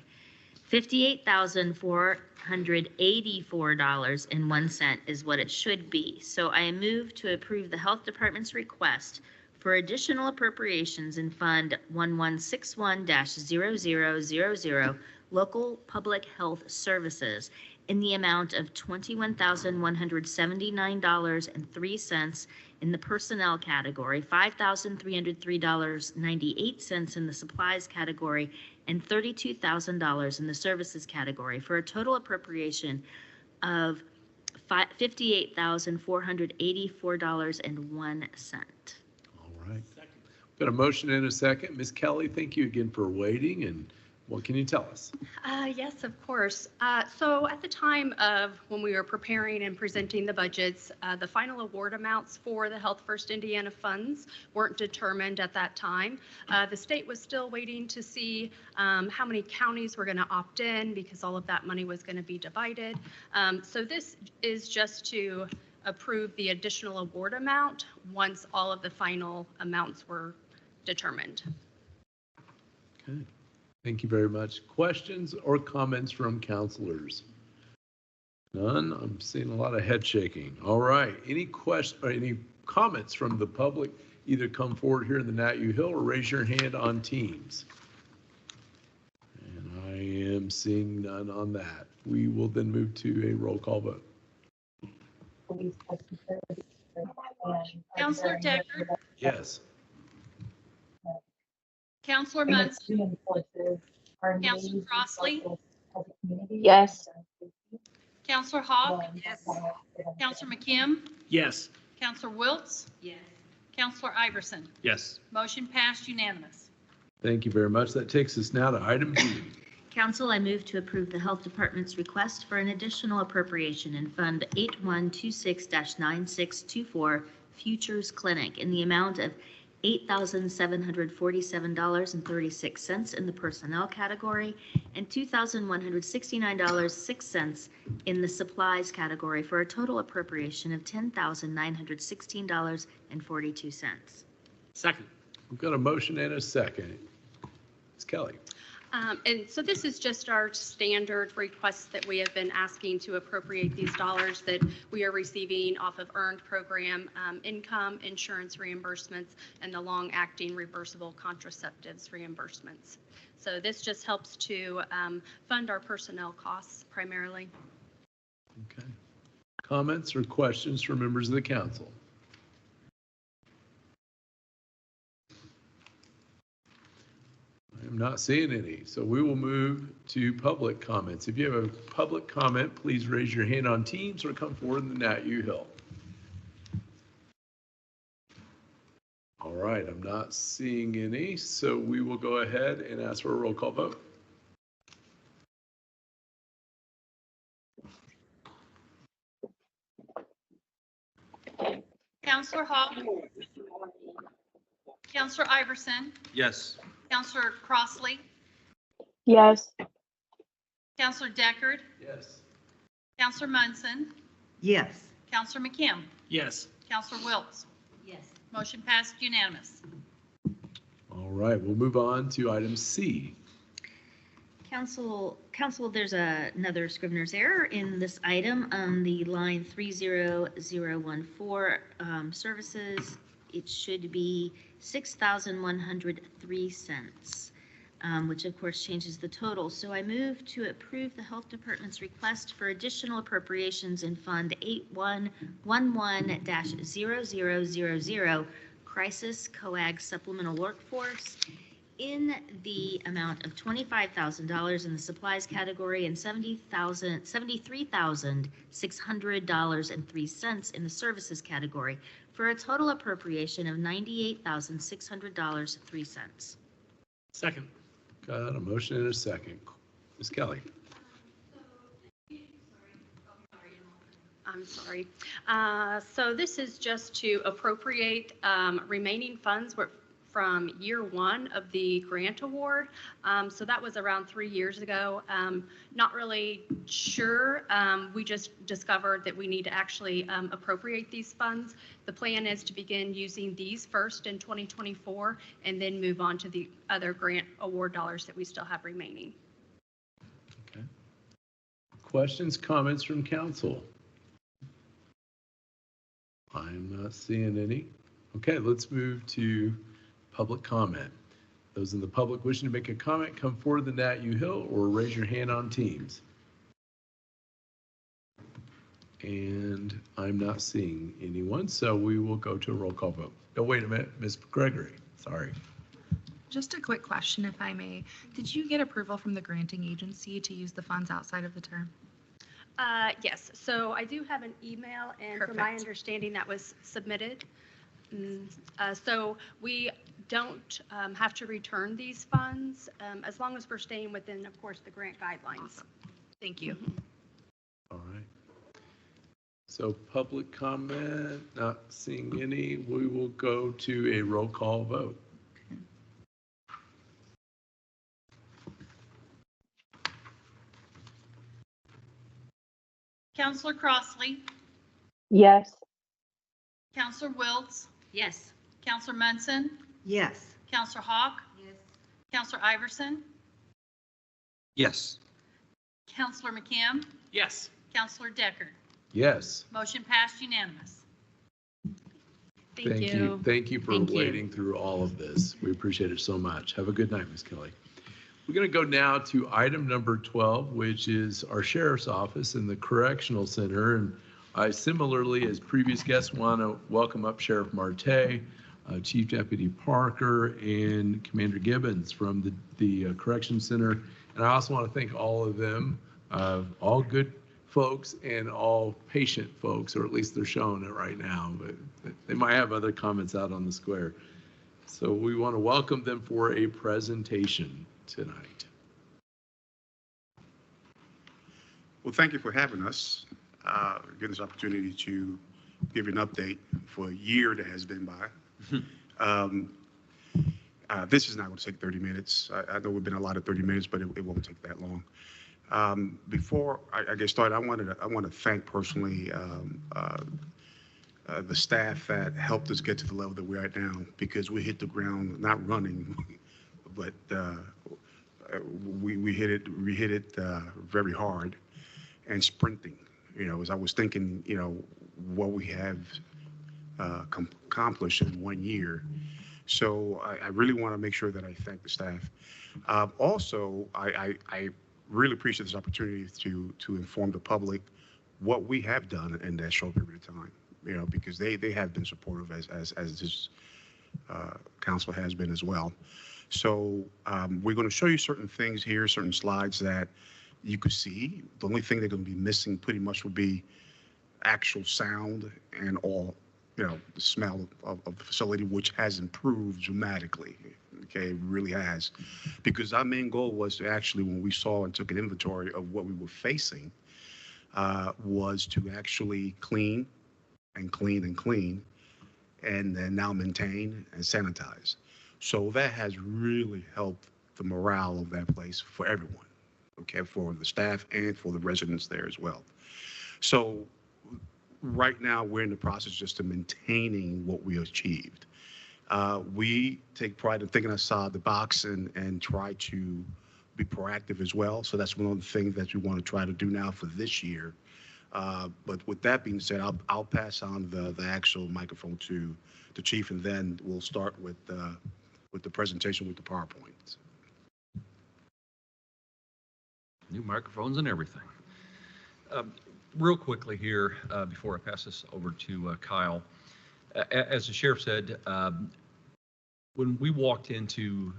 $58,484.01 is what it should be. So I move to approve the Health Department's request for additional appropriations in Fund 1161-0000, Local Public Health Services, in the amount of $21,179.03 in the personnel category, $5,303.98 in the supplies category, and $32,000 in the services category, for a total appropriation of $58,484.01. All right. Got a motion and a second. Ms. Kelly, thank you again for waiting, and what can you tell us? Yes, of course. So at the time of when we were preparing and presenting the budgets, the final award amounts for the Health First Indiana funds weren't determined at that time. The state was still waiting to see how many counties were going to opt in, because all of that money was going to be divided. So this is just to approve the additional award amount once all of the final amounts were determined. Okay. Thank you very much. Questions or comments from counselors? None. I'm seeing a lot of head shaking. All right. Any questions or any comments from the public? Either come forward here in the Nat U Hill or raise your hand on Teams. And I am seeing none on that. We will then move to a roll call vote. Counselor Deckard, Yes. Counselor Munson, Counselor Crossley, Yes. Counselor Hawk. Yes. Counselor McKim, Yes. Counselor Wiltz, Yes. Counselor Iverson. Yes. Motion passed unanimous. Thank you very much. That takes us now to item B. Council, I move to approve the Health Department's request for an additional appropriation in Fund 8126-9624, Futures Clinic, in the amount of $8,747.36 in the personnel category and $2,169.06 in the supplies category, for a total appropriation of $10,916.42. Second. We've got a motion and a second. Ms. Kelly. And so this is just our standard request that we have been asking to appropriate these dollars that we are receiving off of earned program income, insurance reimbursements, and the long-acting reversible contraceptives reimbursements. So this just helps to fund our personnel costs primarily. Okay. Comments or questions from members of the council? I am not seeing any, so we will move to public comments. If you have a public comment, please raise your hand on Teams or come forward in the Nat U Hill. All right, I'm not seeing any, so we will go ahead and ask for a roll call vote. Counselor Hawk, Counselor Iverson, Yes. Counselor Crossley, Yes. Counselor Deckard, Yes. Counselor Munson, Yes. Counselor McKim, Yes. Counselor Wiltz. Yes. Motion passed unanimous. All right, we'll move on to item C. Council, there's another Scrivener's error in this item on the line 30014 services. It should be $6,103, which of course changes the total. So I move to approve the Health Department's request for additional appropriations in Fund 8111-0000, Crisis Coag Supplemental Workforce, in the amount of $25,000 in the supplies category and $73,600.03 in the services category, for a total appropriation of $98,600.03. Second. Got a motion and a second. Ms. Kelly. I'm sorry. So this is just to appropriate remaining funds from year one of the grant award. So that was around 3 years ago. Not really sure. We just discovered that we need to actually appropriate these funds. The plan is to begin using these first in 2024 and then move on to the other grant award dollars that we still have remaining. Okay. Questions, comments from council? I'm not seeing any. Okay, let's move to public comment. Those in the public wishing to make a comment, come forward to the Nat U Hill or raise your hand on Teams. And I'm not seeing anyone, so we will go to a roll call vote. Oh, wait a minute, Ms. Gregory, sorry. Just a quick question, if I may. Did you get approval from the granting agency to use the funds outside of the term? Yes, so I do have an email, and from my understanding, that was submitted. So we don't have to return these funds as long as we're staying within, of course, the grant guidelines. Awesome. Thank you. All right. So public comment, not seeing any. We will go to a roll call vote. Counselor Crossley, Yes. Counselor Wiltz, Yes. Counselor Munson, Yes. Counselor Hawk. Yes. Counselor Iverson, Yes. Counselor McKim, Yes. Counselor Deckard. Yes. Motion passed unanimous. Thank you. Thank you for Thank you. wading through all of this. We appreciate it so much. Have a good night, Ms. Kelly. We're going to go now to item number 12, which is our sheriff's office in the correctional center. And I similarly, as previous guests, want to welcome up Sheriff Marte, Chief Deputy Parker, and Commander Gibbons from the correction center. And I also want to thank all of them, all good folks and all patient folks, or at least they're showing it right now, but they might have other comments out on the square. So we want to welcome them for a presentation tonight. Well, thank you for having us, giving us opportunity to give you an update for a year that has been by. This is not going to take 30 minutes. I know we've been a lot of 30 minutes, but it won't take that long. Before I get started, I want to thank personally the staff that helped us get to the level that we're at now, because we hit the ground not running, but we hit it very hard and sprinting. You know, as I was thinking, you know, what we have accomplished in 1 year. So I really want to make sure that I thank the staff. Also, I really appreciate this opportunity to inform the public what we have done in that short period of time, you know, because they have been supportive as this council has been as well. So we're going to show you certain things here, certain slides that you could see. The only thing they're going to be missing pretty much will be actual sound and all, you know, the smell of the facility, which has improved dramatically. Okay, it really has. Because our main goal was to actually, when we saw and took an inventory of what we were facing, was to actually clean and clean and clean, and then now maintain and sanitize. So that has really helped the morale of that place for everyone, okay, for the staff and for the residents there as well. So right now we're in the process just of maintaining what we achieved. We take pride in thinking outside the box and try to be proactive as well. So that's one of the things that we want to try to do now for this year. But with that being said, I'll pass on the actual microphone to the chief, and then we'll start with the presentation with the PowerPoint. New microphones and everything. Real quickly here, before I pass this over to Kyle, as the sheriff said, when we walked into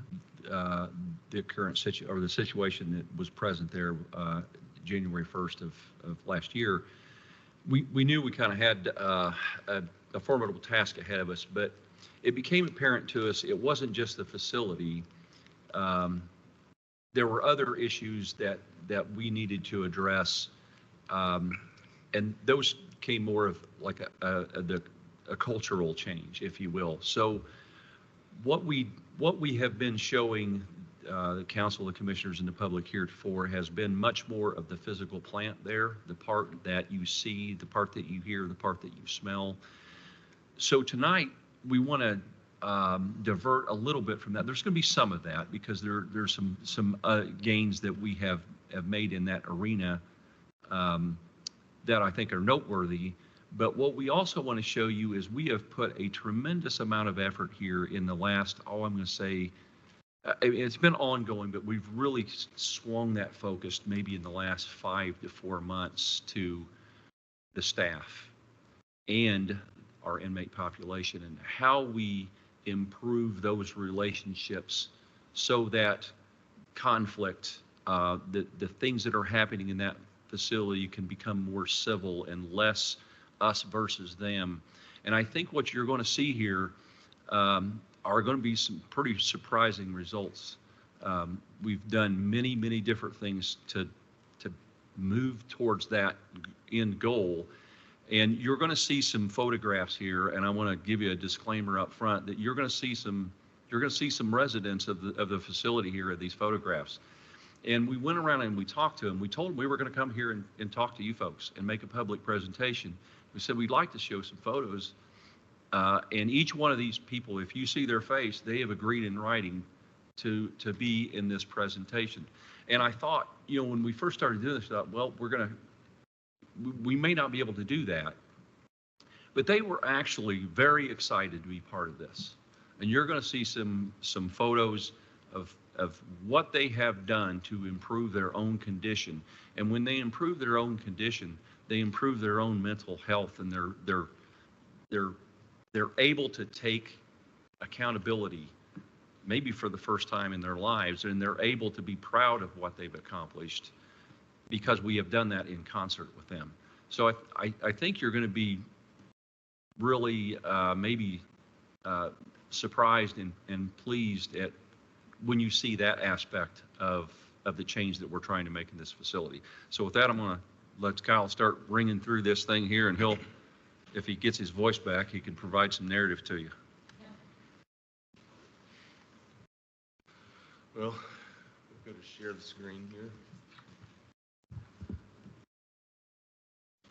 the current or the situation that was present there January 1st of last year, we knew we kind of had a formidable task ahead of us, but it became apparent to us it wasn't just the facility. There were other issues that we needed to address, and those came more of like a cultural change, if you will. So what we have been showing the council, the commissioners, and the public heretofore has been much more of the physical plant there, the part that you see, the part that you hear, the part that you smell. So tonight we want to divert a little bit from that. There's going to be some of that because there's some gains that we have made in that arena that I think are noteworthy. But what we also want to show you is we have put a tremendous amount of effort here in the last, I'm going to say, it's been ongoing, but we've really swung that focus maybe in the last 5 to 4 months to the staff and our inmate population and how we improve those relationships so that conflict, the things that are happening in that facility can become more civil and less us versus them. And I think what you're going to see here are going to be some pretty surprising results. We've done many, many different things to move towards that end goal. And you're going to see some photographs here, and I want to give you a disclaimer up front that you're going to see some residents of the facility here at these photographs. And we went around and we talked to them. We told them we were going to come here and talk to you folks and make a public presentation. We said we'd like to show some photos. And each one of these people, if you see their face, they have agreed in writing to be in this presentation. And I thought, when we first started doing this, I thought, well, we may not be able to do that. But they were actually very excited to be part of this. And you're going to see some photos of what they have done to improve their own condition. And when they improve their own condition, they improve their own mental health, and they're able to take accountability, maybe for the first time in their lives, and they're able to be proud of what they've accomplished because we have done that in concert with them. So I think you're going to be really maybe surprised and pleased at when you see that aspect of the change that we're trying to make in this facility. So with that, I'm going to let Kyle start ringing through this thing here, and he'll, if he gets his voice back, he can provide some narrative to you. Well, we're going to share the screen here.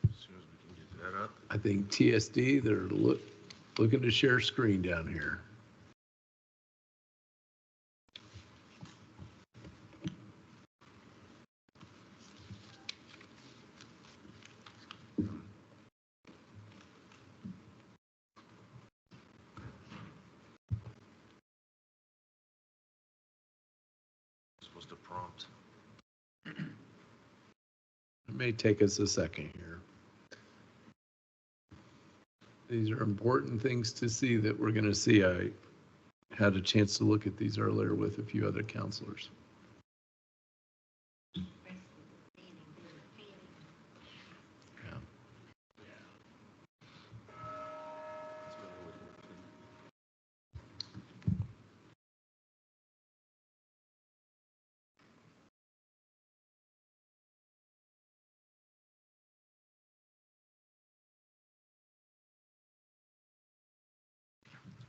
As soon as we can get that up. I think TSD, they're looking to share screen down here. Supposed to prompt. It may take us a second here. These are important things to see that we're going to see. I had a chance to look at these earlier with a few other counselors.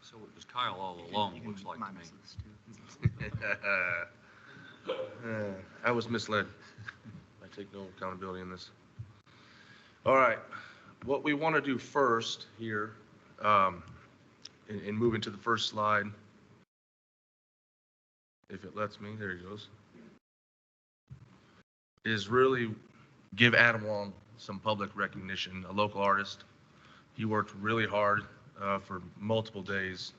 So it was Kyle all along, looks like to me. I was misled. I take no accountability in this. All right, what we want to do first here, and move into the first slide, if it lets me, there he goes, is really give Adam Long some public recognition, a local artist. He worked really hard for multiple days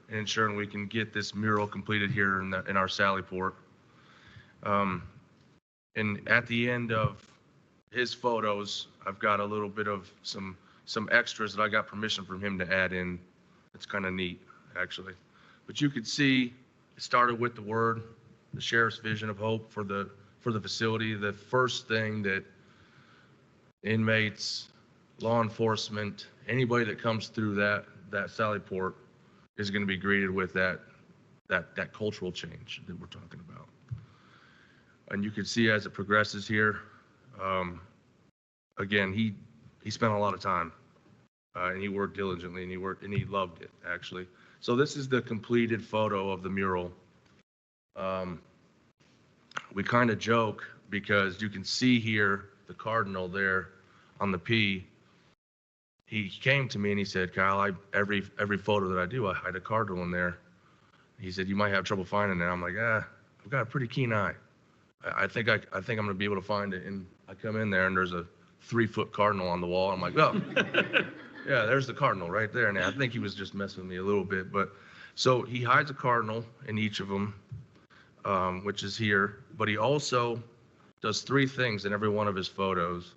in ensuring we can get this mural completed here in our Sally Port. And at the end of his photos, I've got a little bit of some extras that I got permission from him to add in. It's kind of neat, actually. But you could see It started with the sheriff's vision of hope for the facility. The first thing that inmates, law enforcement, anybody that comes through that Sally Port is going to be greeted with that cultural change that we're talking about. And you can see as it progresses here, again, he spent a lot of time and he worked diligently and he loved it, actually. So this is the completed photo of the mural. We kind of joke because you can see here the cardinal there on the P. He came to me and he said, Kyle, every photo that I do, I hide a cardinal in there. He said, you might have trouble finding it. I'm like, I've got a pretty keen eye. I think I'm going to be able to find it. And I come in there and there's a 3-foot cardinal on the wall. I'm like, oh, yeah, there's the cardinal right there. And I think he was just messing with me a little bit. But so he hides a cardinal in each of them, which is here. But he also does 3 things in every one of his photos.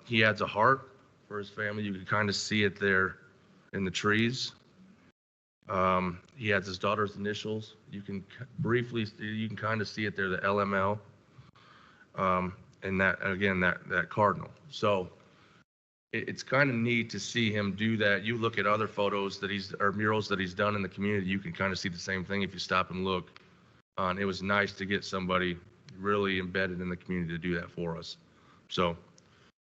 He adds a heart for his family. You can kind of see it there in the trees. He adds his daughter's initials. You can kind of see it there, the LML. And that, again, that cardinal. So it's kind of neat to see him do that. You look at other photos or murals that he's done in the community, you can kind of see the same thing if you stop and look. And it was nice to get somebody really embedded in the community to do that for us. So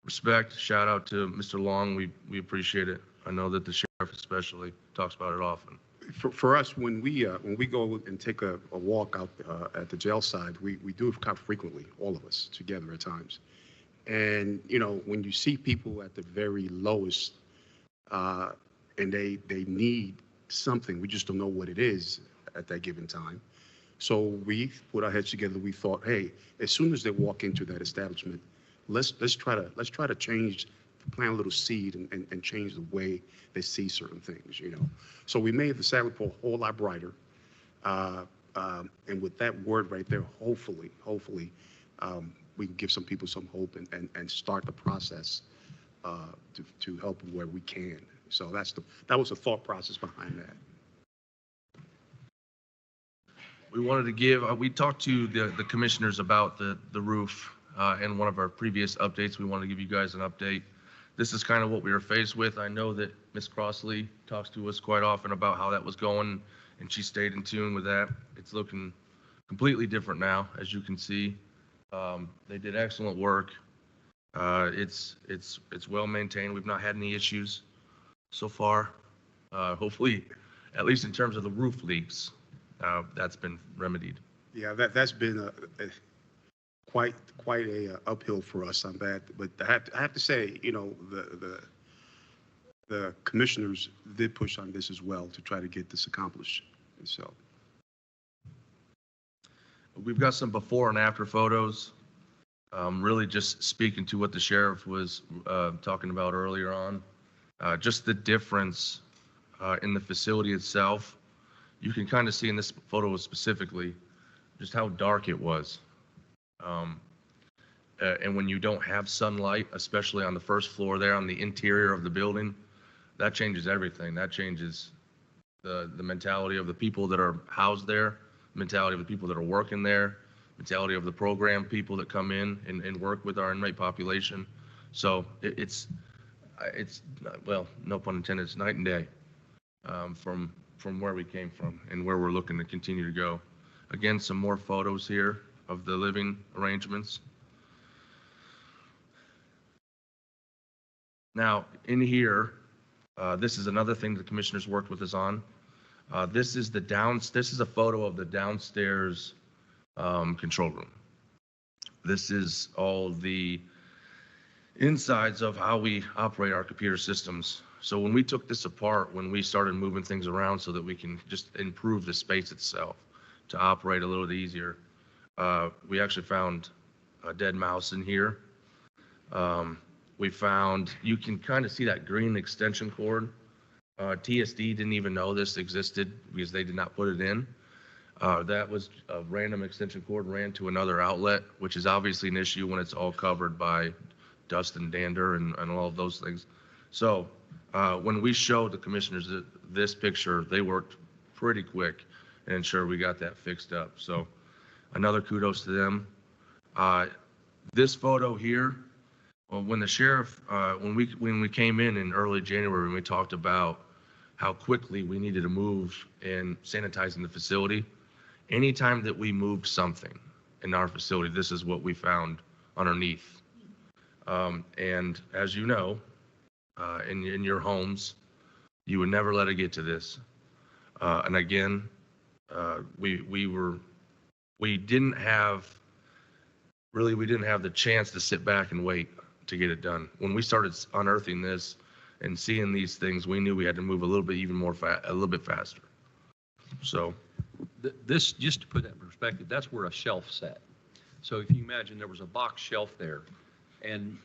respect, shout out to Mr. Long. We appreciate it. I know that the sheriff especially talks about it often. For us, when we go and take a walk out at the jail side, we do it kind of frequently, all of us together at times. And, when you see people at the very lowest and they need something, we just don't know what it is at that given time. So we put our heads together. We thought, hey, as soon as they walk into that establishment, let's try to change, plant a little seed and change the way they see certain things, So we made the Sally Port a whole lot brighter. And with that word right there, hopefully, we can give some people some hope and start the process to help them where we can. So that was the thought process behind that. We wanted to we talked to the commissioners about the roof in one of our previous updates. We wanted to give you guys an update. This is kind of what we were faced with. I know that Ms. Crossley talks to us quite often about how that was going, and she stayed in tune with that. It's looking completely different now, as you can see. They did excellent work. It's well maintained. We've not had any issues so far. Hopefully, at least in terms of the roof leaks, that's been remedied. Yeah, that's been quite a uphill for us on that. But I have to say, the commissioners did push on this as well to try to get this accomplished. And so we've got some before and after photos, really just speaking to what the sheriff was talking about earlier on. Just the difference in the facility itself. You can kind of see in this photo specifically just how dark it was. And when you don't have sunlight, especially on the first floor there on the interior of the building, that changes everything. That changes the mentality of the people that are housed there, mentality of the people that are working there, mentality of the program people that come in and work with our inmate population. So it's well, no pun intended, it's night and day from where we came from and where we're looking to continue to go. Again, some more photos here of the living arrangements. Now, in here, this is another thing the commissioners worked with us on. This is a photo of the downstairs control room. This is all the insides of how we operate our computer systems. So when we took this apart, when we started moving things around so that we can just improve the space itself to operate a little bit easier, we actually found a dead mouse in here. We found, you can kind of see that green extension cord. TSD didn't even know this existed because they did not put it in. That was a random extension cord ran to another outlet, which is obviously an issue when it's all covered by dust and dander and all of those things. So when we showed the commissioners this picture, they worked pretty quick and ensure we got that fixed up. So another kudos to them. This photo here, well, when the sheriff, when we came in early January, and we talked about how quickly we needed to move in sanitizing the facility, anytime that we moved something in our facility, this is what we found underneath. And as you know, in your homes, you would never let it get to this. And again, we didn't have the chance to sit back and wait to get it done. When we started unearthing this and seeing these things, we knew we had to move a little bit faster. So This, just to put that in perspective, that's where a shelf sat. So if you imagine there was a box shelf there, and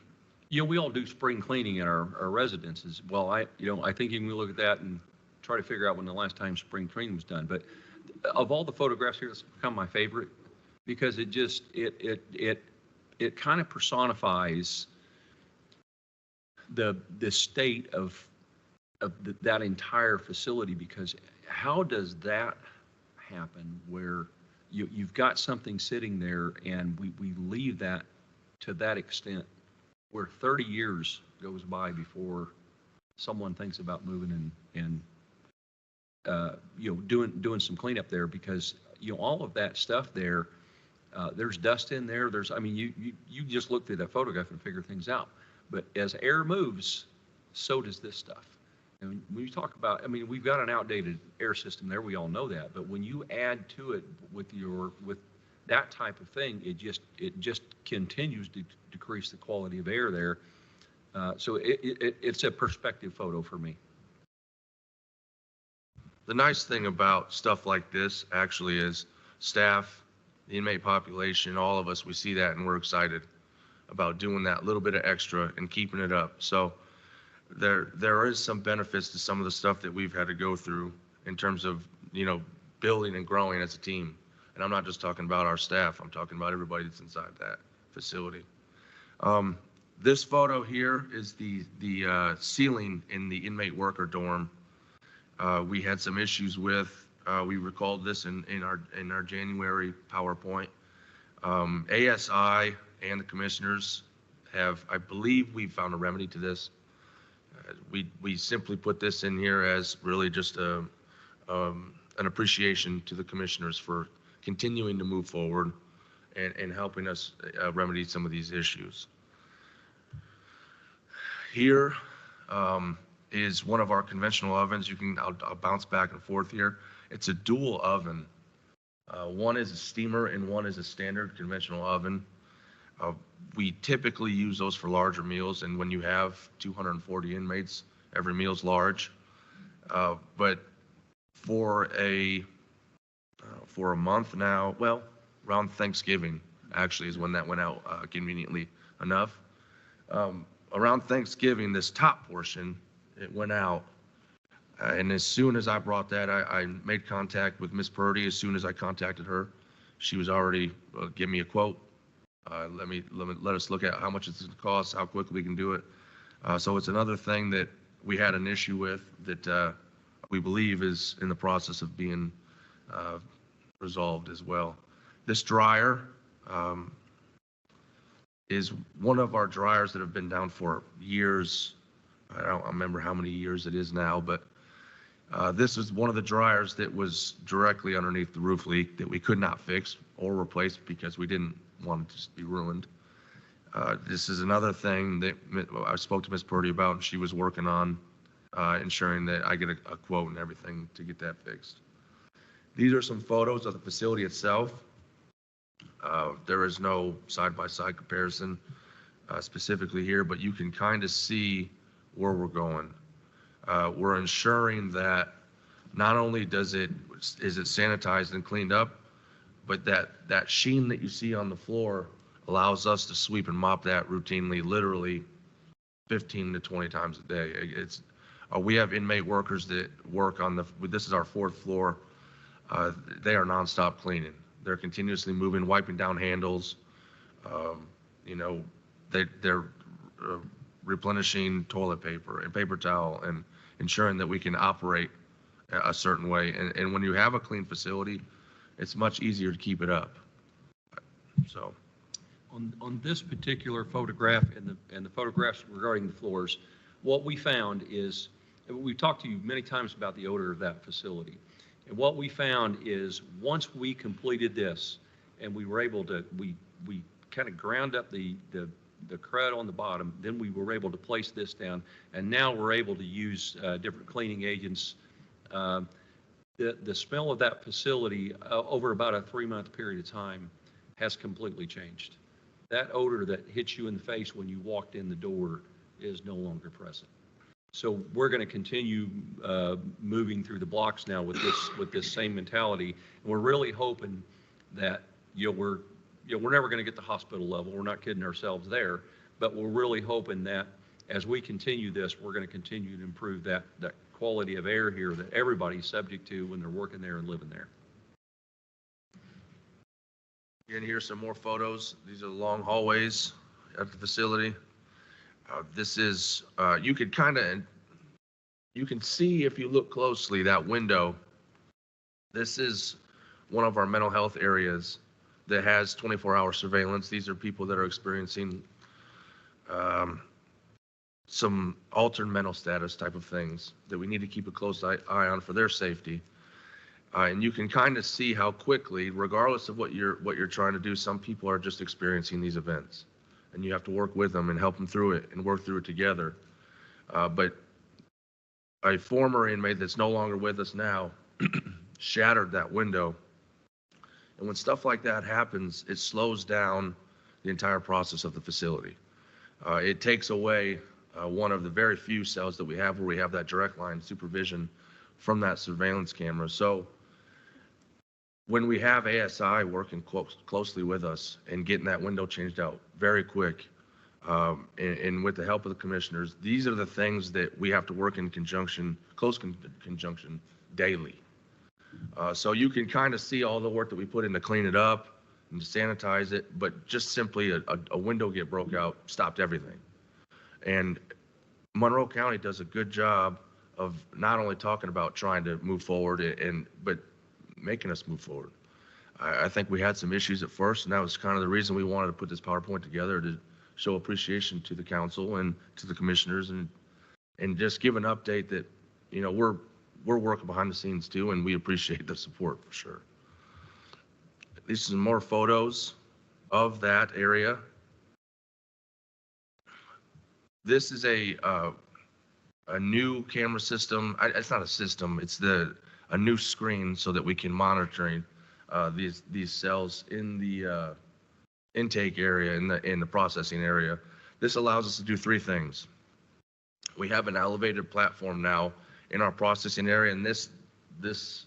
we all do spring cleaning in our residences. Well, I think you can look at that and try to figure out when the last time spring cleaning was done. But of all the photographs here, it's become my favorite because it just it kind of personifies the state of that entire facility. Because how does that happen where you've got something sitting there and we leave that to that extent, where 30 years goes by before someone thinks about moving and doing some cleanup there? Because all of that stuff there, there's dust in there. You just look through that photograph and figure things out. But as air moves, so does this stuff. And when you talk about, we've got an outdated air system there. We all know that. But when you add to it with that type of thing, it just continues to decrease the quality of air there. So it's a perspective photo for me. the nice thing about stuff like this actually is staff, the inmate population, all of us, we see that and we're excited about doing that little bit of extra and keeping it up. So there is some benefits to some of the stuff that we've had to go through in terms of, building and growing as a team. And I'm not just talking about our staff, I'm talking about everybody that's inside that facility. This photo here is the ceiling in the inmate worker dorm. We had some issues with, we recalled this in our January PowerPoint. ASI and the commissioners have, I believe we found a remedy to this. We simply put this in here as really just an appreciation to the commissioners for continuing to move forward and helping us remedy some of these issues. Here is one of our conventional ovens. I'll bounce back and forth here. It's a dual oven. One is a steamer and one is a standard conventional oven. We typically use those for larger meals, and when you have 240 inmates, every meal's large. But for a month now, well, around Thanksgiving actually is when that went out, conveniently enough. Around Thanksgiving, this top portion, it went out. And as soon as I brought that, I made contact with Miss Purdy. As soon as I contacted her, she was already give me a quote. Let us look at how much it's going to cost, how quickly we can do it. So it's another thing that we had an issue with that we believe is in the process of being resolved as well. This dryer is one of our dryers that have been down for years. I don't remember how many years it is now, but this is one of the dryers that was directly underneath the roof leak that we could not fix or replace because we didn't want it to just be ruined. This is another thing that I spoke to Ms. Purdy about, and she was working on ensuring that I get a quote and everything to get that fixed. These are some photos of the facility itself. There is no side-by-side comparison specifically here, but you can kind of see where we're going. We're ensuring that not only is it sanitized and cleaned up, but that sheen that you see on the floor allows us to sweep and mop that routinely, literally 15 to 20 times a day. We have inmate workers that work on this is our 4th floor. They are nonstop cleaning. They're continuously moving, wiping down handles. They're replenishing toilet paper and paper towel and ensuring that we can operate a certain way. And when you have a clean facility, it's much easier to keep it up. So. On this particular photograph and the photographs regarding the floors, what we found is, we've talked to you many times about the odor of that facility. And what we found is once we completed this and we were able to, we kind of ground up the crud on the bottom, then we were able to place this down, and now we're able to use different cleaning agents. The smell of that facility over about a 3-month period of time has completely changed. That odor that hits you in the face when you walked in the door is no longer present. So we're going to continue moving through the blocks now with this same mentality, and we're really hoping that we're never going to get the hospital level. We're not kidding ourselves there, but we're really hoping that as we continue this, we're going to continue to improve that quality of air here that everybody's subject to when they're working there and living there. Again, here's some more photos. These are the long hallways at the facility. This is, you can see if you look closely that window. This is one of our mental health areas that has 24-hour surveillance. These are people that are experiencing some altered mental status type of things that we need to keep a close eye on for their safety. And you can kind of see how quickly, regardless of what you're trying to do, some people are just experiencing these events, and you have to work with them and help them through it and work through it together. But a former inmate that's no longer with us now shattered that window. And when stuff like that happens, it slows down the entire process of the facility. It takes away one of the very few cells that we have where we have that direct line supervision from that surveillance camera. So when we have ASI working closely with us and getting that window changed out very quick, and with the help of the commissioners, these are the things that we have to work in close conjunction daily. So you can kind of see all the work that we put in to clean it up and to sanitize it, but just simply a window get broke out stopped everything. And Monroe County does a good job of not only talking about trying to move forward but making us move forward. I think we had some issues at first, and that was kind of the reason we wanted to put this PowerPoint together, to show appreciation to the council and to the commissioners, and just give an update that, we're working behind the scenes too, and we appreciate the support for sure. These are some more photos of that area. This is a new camera system. It's not a system, it's a new screen so that we can monitor these cells in the intake area, in the processing area. This allows us to do 3 things. We have an elevated platform now in our processing area, and this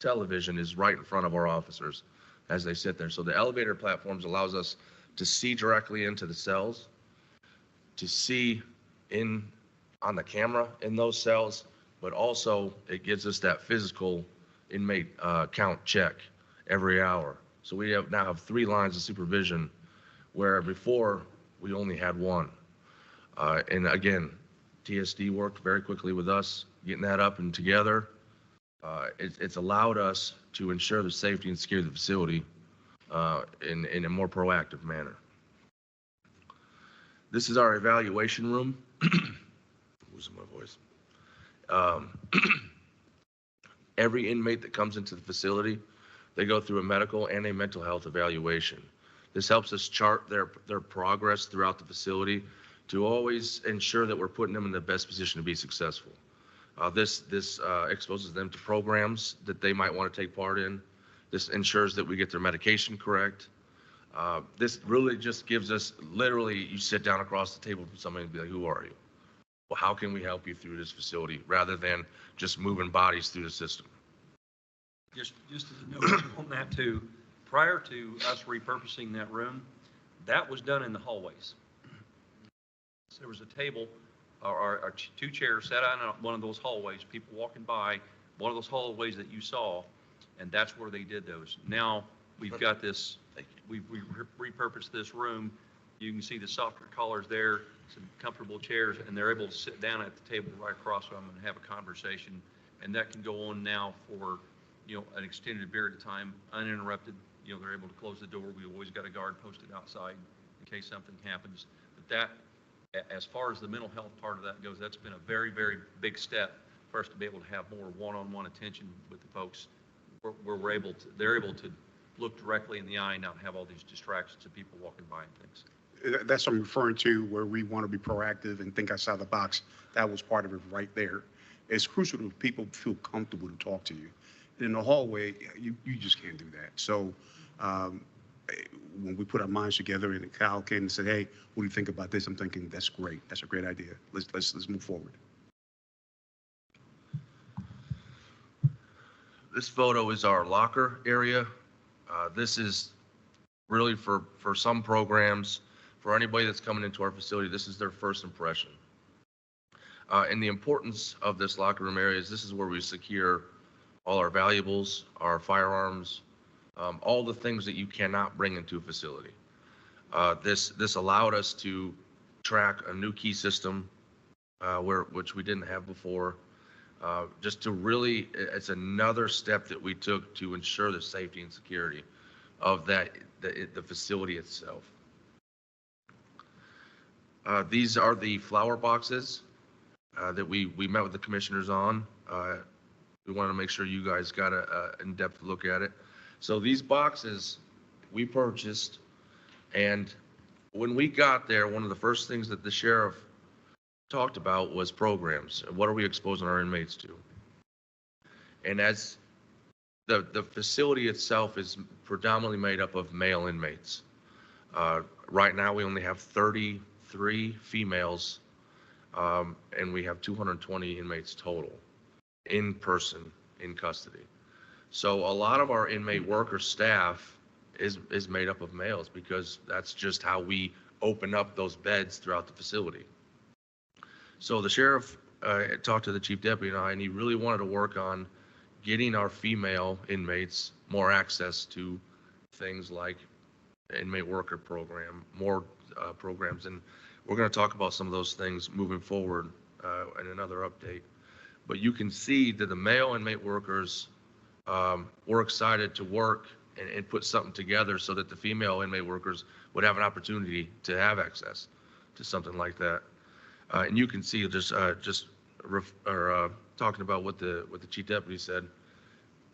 television is right in front of our officers as they sit there. So the elevator platforms allows us to see directly into the cells, to see on the camera in those cells, but also it gives us that physical inmate count check every hour. So we now have 3 lines of supervision, where before we only had 1. And again, TSD worked very quickly with us, getting that up and together. It's allowed us to ensure the safety and security of the facility in a more proactive manner. This is our evaluation room. Losing my voice. Every inmate that comes into the facility, they go through a medical and a mental health evaluation. This helps us chart their progress throughout the facility to always ensure that we're putting them in the best position to be successful. This exposes them to programs that they might want to take part in. This ensures that we get their medication correct. This really just gives us, literally, you sit down across the table from somebody and be like, who are you? Well, how can we help you through this facility, rather than just moving bodies through the system? Just as a note on that too, prior to us repurposing that room, that was done in the hallways. So there was a table or 2 chairs set on one of those hallways, people walking by one of those hallways that you saw, and that's where they did those. Now we've got this, we've repurposed this room. You can see the softer colors there, some comfortable chairs, and they're able to sit down at the table right across from them and have a conversation And that can go on now for, an extended period of time, uninterrupted. They're able to close the door. We always got a guard posted outside in case something happens. But that, as far as the mental health part of that goes, that's been a very, very big step for us to be able to have more one-on-one attention with the folks. They're able to look directly in the eye and not have all these distractions of people walking by and things. That's what I'm referring to, where we want to be proactive and think outside the box. That was part of it right there. It's crucial that people feel comfortable to talk to you. In the hallway, you just can't do that. So when we put our minds together and Kyle came and said, hey, what do you think about this? I'm thinking, that's great. That's a great idea. Let's move forward. This photo is our locker area. This is really for some programs, for anybody that's coming into our facility, this is their first impression. And the importance of this locker room area is this is where we secure all our valuables, our firearms, all the things that you cannot bring into a facility. This allowed us to track a new key system, which we didn't have before. Just to really, it's another step that we took to ensure the safety and security of the facility itself. These are the flower boxes that we met with the commissioners on. We wanted to make sure you guys got an in-depth look at it. So these boxes we purchased, and when we got there, one of the first things that the sheriff talked about was programs. What are we exposing our inmates to? And as the facility itself is predominantly made up of male inmates. Right now, we only have 33 females, and we have 220 inmates total in person in custody. So a lot of our inmate worker staff is made up of males because that's just how we open up those beds throughout the facility. So the sheriff talked to the chief deputy and I, and he really wanted to work on getting our female inmates more access to things like inmate worker program, more programs. And we're going to talk about some of those things moving forward in another update. But you can see that the male inmate workers were excited to work and put something together so that the female inmate workers would have an opportunity to have access to something like that. And you can see just talking about what the chief deputy said.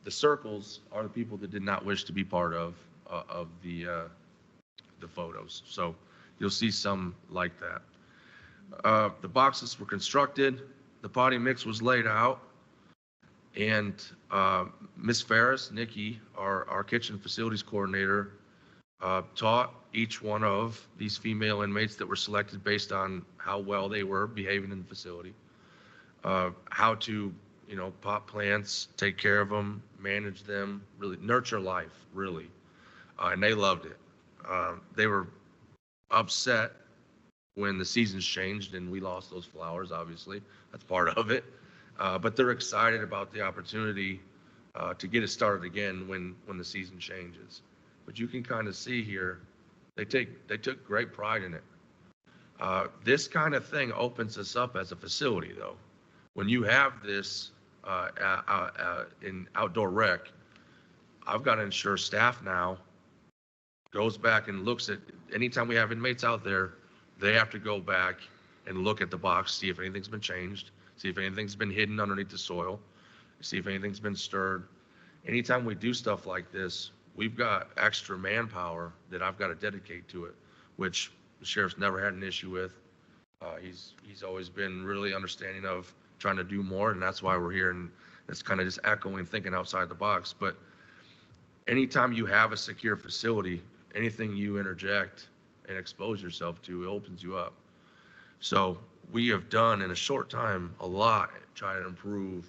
The circles are the people that did not wish to be part of the photos. So you'll see some like that. The boxes were constructed. The potty mix was laid out, and Miss Ferris, Nikki, our kitchen facilities coordinator, taught each one of these female inmates that were selected based on how well they were behaving in the facility, how to, pot plants, take care of them, manage them, really nurture life, really. And they loved it. They were upset when the seasons changed and we lost those flowers, obviously. That's part of it. But they're excited about the opportunity to get it started again when the season changes. But you can kind of see here, they took great pride in it. This kind of thing opens us up as a facility, though. When you have this in outdoor rec, I've got to ensure staff now goes back and looks at, anytime we have inmates out there, they have to go back and look at the box, see if anything's been changed, see if anything's been hidden underneath the soil, see if anything's been stirred. Anytime we do stuff like this, we've got extra manpower that I've got to dedicate to it, which the sheriff's never had an issue with. He's always been really understanding of trying to do more, and that's why we're here, and it's kind of just echoing, thinking outside the box. But anytime you have a secure facility, anything you interject and expose yourself to, it opens you up. So we have done in a short time a lot trying to improve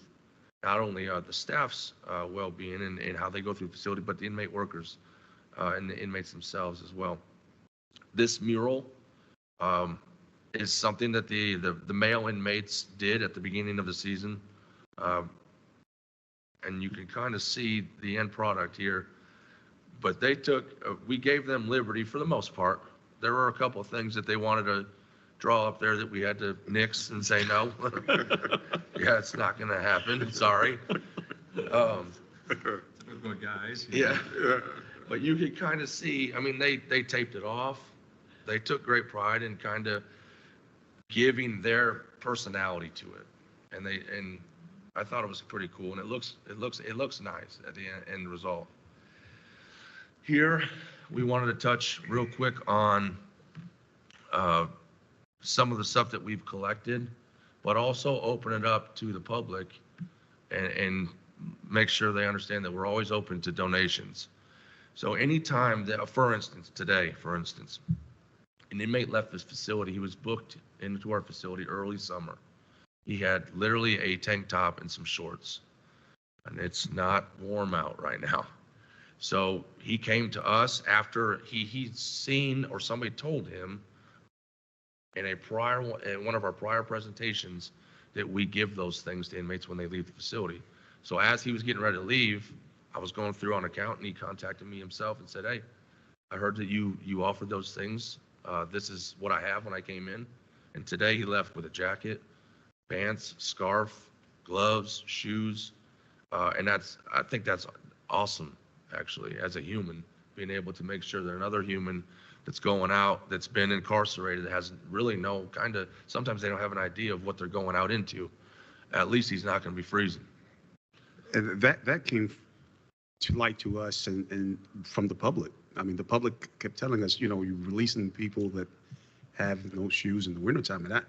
not only the staff's well-being and how they go through the facility, but the inmate workers and the inmates themselves as well. This mural is something that the male inmates did at the beginning of the season. And you can kind of see the end product here. But they we gave them liberty for the most part. There were a couple of things that they wanted to draw up there that we had to nix and say no. Yeah, it's not going to happen. Sorry. Guys. Yeah. But you could kind of see, I mean, they taped it off. They took great pride in kind of giving their personality to it. And I thought it was pretty cool, and it looks nice at the end result. Here, we wanted to touch real quick on some of the stuff that we've collected, but also open it up to the public and make sure they understand that we're always open to donations. So anytime that, for instance, today, an inmate left this facility, he was booked into our facility early summer. He had literally a tank top and some shorts, and it's not warm out right now. So he came to us after he'd seen, or somebody told him in one of our prior presentations, that we give those things to inmates when they leave the facility. So as he was getting ready to leave, I was going through on account, and he contacted me himself and said, "Hey, I heard that you offered those things. This is what I have when I came in." And today he left with a jacket, pants, scarf, gloves, shoes. And I think that's awesome, actually, as a human, being able to make sure that another human that's going out, that's been incarcerated, that has really sometimes they don't have an idea of what they're going out into. At least he's not going to be freezing. And that came to light to us and from the public. I mean, the public kept telling us, you're releasing people that have no shoes in the wintertime. And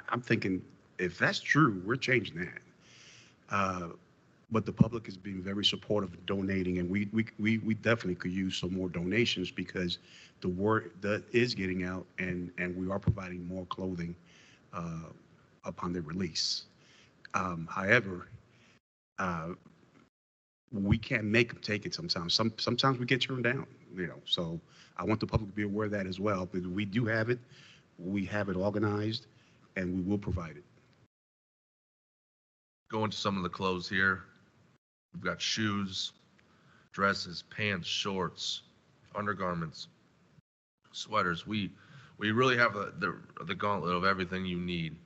I'm thinking, if that's true, we're changing that. But the public is being very supportive of donating, and we definitely could use some more donations because the word that is getting out, and we are providing more clothing upon their release. However, we can't make them take it sometimes. Sometimes we get turned down, so I want the public to be aware of that as well. But we do have it, we have it organized, and we will provide it. Going to some of the clothes here. We've got shoes, dresses, pants, shorts, undergarments, sweaters. We really have the gauntlet of everything you need.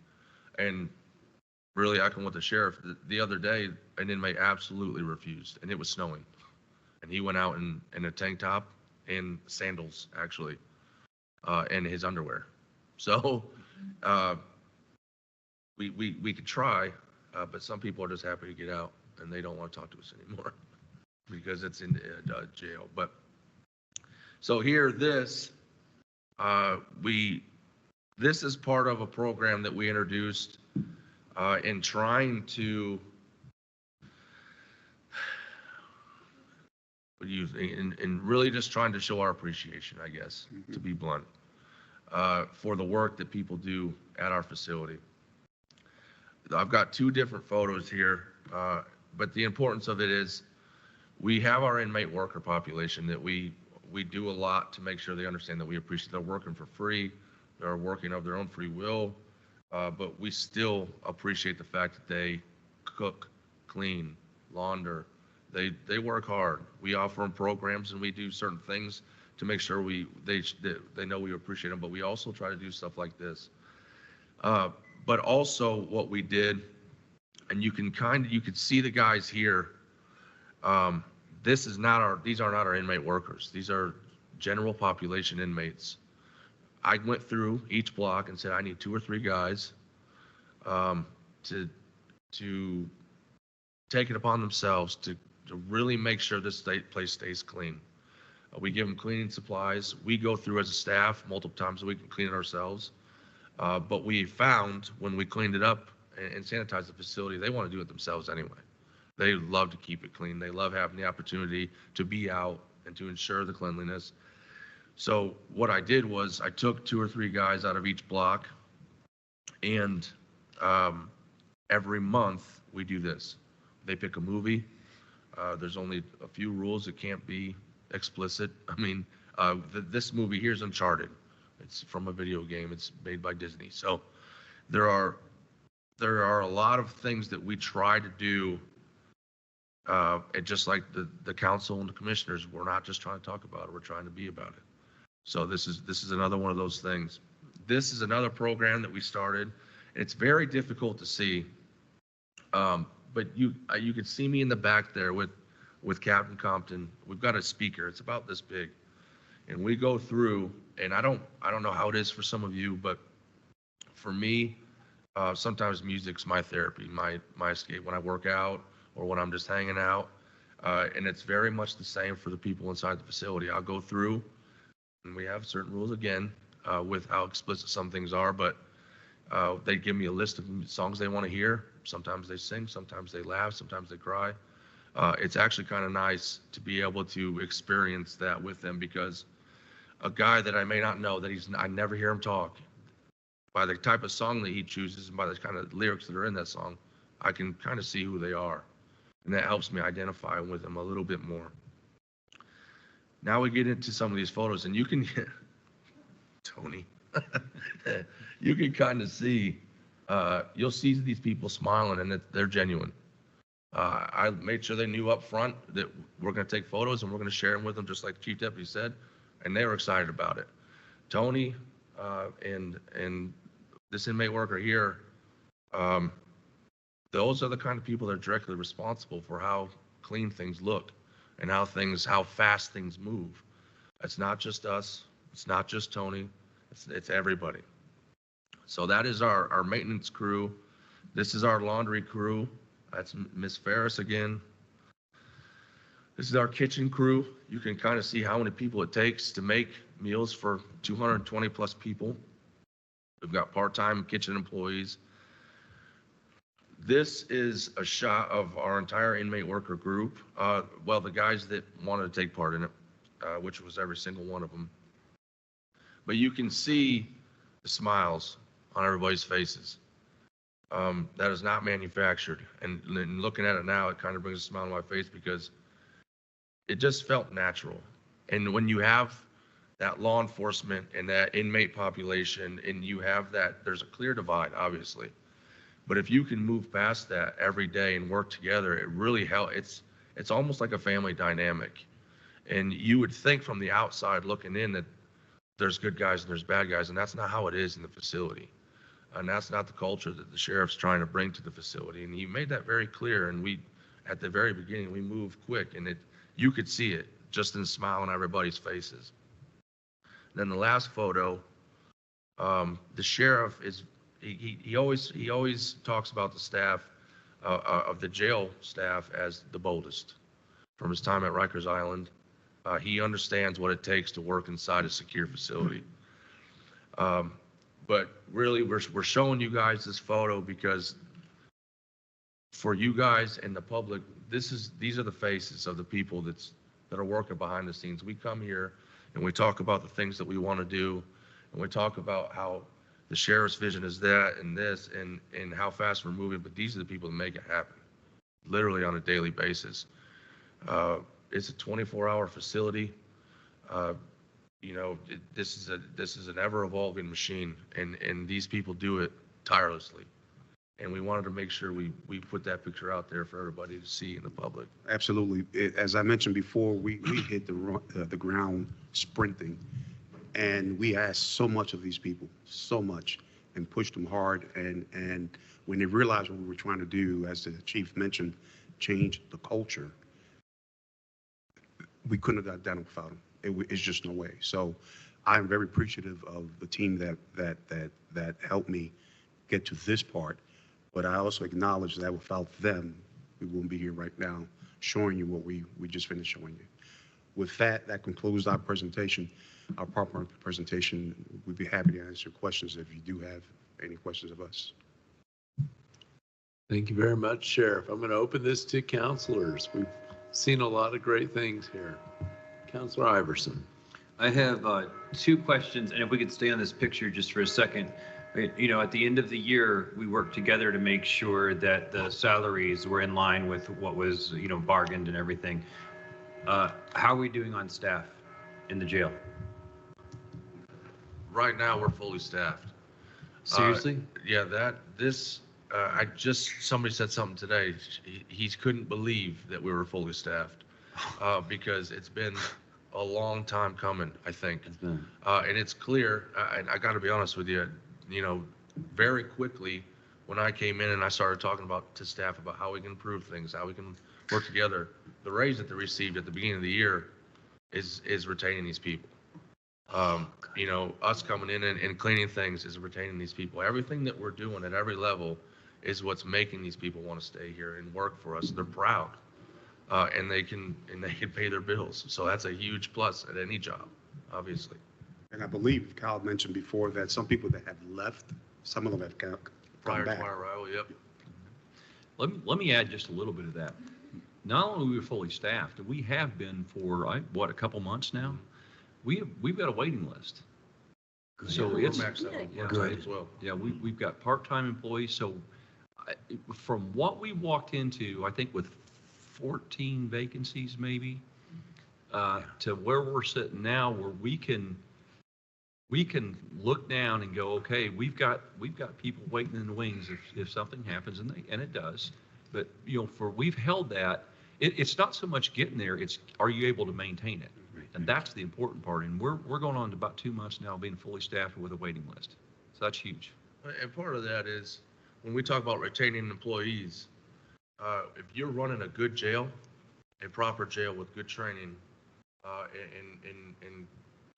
And really, I can with the sheriff. The other day, an inmate absolutely refused, and it was snowing. And he went out in a tank top and sandals, actually, and his underwear. So we could try, but some people are just happy to get out, and they don't want to talk to us anymore because it's in jail. But so here, this is part of a program that we introduced in trying to in really just trying to show our appreciation, I guess, to be blunt, for the work that people do at our facility. I've got two different photos here, but the importance of it is we have our inmate worker population that we do a lot to make sure they understand that we appreciate they're working for free, they're working of their own free will, but we still appreciate the fact that they cook, clean, launder. They work hard. We offer them programs, and we do certain things to make sure they know we appreciate them, but we also try to do stuff like this. But also what we did, and you could see the guys here. These are not our inmate workers. These are general population inmates. I went through each block and said, I need 2 or 3 guys to take it upon themselves to really make sure this place stays clean. We give them cleaning supplies. We go through as a staff multiple times a week and clean it ourselves. But we found when we cleaned it up and sanitized the facility, they want to do it themselves anyway. They love to keep it clean. They love having the opportunity to be out and to ensure the cleanliness. So what I did was I took 2 or 3 guys out of each block, and every month we do this. They pick a movie. There's only a few rules. It can't be explicit. I mean, this movie here is Uncharted. It's from a video game. It's made by Disney. So there are a lot of things that we try to do. And just like the council and the commissioners, we're not just trying to talk about it. We're trying to be about it. So this is another one of those things. this is another program that we started. It's very difficult to see, but you can see me in the back there with Captain Compton. We've got a speaker. It's about this big, and we go through. And I don't know how it is for some of you, but for me, sometimes music's my therapy, my escape when I work out or when I'm just hanging out. And it's very much the same for the people inside the facility. I'll go through, and we have certain rules again with how explicit some things are, but they give me a list of songs they want to hear. Sometimes they sing, sometimes they laugh, sometimes they cry. It's actually kind of nice to be able to experience that with them, because a guy that I may not know, I never hear him talk, by the type of song that he chooses and by the kind of lyrics that are in that song, I can kind of see who they are. And that helps me identify with them a little bit more. Now we get into some of these photos, and you can, Tony, you can kind of see, you'll see these people smiling, and they're genuine. I made sure they knew up front that we're going to take photos and we're going to share them with them, just like the Chief Deputy said, and they were excited about it. Tony and this inmate worker here, those are the kind of people that are directly responsible for how clean things look and how fast things move. It's not just us. It's not just Tony. It's everybody. So that is our maintenance crew. This is our laundry crew. That's Miss Ferris again. This is our kitchen crew. You can kind of see how many people it takes to make meals for 220 plus people. We've got part-time kitchen employees. This is a shot of our entire inmate worker group. Well, the guys that wanted to take part in it, which was every single one of them. But you can see the smiles on everybody's faces. That is not manufactured. And looking at it now, it kind of brings a smile on my face because it just felt natural. And when you have that law enforcement and that inmate population, and you have that, there's a clear divide, obviously. But if you can move past that every day and work together, it really helps. It's almost like a family dynamic. And you would think from the outside looking in that there's good guys and there's bad guys, and that's not how it is in the facility. And that's not the culture that the sheriff's trying to bring to the facility. And he made that very clear. And we, at the very beginning, we moved quick, and you could see it just in the smile on everybody's faces. Then the last photo, the sheriff is, he always talks about the staff of the jail staff as the boldest. From his time at Rikers Island, he understands what it takes to work inside a secure facility. But really, we're showing you guys this photo because for you guys and the public, these are the faces of the people that are working behind the scenes. We come here and we talk about the things that we want to do, and we talk about how the sheriff's vision is that and this and how fast we're moving, but these are the people that make it happen, literally on a daily basis. It's a 24-hour facility. This is an ever-evolving machine, and these people do it tirelessly. And we wanted to make sure we put that picture out there for everybody to see in the public. Absolutely. As I mentioned before, we hit the ground sprinting, and we asked so much of these people, so much, and pushed them hard. And when they realized what we were trying to do, as the chief mentioned, change the culture, we couldn't have got done without them. It's just no way. So I'm very appreciative of the team that helped me get to this part. But I also acknowledge that without them, we wouldn't be here right now showing you what we just finished showing you. With that concludes our presentation, our PowerPoint presentation. We'd be happy to answer questions if you do have any questions of us. Thank you very much, Sheriff. I'm going to open this to counselors. We've seen a lot of great things here. Counselor Iverson. I have two questions, and if we could stay on this picture just for a second. At the end of the year, we worked together to make sure that the salaries were in line with what was, bargained and everything. How are we doing on staff in the jail? Right now, we're fully staffed. Seriously? Somebody said something today. He couldn't believe that we were fully staffed because it's been a long time coming, I think. And it's clear, and I got to be honest with you, very quickly, when I came in and I started talking to staff about how we can improve things, how we can work together, the raise that they received at the beginning of the year is retaining these people. Us coming in and cleaning things is retaining these people. Everything that we're doing at every level is what's making these people want to stay here and work for us. They're proud, and they can pay their bills. So that's a huge plus at any job, obviously. And I believe Kyle mentioned before that some people that have left, some of them have come Prior back. to our arrival, yep. Let me add just a little bit of that. Not only are we fully staffed, we have been for, a couple months now. We've got a waiting list. So We're it's maxed out on yeah, part-time as well. Yeah, we've got part-time employees. So from what we walked into, I think with 14 vacancies maybe, to where we're sitting now, where we can look down and go, okay, we've got people waiting in the wings if something happens, and it does. But we've held that. It's not so much getting there; it's are you able to maintain it, and that's the important part. And we're going on to about 2 months now being fully staffed with a waiting list, so that's huge. And part of that is when we talk about retaining employees, if you're running a good jail, a proper jail with good training, and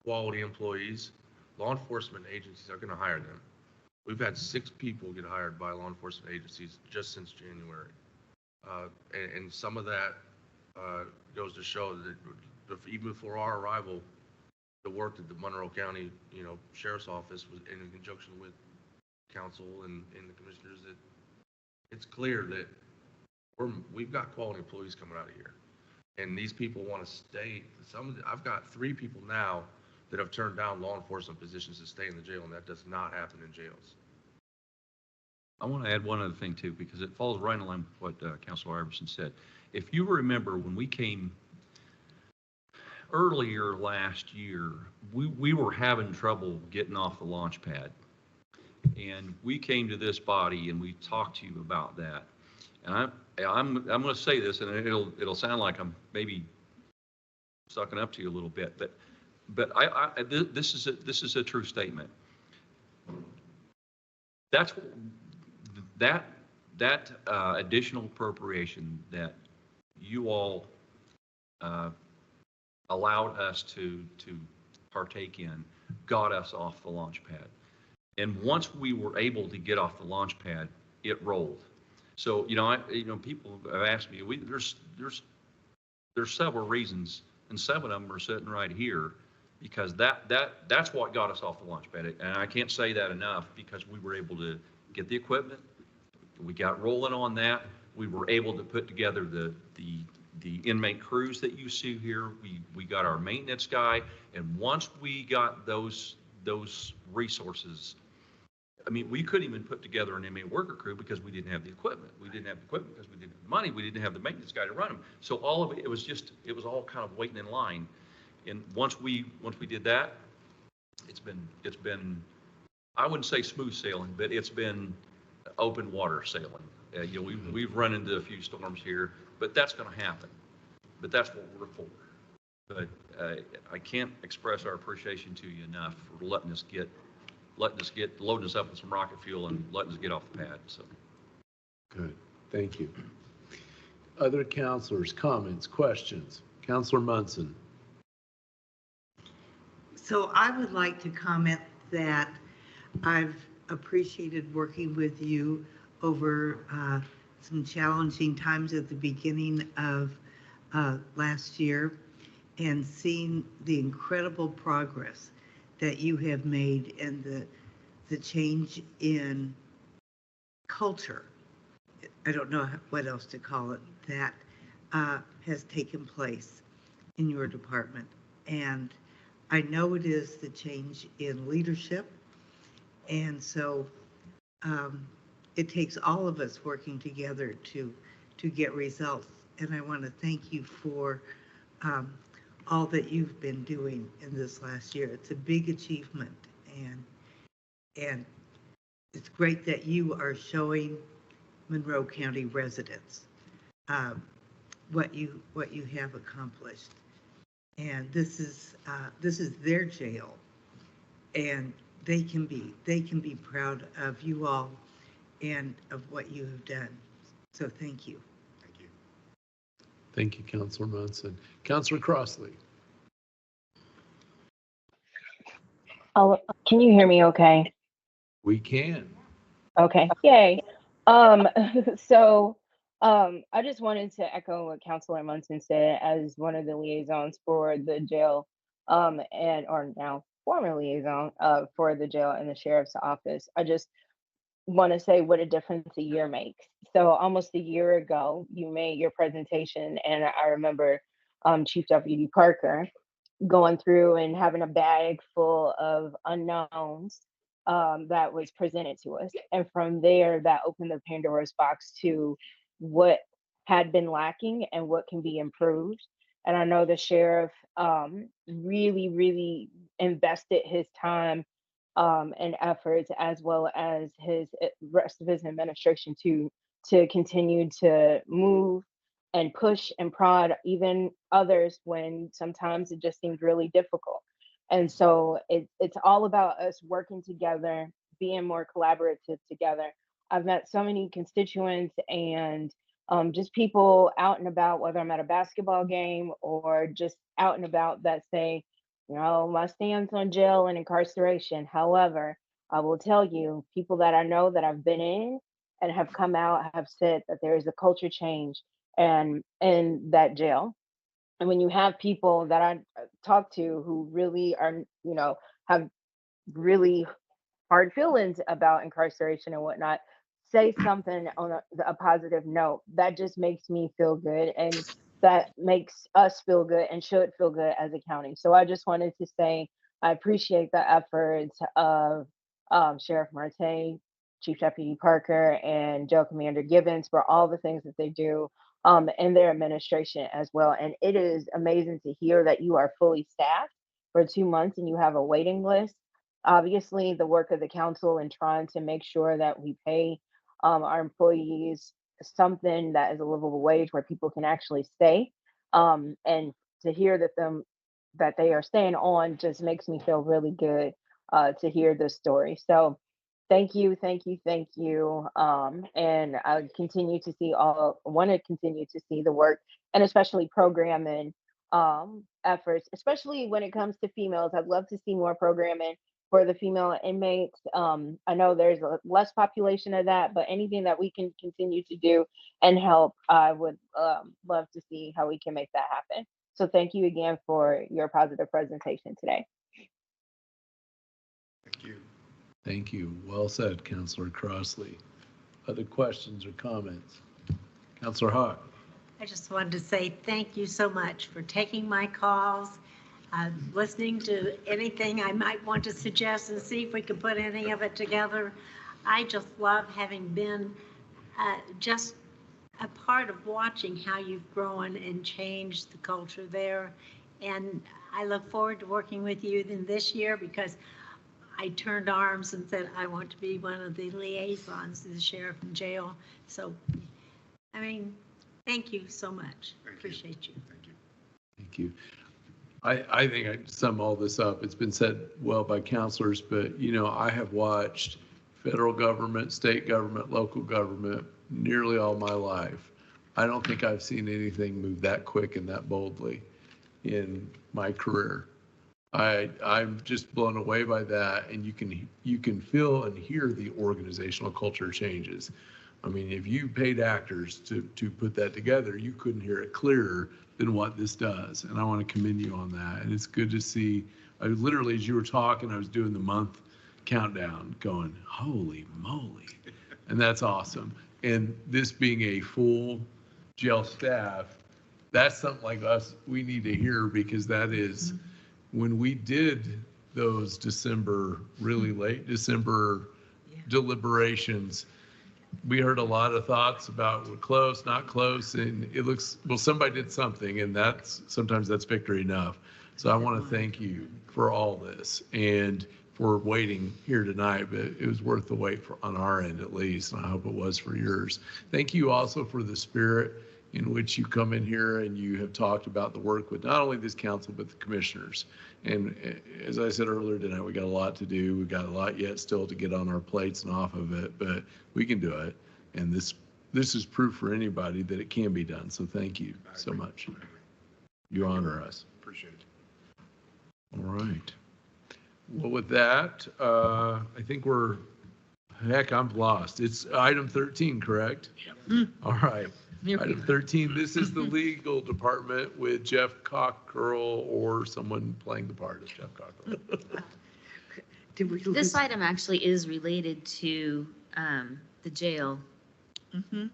quality employees, law enforcement agencies are going to hire them. We've had 6 people get hired by law enforcement agencies just since January. And some of that goes to show that even before our arrival, the work that the Monroe County, Sheriff's Office was in conjunction with council and the commissioners, that it's clear that we've got quality employees coming out of here. And these people want to stay. I've got 3 people now that have turned down law enforcement positions to stay in the jail, and that does not happen in jails. I want to add one other thing too, because it falls right in line with what Councilor Iverson said. If you remember when we came earlier last year, we were having trouble getting off the launch pad. And we came to this body and we talked to you about that. And I'm going to say this, and it'll sound like I'm maybe sucking up to you a little bit, but this is a true statement. That additional appropriation that you all allowed us to partake in got us off the launch pad. And once we were able to get off the launch pad, it rolled. So, people have asked me, there's several reasons, and 7 of them are sitting right here, because that's what got us off the launch pad. And I can't say that enough, because we were able to get the equipment. We got rolling on that. We were able to put together the inmate crews that you see here. We got our maintenance guy. And once we got those resources, we couldn't even put together an inmate worker crew because we didn't have the equipment. We didn't have the equipment because we didn't have the money. We didn't have the maintenance guy to run them. So all of it, it was all kind of waiting in line. And once we did that, it's been, I wouldn't say smooth sailing, but it's been open water sailing. We've run into a few storms here, but that's going to happen. But that's what we're for. But I can't express our appreciation to you enough for loading us up with some rocket fuel and letting us get off the pad. So good, thank you. Other councilors, comments, questions? Councilor Munson. So I would like to comment that I've appreciated working with you over some challenging times at the beginning of last year, and seeing the incredible progress that you have made and the change in culture, I don't know what else to call it, that has taken place in your department. And I know it is the change in leadership. And so it takes all of us working together to get results. And I want to thank you for all that you've been doing in this last year. It's a big achievement, and it's great that you are showing Monroe County residents what you have accomplished. And this is their jail, and they can be proud of you all and of what you have done. So thank you. Thank you. Thank you, Councilor Munson. Councilor Crossley. Oh, can you hear me okay? We can. Okay, yay. Um, so I just wanted to echo what Councilor Munson said as one of the liaisons for the jail, and or now former liaison for the jail and the sheriff's office. I just want to say what a difference a year makes. So almost a year ago, you made your presentation, and I remember Chief Deputy Parker going through and having a bag full of unknowns that was presented to us. And from there, that opened the Pandora's box to what had been lacking and what can be improved. And I know the sheriff really, really invested his time and efforts, as well as his rest of his administration, to continue to move and push and prod even others when sometimes it just seems really difficult. And so it's all about us working together, being more collaborative together. I've met so many constituents and just people out and about, whether I'm at a basketball game or just out and about, that say, you know, my stance on jail and incarceration. However, I will tell you, people that I know that have been in and have come out have said that there is a culture change and in that jail. And when you have people that I talk to who really are, you know, have really hard feelings about incarceration and whatnot, say something on a positive note, that just makes me feel good. And that makes us feel good and should feel good as a county. So I just wanted to say I appreciate the efforts of Sheriff Marte, Chief Deputy Parker, and Jail Commander Gibbons for all the things that they do and their administration as well. And it is amazing to hear that you are fully staffed for 2 months and you have a waiting list. Obviously, the work of the council and trying to make sure that we pay our employees something that is a livable wage where people can actually stay. And to hear that they are staying on just makes me feel really good to hear this story. So thank you, thank you, thank you. And I want to continue to see the work and especially programming efforts, especially when it comes to females. I'd love to see more programming for the female inmates. I know there's a less population of that, but anything that we can continue to do and help, I would love to see how we can make that happen. So thank you again for your positive presentation today. Thank you. Thank you. Well said, Councilor Crossley. Other questions or comments? Councilor Hawk. I just wanted to say thank you so much for taking my calls, listening to anything I might want to suggest and see if we can put any of it together. I just love having been just a part of watching how you've grown and changed the culture there. And I look forward to working with you in this year because I turned arms and said, I want to be one of the liaisons to the sheriff and jail. So, I mean, thank you so much. Appreciate you. Thank you. Thank you. I think I sum all this up. It's been said well by counselors, but you know, I have watched federal government, state government, local government nearly all my life. I don't think I've seen anything move that quick and that boldly in my career. I'm just blown away by that, and you can feel and hear the organizational culture changes. I mean, if you paid actors to put that together, you couldn't hear it clearer than what this does. And I want to commend you on that. And it's good to see. I literally, as you were talking, I was doing the month countdown, going, holy moly, and that's awesome. And this being a full jail staff, that's something like us we need to hear, because that is. When we did those really late December deliberations, we heard a lot of thoughts about we're close, not close, and it looks, well, somebody did something, and sometimes that's victory enough. So I want to thank you for all this and for waiting here tonight, but it was worth the wait on our end at least, and I hope it was for yours. Thank you also for the spirit in which you come in here and you have talked about the work with not only this council, but the commissioners. And as I said earlier tonight, we got a lot to do. We've got a lot yet still to get on our plates and off of it, but we can do it. And this is proof for anybody that it can be done. So thank you so much. You honor us. Appreciate it. All right. Well, with that, I think I'm lost. It's item 13, correct? Yep. All right. Item 13, this is the legal department with Jeff Cockrell or someone playing the part of Jeff Cockrell. This item actually is related to the jail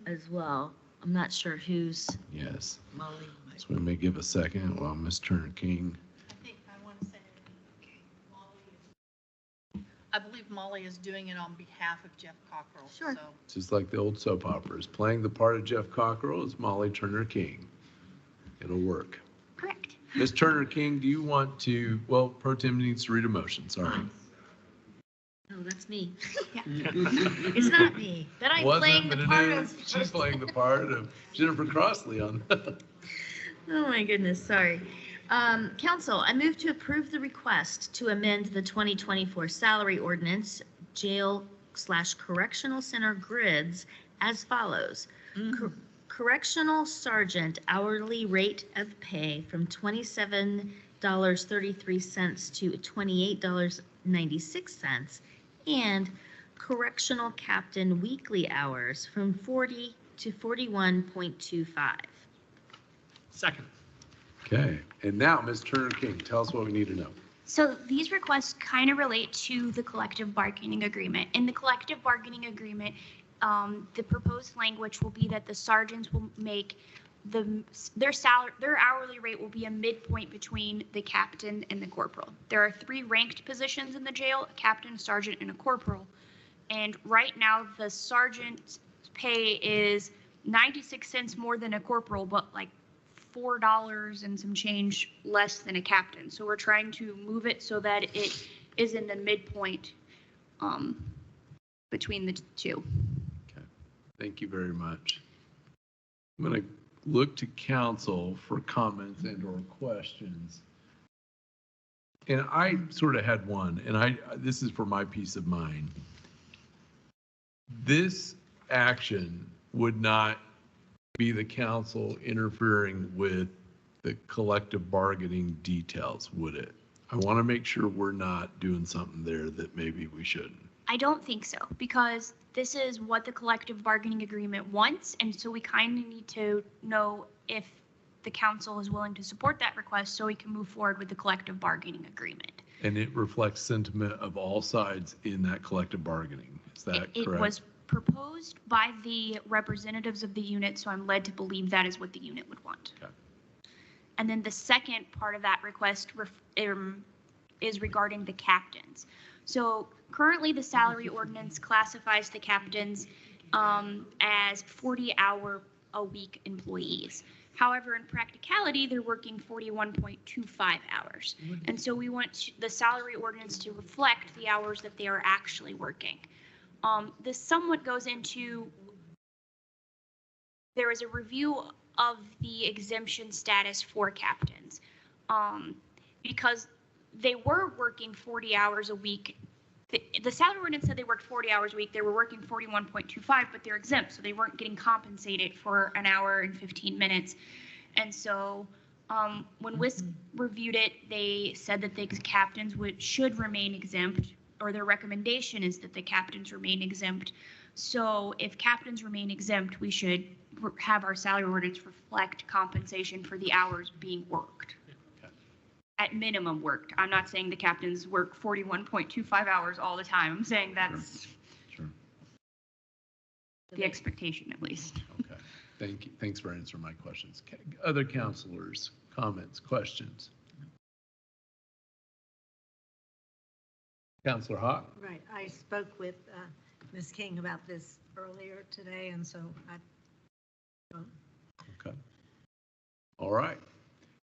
as well. I'm not sure who's. Yes. Molly. So we may give a second while Ms. Turner King. I believe Molly is doing it on behalf of Jeff Cockrell. Sure. So Just like the old soap operas, playing the part of Jeff Cockrell is Molly Turner King. It'll work. Correct. Ms. Turner King, do you want to, well, Pro Tem needs to read a motion, sorry. No, that's me. Yeah. It's not me. But I'm playing the part of. She's playing the part of Jennifer Crossley on. Oh my goodness, sorry. Council, I move to approve the request to amend the 2024 salary ordinance, jail/correctional center grids as follows. Correctional sergeant hourly rate of pay from $27.33 to $28.96, and correctional captain weekly hours from 40 to 41.25. Second. Okay, and now Ms. Turner King, tell us what we need to know. So these requests kind of relate to the collective bargaining agreement. In the collective bargaining agreement, the proposed language will be that the sergeants will make their hourly rate will be a midpoint between the captain and the corporal. There are 3 ranked positions in the jail: a captain, a sergeant, and a corporal. And right now, the sergeant's pay is 96 cents more than a corporal, but like $4 and some change less than a captain. So we're trying to move it so that it is in the midpoint between the two. Okay, thank you very much. I'm going to look to council for comments and or questions. And I sort of had one, and this is for my peace of mind. This action would not be the council interfering with the collective bargaining details, would it? I want to make sure we're not doing something there that maybe we shouldn't. I don't think so, because this is what the collective bargaining agreement wants, and so we kind of need to know if the council is willing to support that request so we can move forward with the collective bargaining agreement. And it reflects sentiment of all sides in that collective bargaining. Is that correct? It was proposed by the representatives of the unit, so I'm led to believe that is what the unit would want. Okay. And then the second part of that request is regarding the captains. So currently the salary ordinance classifies the captains as 40-hour-a-week employees. However, in practicality, they're working 41.25 hours. And so we want the salary ordinance to reflect the hours that they are actually working. This somewhat goes into, there is a review of the exemption status for captains because they were working 40 hours a week. The salary ordinance said they worked 40 hours a week. They were working 41.25, but they're exempt, so they weren't getting compensated for an hour and 15 minutes. And so when WISC reviewed it, they said that the captains should remain exempt, or their recommendation is that the captains remain exempt. So if captains remain exempt, we should have our salary ordinance reflect compensation for the hours being worked. At minimum worked. I'm not saying the captains work 41.25 hours all the time. I'm saying that's Sure. the expectation at least. Okay, thank you. Thanks for answering my questions. Other counselors, comments, questions? Counselor Hawk? Right, I spoke with Ms. King about this earlier today, and so Okay. All right.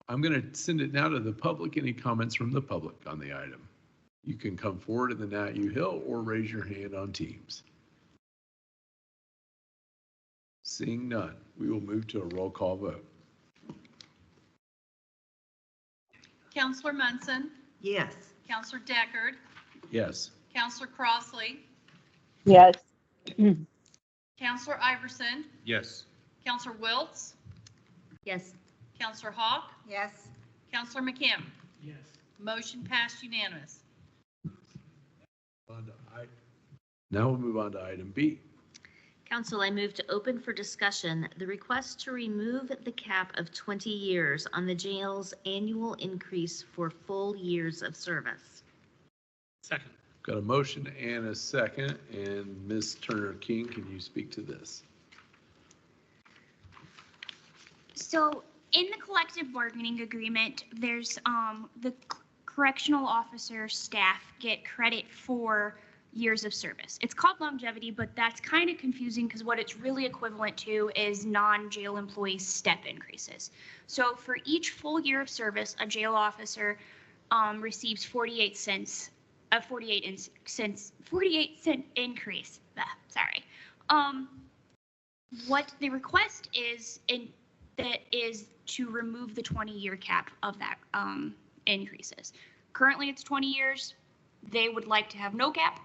I'm going to send it now to the public. Any comments from the public on the item? You can come forward in the Nat U Hill or raise your hand on Teams. Seeing none, we will move to a roll call vote. Counselor Munson, Yes. Counselor Deckard, Yes. Counselor Crossley, Yes. Counselor Iverson, Yes. Counselor Wiltz, Yes. Counselor Hawk, Yes. Counselor McKim. Yes. Motion passed unanimous. Now we'll move on to item B. Council, I move to open for discussion the request to remove the cap of 20 years on the jail's annual increase for full years of service. Second. Got a motion and a second, and Ms. Turner King, can you speak to this? So in the collective bargaining agreement, there's the correctional officer staff get credit for years of service. It's called longevity, but that's kind of confusing because what it's really equivalent to is non-jail employees step increases. So for each full year of service, a jail officer receives 48 cent increase. What the request is is to remove the 20-year cap of that increases. Currently, it's 20 years. They would like to have no cap.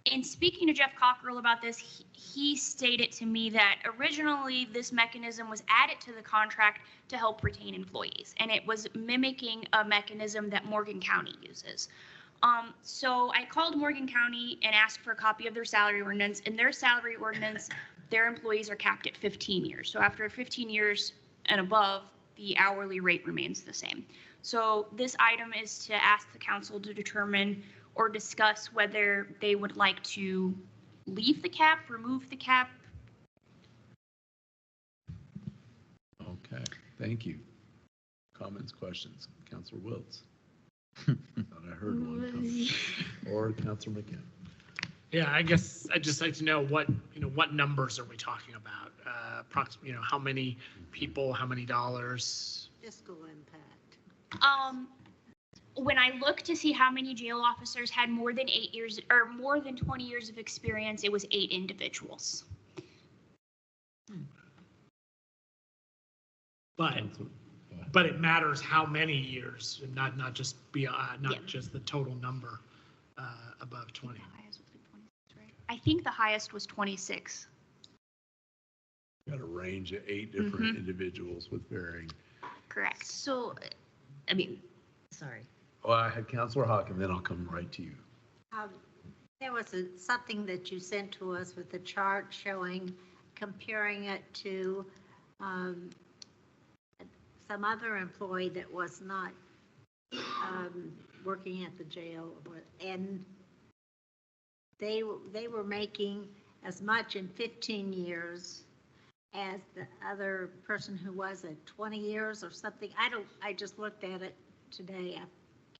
In speaking to Jeff Cockrell about this, he stated to me that originally this mechanism was added to the contract to help retain employees, and it was mimicking a mechanism that Morgan County uses. So I called Morgan County and asked for a copy of their salary ordinance. In their salary ordinance, their employees are capped at 15 years. So after 15 years and above, the hourly rate remains the same. So this item is to ask the council to determine or discuss whether they would like to leave the cap, remove the cap. Okay, thank you. Comments, questions? Counselor Wiltz? Thought I heard one coming. Or Counselor McKim? Yeah, I guess I'd just like to know what numbers are we talking about? How many people, how many dollars? Fiscal impact. When I looked to see how many jail officers had more than 8 years or more than 20 years of experience, it was 8 individuals. But it matters how many years, not just just the total number above 20. I think the highest was 26. Got a range of 8 different individuals with varying. Correct. So, sorry. Well, I had Counselor Hawk, and then I'll come right to you. There was something that you sent to us with a chart showing, comparing it to some other employee that was not working at the jail, and they were making as much in 15 years as the other person who was at 20 years or something. I just looked at it today. I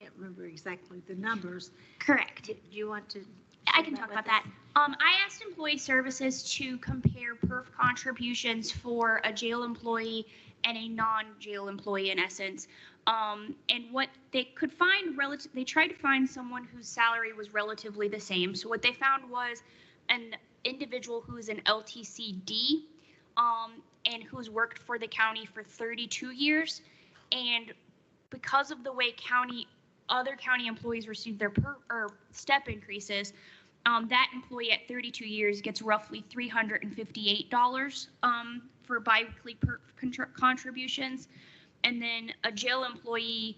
can't remember exactly the numbers. Correct. Do you want to? I can talk about that. I asked Employee Services to compare perf contributions for a jail employee and a non-jail employee, in essence. And what they could find, they tried to find someone whose salary was relatively the same. So what they found was an individual who is an LTCD and who's worked for the county for 32 years. And because of the way other county employees receive their step increases, that employee at 32 years gets roughly $358 for biweekly contributions. And then a jail employee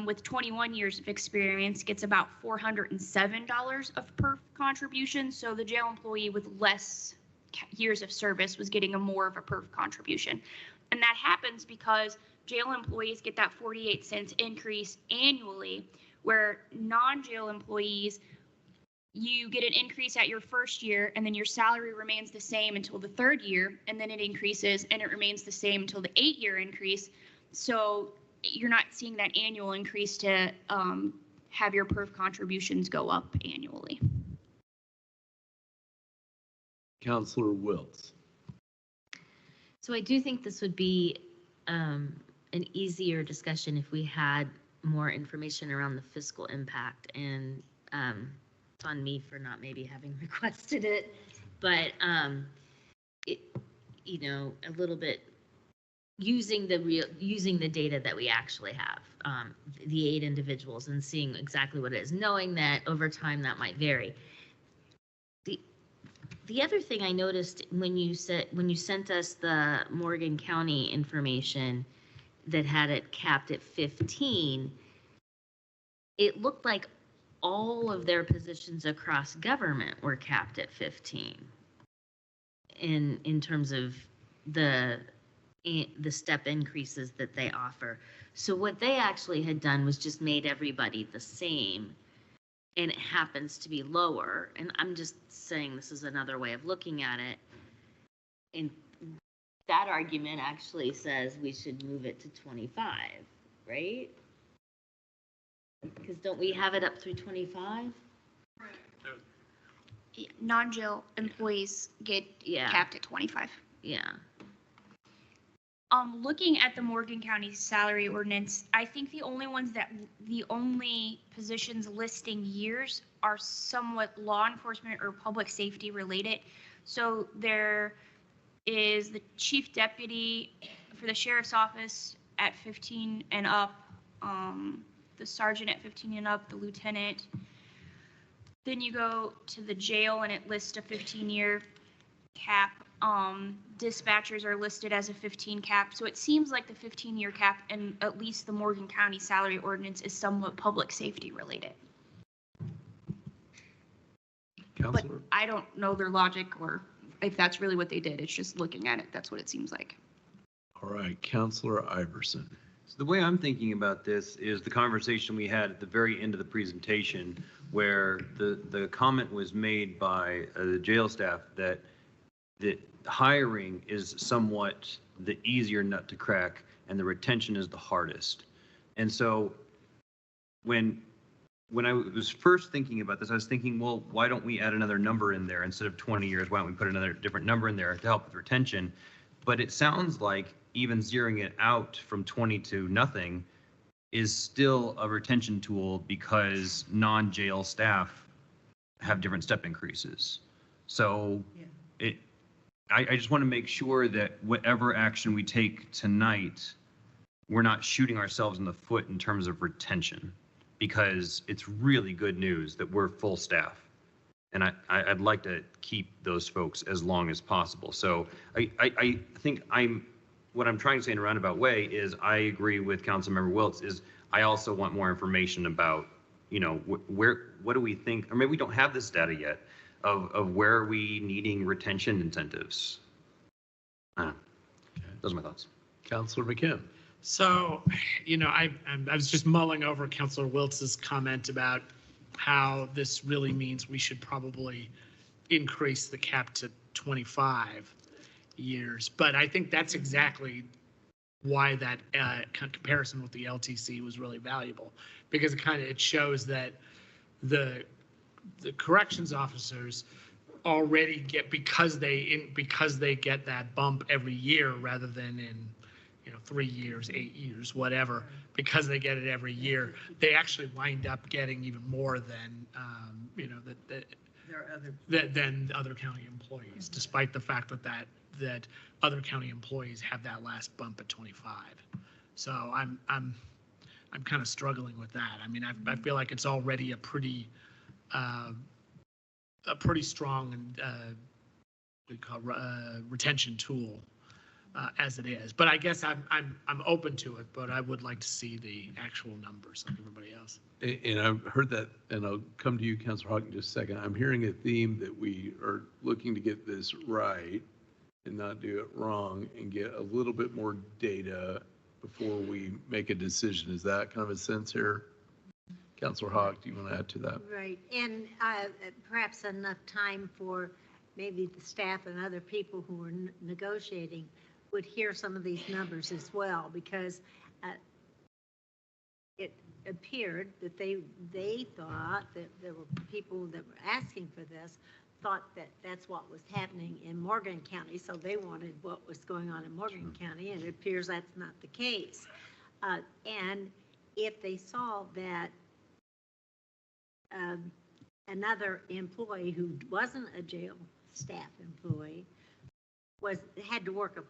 with 21 years of experience gets about $407 of perf contribution. So the jail employee with less years of service was getting more of a perf contribution. And that happens because jail employees get that 48 cents increase annually, where non-jail employees, you get an increase at your first year, and then your salary remains the same until the 3rd year, and then it increases, and it remains the same until the 8-year increase. So you're not seeing that annual increase to have your perf contributions go up annually. Counselor Wiltz. So I do think this would be an easier discussion if we had more information around the fiscal impact, and it's on me for not maybe having requested it, but you know, a little bit using the data that we actually have, the 8 individuals, and seeing exactly what it is, knowing that over time that might vary. The other thing I noticed when you sent us the Morgan County information that had it capped at 15, it looked like all of their positions across government were capped at 15 in terms of the step increases that they offer. So what they actually had done was just made everybody the same, and it happens to be lower. And I'm just saying this is another way of looking at it. And that argument actually says we should move it to 25, right? Because don't we have it up through 25? Non-jail employees get capped at 25. Yeah. Looking at the Morgan County salary ordinance, I think the only positions listing years are somewhat law enforcement or public safety related. So there is the chief deputy for the sheriff's office at 15 and up, the sergeant at 15 and up, the lieutenant. Then you go to the jail and it lists a 15-year cap. Dispatchers are listed as a 15 cap. So it seems like the 15-year cap and at least the Morgan County salary ordinance is somewhat public safety related. But I don't know their logic or if that's really what they did. It's just looking at it. That's what it seems like. All right, Counselor Iverson. So the way I'm thinking about this is the conversation we had at the very end of the presentation where the comment was made by the jail staff that hiring is somewhat the easier nut to crack and the retention is the hardest. And so when I was first thinking about this, I was thinking, well, why don't we add another number in there instead of 20 years? Why don't we put another different number in there to help with retention? But it sounds like even zeroing it out from 20 to nothing is still a retention tool because non-jail staff have different step increases. So I just want to make sure that whatever action we take tonight, we're not shooting ourselves in the foot in terms of retention, because it's really good news that we're full staff. And I'd like to keep those folks as long as possible. So I think what I'm trying to say in a roundabout way is I agree with Councilmember Wiltz is I also want more information about, you know, what do we think, or maybe we don't have this data yet, of where are we needing retention incentives? Those are my thoughts. Counselor McKim. So, you know, I was just mulling over Councilor Wiltz's comment about how this really means we should probably increase the cap to 25 years. But I think that's exactly why that comparison with the LTC was really valuable, because it shows that the corrections officers already get, because they get that bump every year rather than in 3 years, 8 years, whatever, because they get it every year, they actually wind up getting even more than than other county employees, despite the fact that other county employees have that last bump at 25. So I'm kind of struggling with that. I mean, I feel like it's already a pretty strong and retention tool as it is. But I guess I'm open to it, but I would like to see the actual numbers like everybody else. And I've heard that, and I'll come to you, Councilor Hawk, in just a second. I'm hearing a theme that we are looking to get this right and not do it wrong and get a little bit more data before we make a decision. Is that kind of a sense here? Councilor Hawk, do you want to add to that? Right, and perhaps enough time for maybe the staff and other people who are negotiating would hear some of these numbers as well, because it appeared that they thought that there were people that were asking for this, thought that that's what was happening in Morgan County, so they wanted what was going on in Morgan County, and it appears that's not the case. And if they saw that another employee who wasn't a jail staff employee had to work a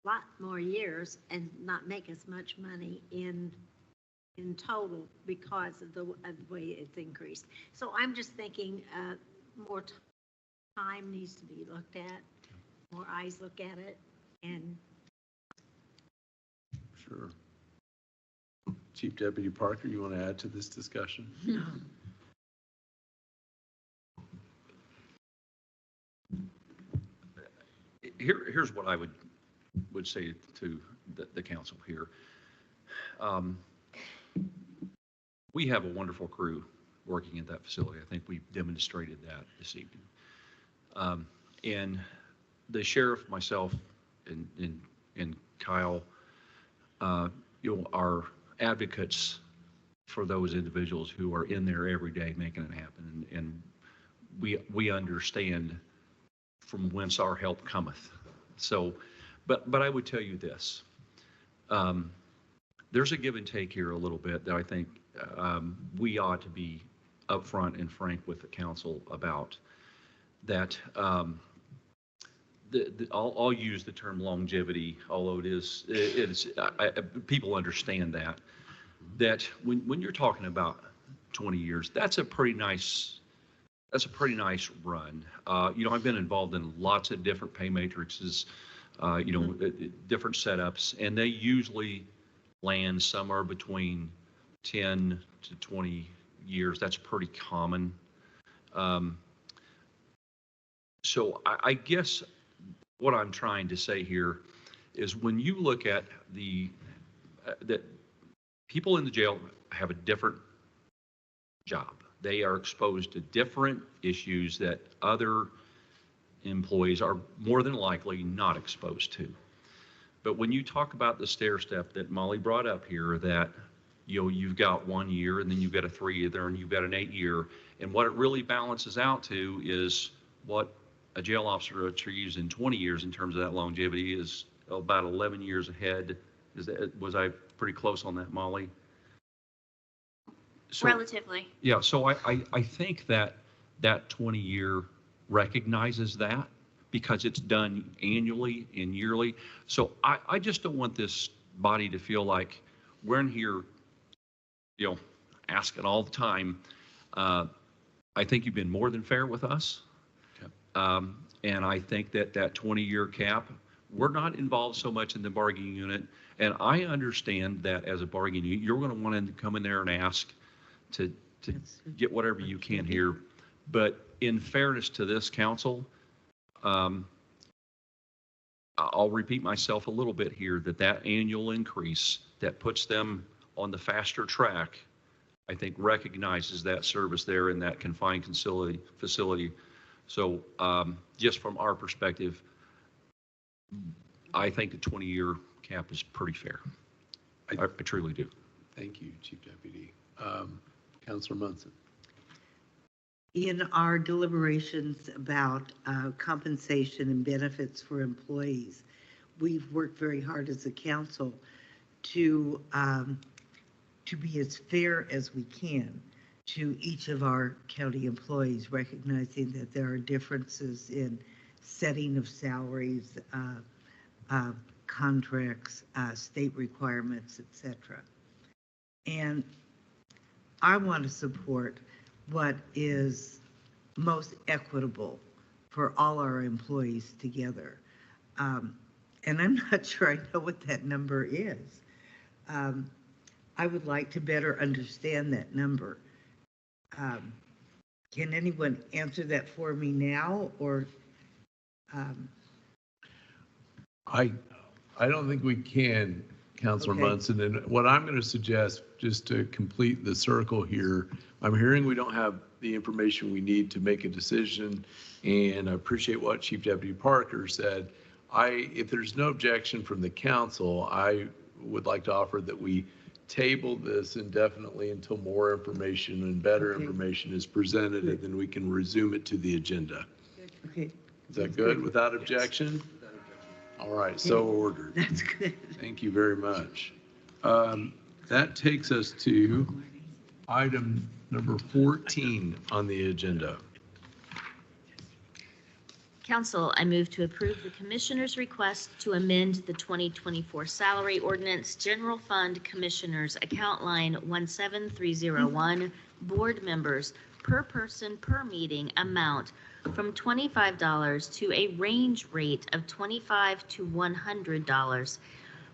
lot more years and not make as much money in total because of the way it's increased. So I'm just thinking more time needs to be looked at, more eyes look at it, and. Sure. Chief Deputy Parker, you want to add to this discussion? Here's what I would say to the council here. We have a wonderful crew working at that facility. I think we've demonstrated that this evening. And the sheriff, myself, and Kyle, are advocates for those individuals who are in there every day making it happen. And we understand from whence our help cometh. So, but I would tell you this, there's a give and take here a little bit that I think we ought to be upfront and frank with the council about. That I'll use the term longevity, although people understand that when you're talking about 20 years, that's a pretty nice run. I've been involved in lots of different pay matrices, different setups, and they usually land somewhere between 10 to 20 years. That's pretty common. So I guess what I'm trying to say here is when you look at that people in the jail have a different job. They are exposed to different issues that other employees are more than likely not exposed to. But when you talk about the stair step that Molly brought up here, that you've got 1 year and then you've got a 3 year and you've got an 8 year, and what it really balances out to is what a jail officer achieves in 20 years in terms of that longevity is about 11 years ahead. Was I pretty close on that, Molly? So, relatively. Yeah, so I think that 20 year recognizes that because it's done annually and yearly. So I just don't want this body to feel like we're in here, asking all the time. I think you've been more than fair with us. Okay. And I think that 20-year cap, we're not involved so much in the bargaining unit. And I understand that as a bargaining unit, you're going to want to come in there and ask to get whatever you can here. But in fairness to this council, I'll repeat myself a little bit here, that annual increase that puts them on the faster track, I think recognizes that service there in that confined facility. So just from our perspective, I think the 20-year cap is pretty fair. I truly do. Thank you, Chief Deputy. Councilor Munson. In our deliberations about compensation and benefits for employees, we've worked very hard as a council to be as fair as we can to each of our county employees, recognizing that there are differences in setting of salaries, contracts, state requirements, etc. And I want to support what is most equitable for all our employees together. And I'm not sure I know what that number is. I would like to better understand that number. Can anyone answer that for me now, or? I don't think we can, Councilor Munson. And what I'm going to suggest, just to complete the circle here, I'm hearing we don't have the information we need to make a decision, and I appreciate what Chief Deputy Parker said. If there's no objection from the council, I would like to offer that we table this indefinitely until more information and better information is presented, and then we can resume it to the agenda. Okay. Is that good? Without objection? All right, so ordered. That's good. Thank you very much. That takes us to item number 14 on the agenda. Council, I move to approve the Commissioner's request to amend the 2024 salary ordinance, General Fund Commissioners, account line 17301, board members per person per meeting amount from $25 to a range rate of $25 to $100,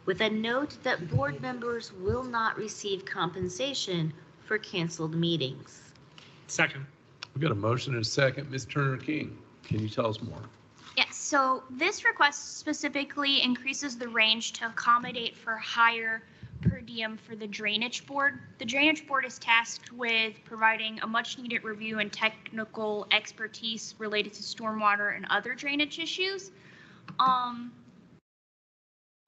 with a note that board members will not receive compensation for canceled meetings. Second. We've got a motion and a second. Ms. Turner King, can you tell us more? Yes, so this request specifically increases the range to accommodate for higher per diem for the Drainage Board. The Drainage Board is tasked with providing a much-needed review and technical expertise related to stormwater and other drainage issues.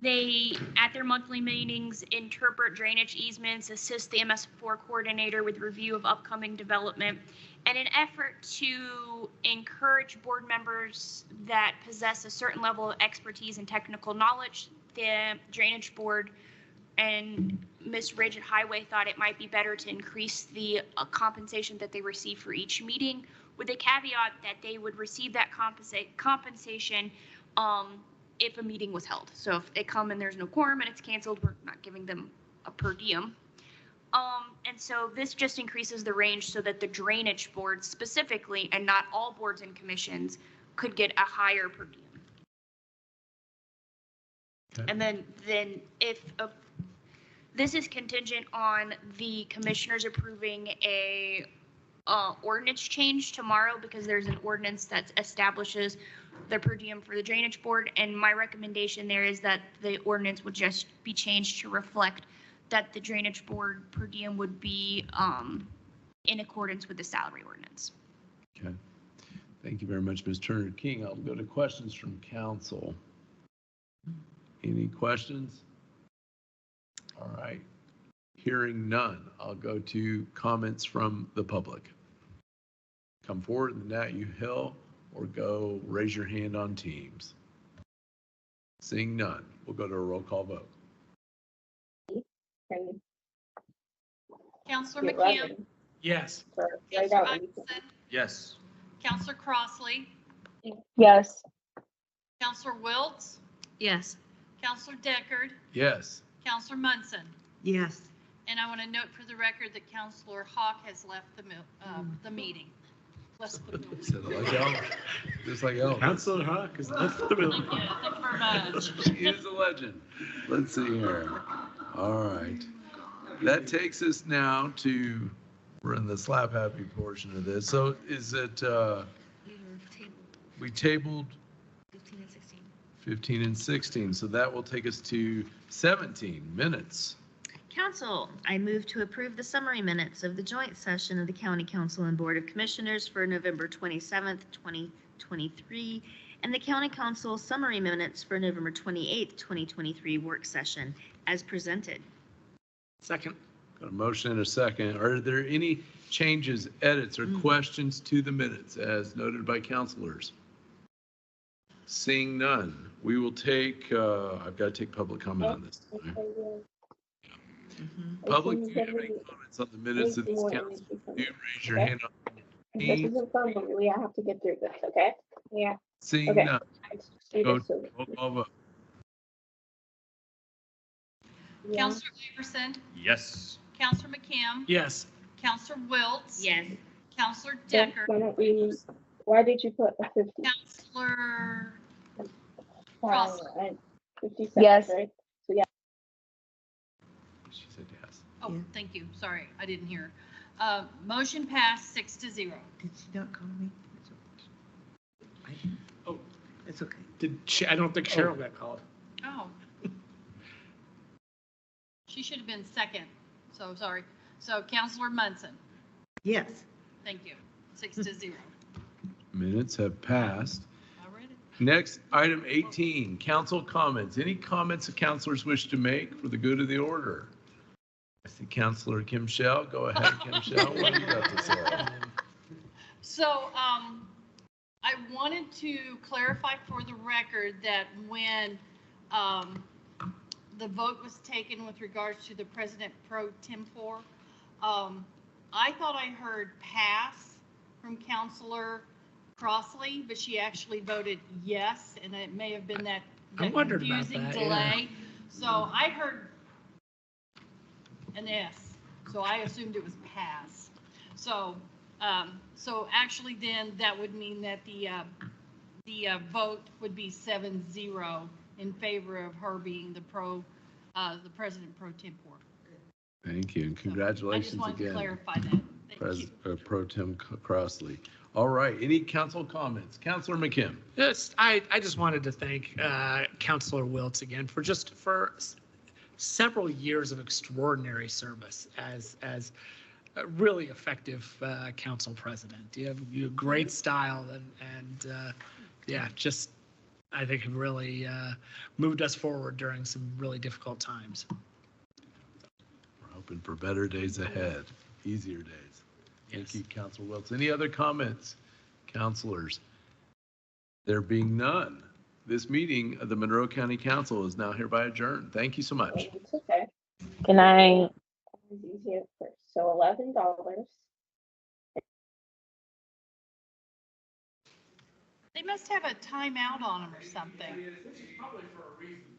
They, at their monthly meetings, interpret drainage easements, assist the MS4 coordinator with review of upcoming development, and in an effort to encourage board members that possess a certain level of expertise and technical knowledge, the Drainage Board and Ms. Ridge at Highway thought it might be better to increase the compensation that they receive for each meeting, with a caveat that they would receive that compensation if a meeting was held. So if they come and there's no quorum and it's canceled, we're not giving them a per diem. And so this just increases the range so that the Drainage Board specifically, and not all boards and commissions, could get a higher per diem. Okay. And then if this is contingent on the commissioners approving a ordinance change tomorrow, because there's an ordinance that establishes the per diem for the Drainage Board, and my recommendation there is that the ordinance would just be changed to reflect that the Drainage Board per diem would be in accordance with the salary ordinance. Okay. Thank you very much, Ms. Turner King. I'll go to questions from council. Any questions? All right. Hearing none, I'll go to comments from the public. Come forward in the Nat U Hill or go raise your hand on Teams. Seeing none, we'll go to a roll call vote. Counselor McKim, Yes. Counselor Iverson, Yes. Counselor Crossley, Yes. Counselor Wiltz, Yes. Counselor Deckard, Yes. Counselor Munson. Yes. And I want to note for the record that Counselor Hawk has left the meeting. Left the building. Said it like Ellen. Just like Ellen. Councilor Hawk has left the building. Thank you very much. She is a legend. Let's see here. All right. That takes us now to, we're in the slap happy portion of this. So is it, we tabled 15 and 16. 15 and 16. So that will take us to 17 minutes. Council, I move to approve the summary minutes of the joint session of the County Council and Board of Commissioners for November 27th, 2023, and the County Council summary minutes for November 28th, 2023 work session as presented. Second. Got a motion and a second. Are there any changes, edits, or questions to the minutes as noted by councilors? Seeing none, we will take, I've got to take public comment on this time. Public, do you have any comments on the minutes of this council? Do you raise your hand on This Teams? isn't fun, but we have to get through this, okay? Yeah. Seeing Okay. none, go to roll call vote. Counselor Iverson, Yes. Counselor McKim, Yes. Counselor Wiltz. Yes. Counselor Why Deckard, don't we, why did you put a 50? Counselor Crossley. 57, Yes. right? So yeah. She said yes. Oh, thank you. Sorry, I didn't hear. Motion passed 6-0. Did she not call me? Oh, It's okay. I don't think Cheryl got called. Oh. She should have been second, so sorry. So Counselor Munson, Yes. thank you. 6-0. Minutes have passed. All right. Next, item 18, council comments. Any comments that councilors wish to make for the good of the order? I see Councilor Kim Shell. Go ahead, Kim Shell. What do you got to say? So I wanted to clarify for the record that when the vote was taken with regards to the President pro tempore, I thought I heard pass from Counselor Crossley, but she actually voted yes, and it may have been that I wondered about confusing that, delay. So I heard an S, so I assumed it was pass. So, so actually then that would mean that the vote would be 7-0 in favor of her being the president pro tempore. Thank you, and I just congratulations wanted to again, clarify that. Thank you. Pro Tem Crossley. All right, any council comments? Councilor McKim. Yes, I just wanted to thank Councilor Wiltz again for several years of extraordinary service as a really effective council president. You have great style and yeah, just I think have really moved us forward during some really difficult times. We're hoping for better days ahead, easier days. Thank Yes. you, Councilor Wiltz. Any other comments, councilors? There being none, this meeting of the Monroe County Council is now hereby adjourned. Thank you so much. It's okay. Can I? So $11. They must have a timeout on them or something. This is probably for a reason.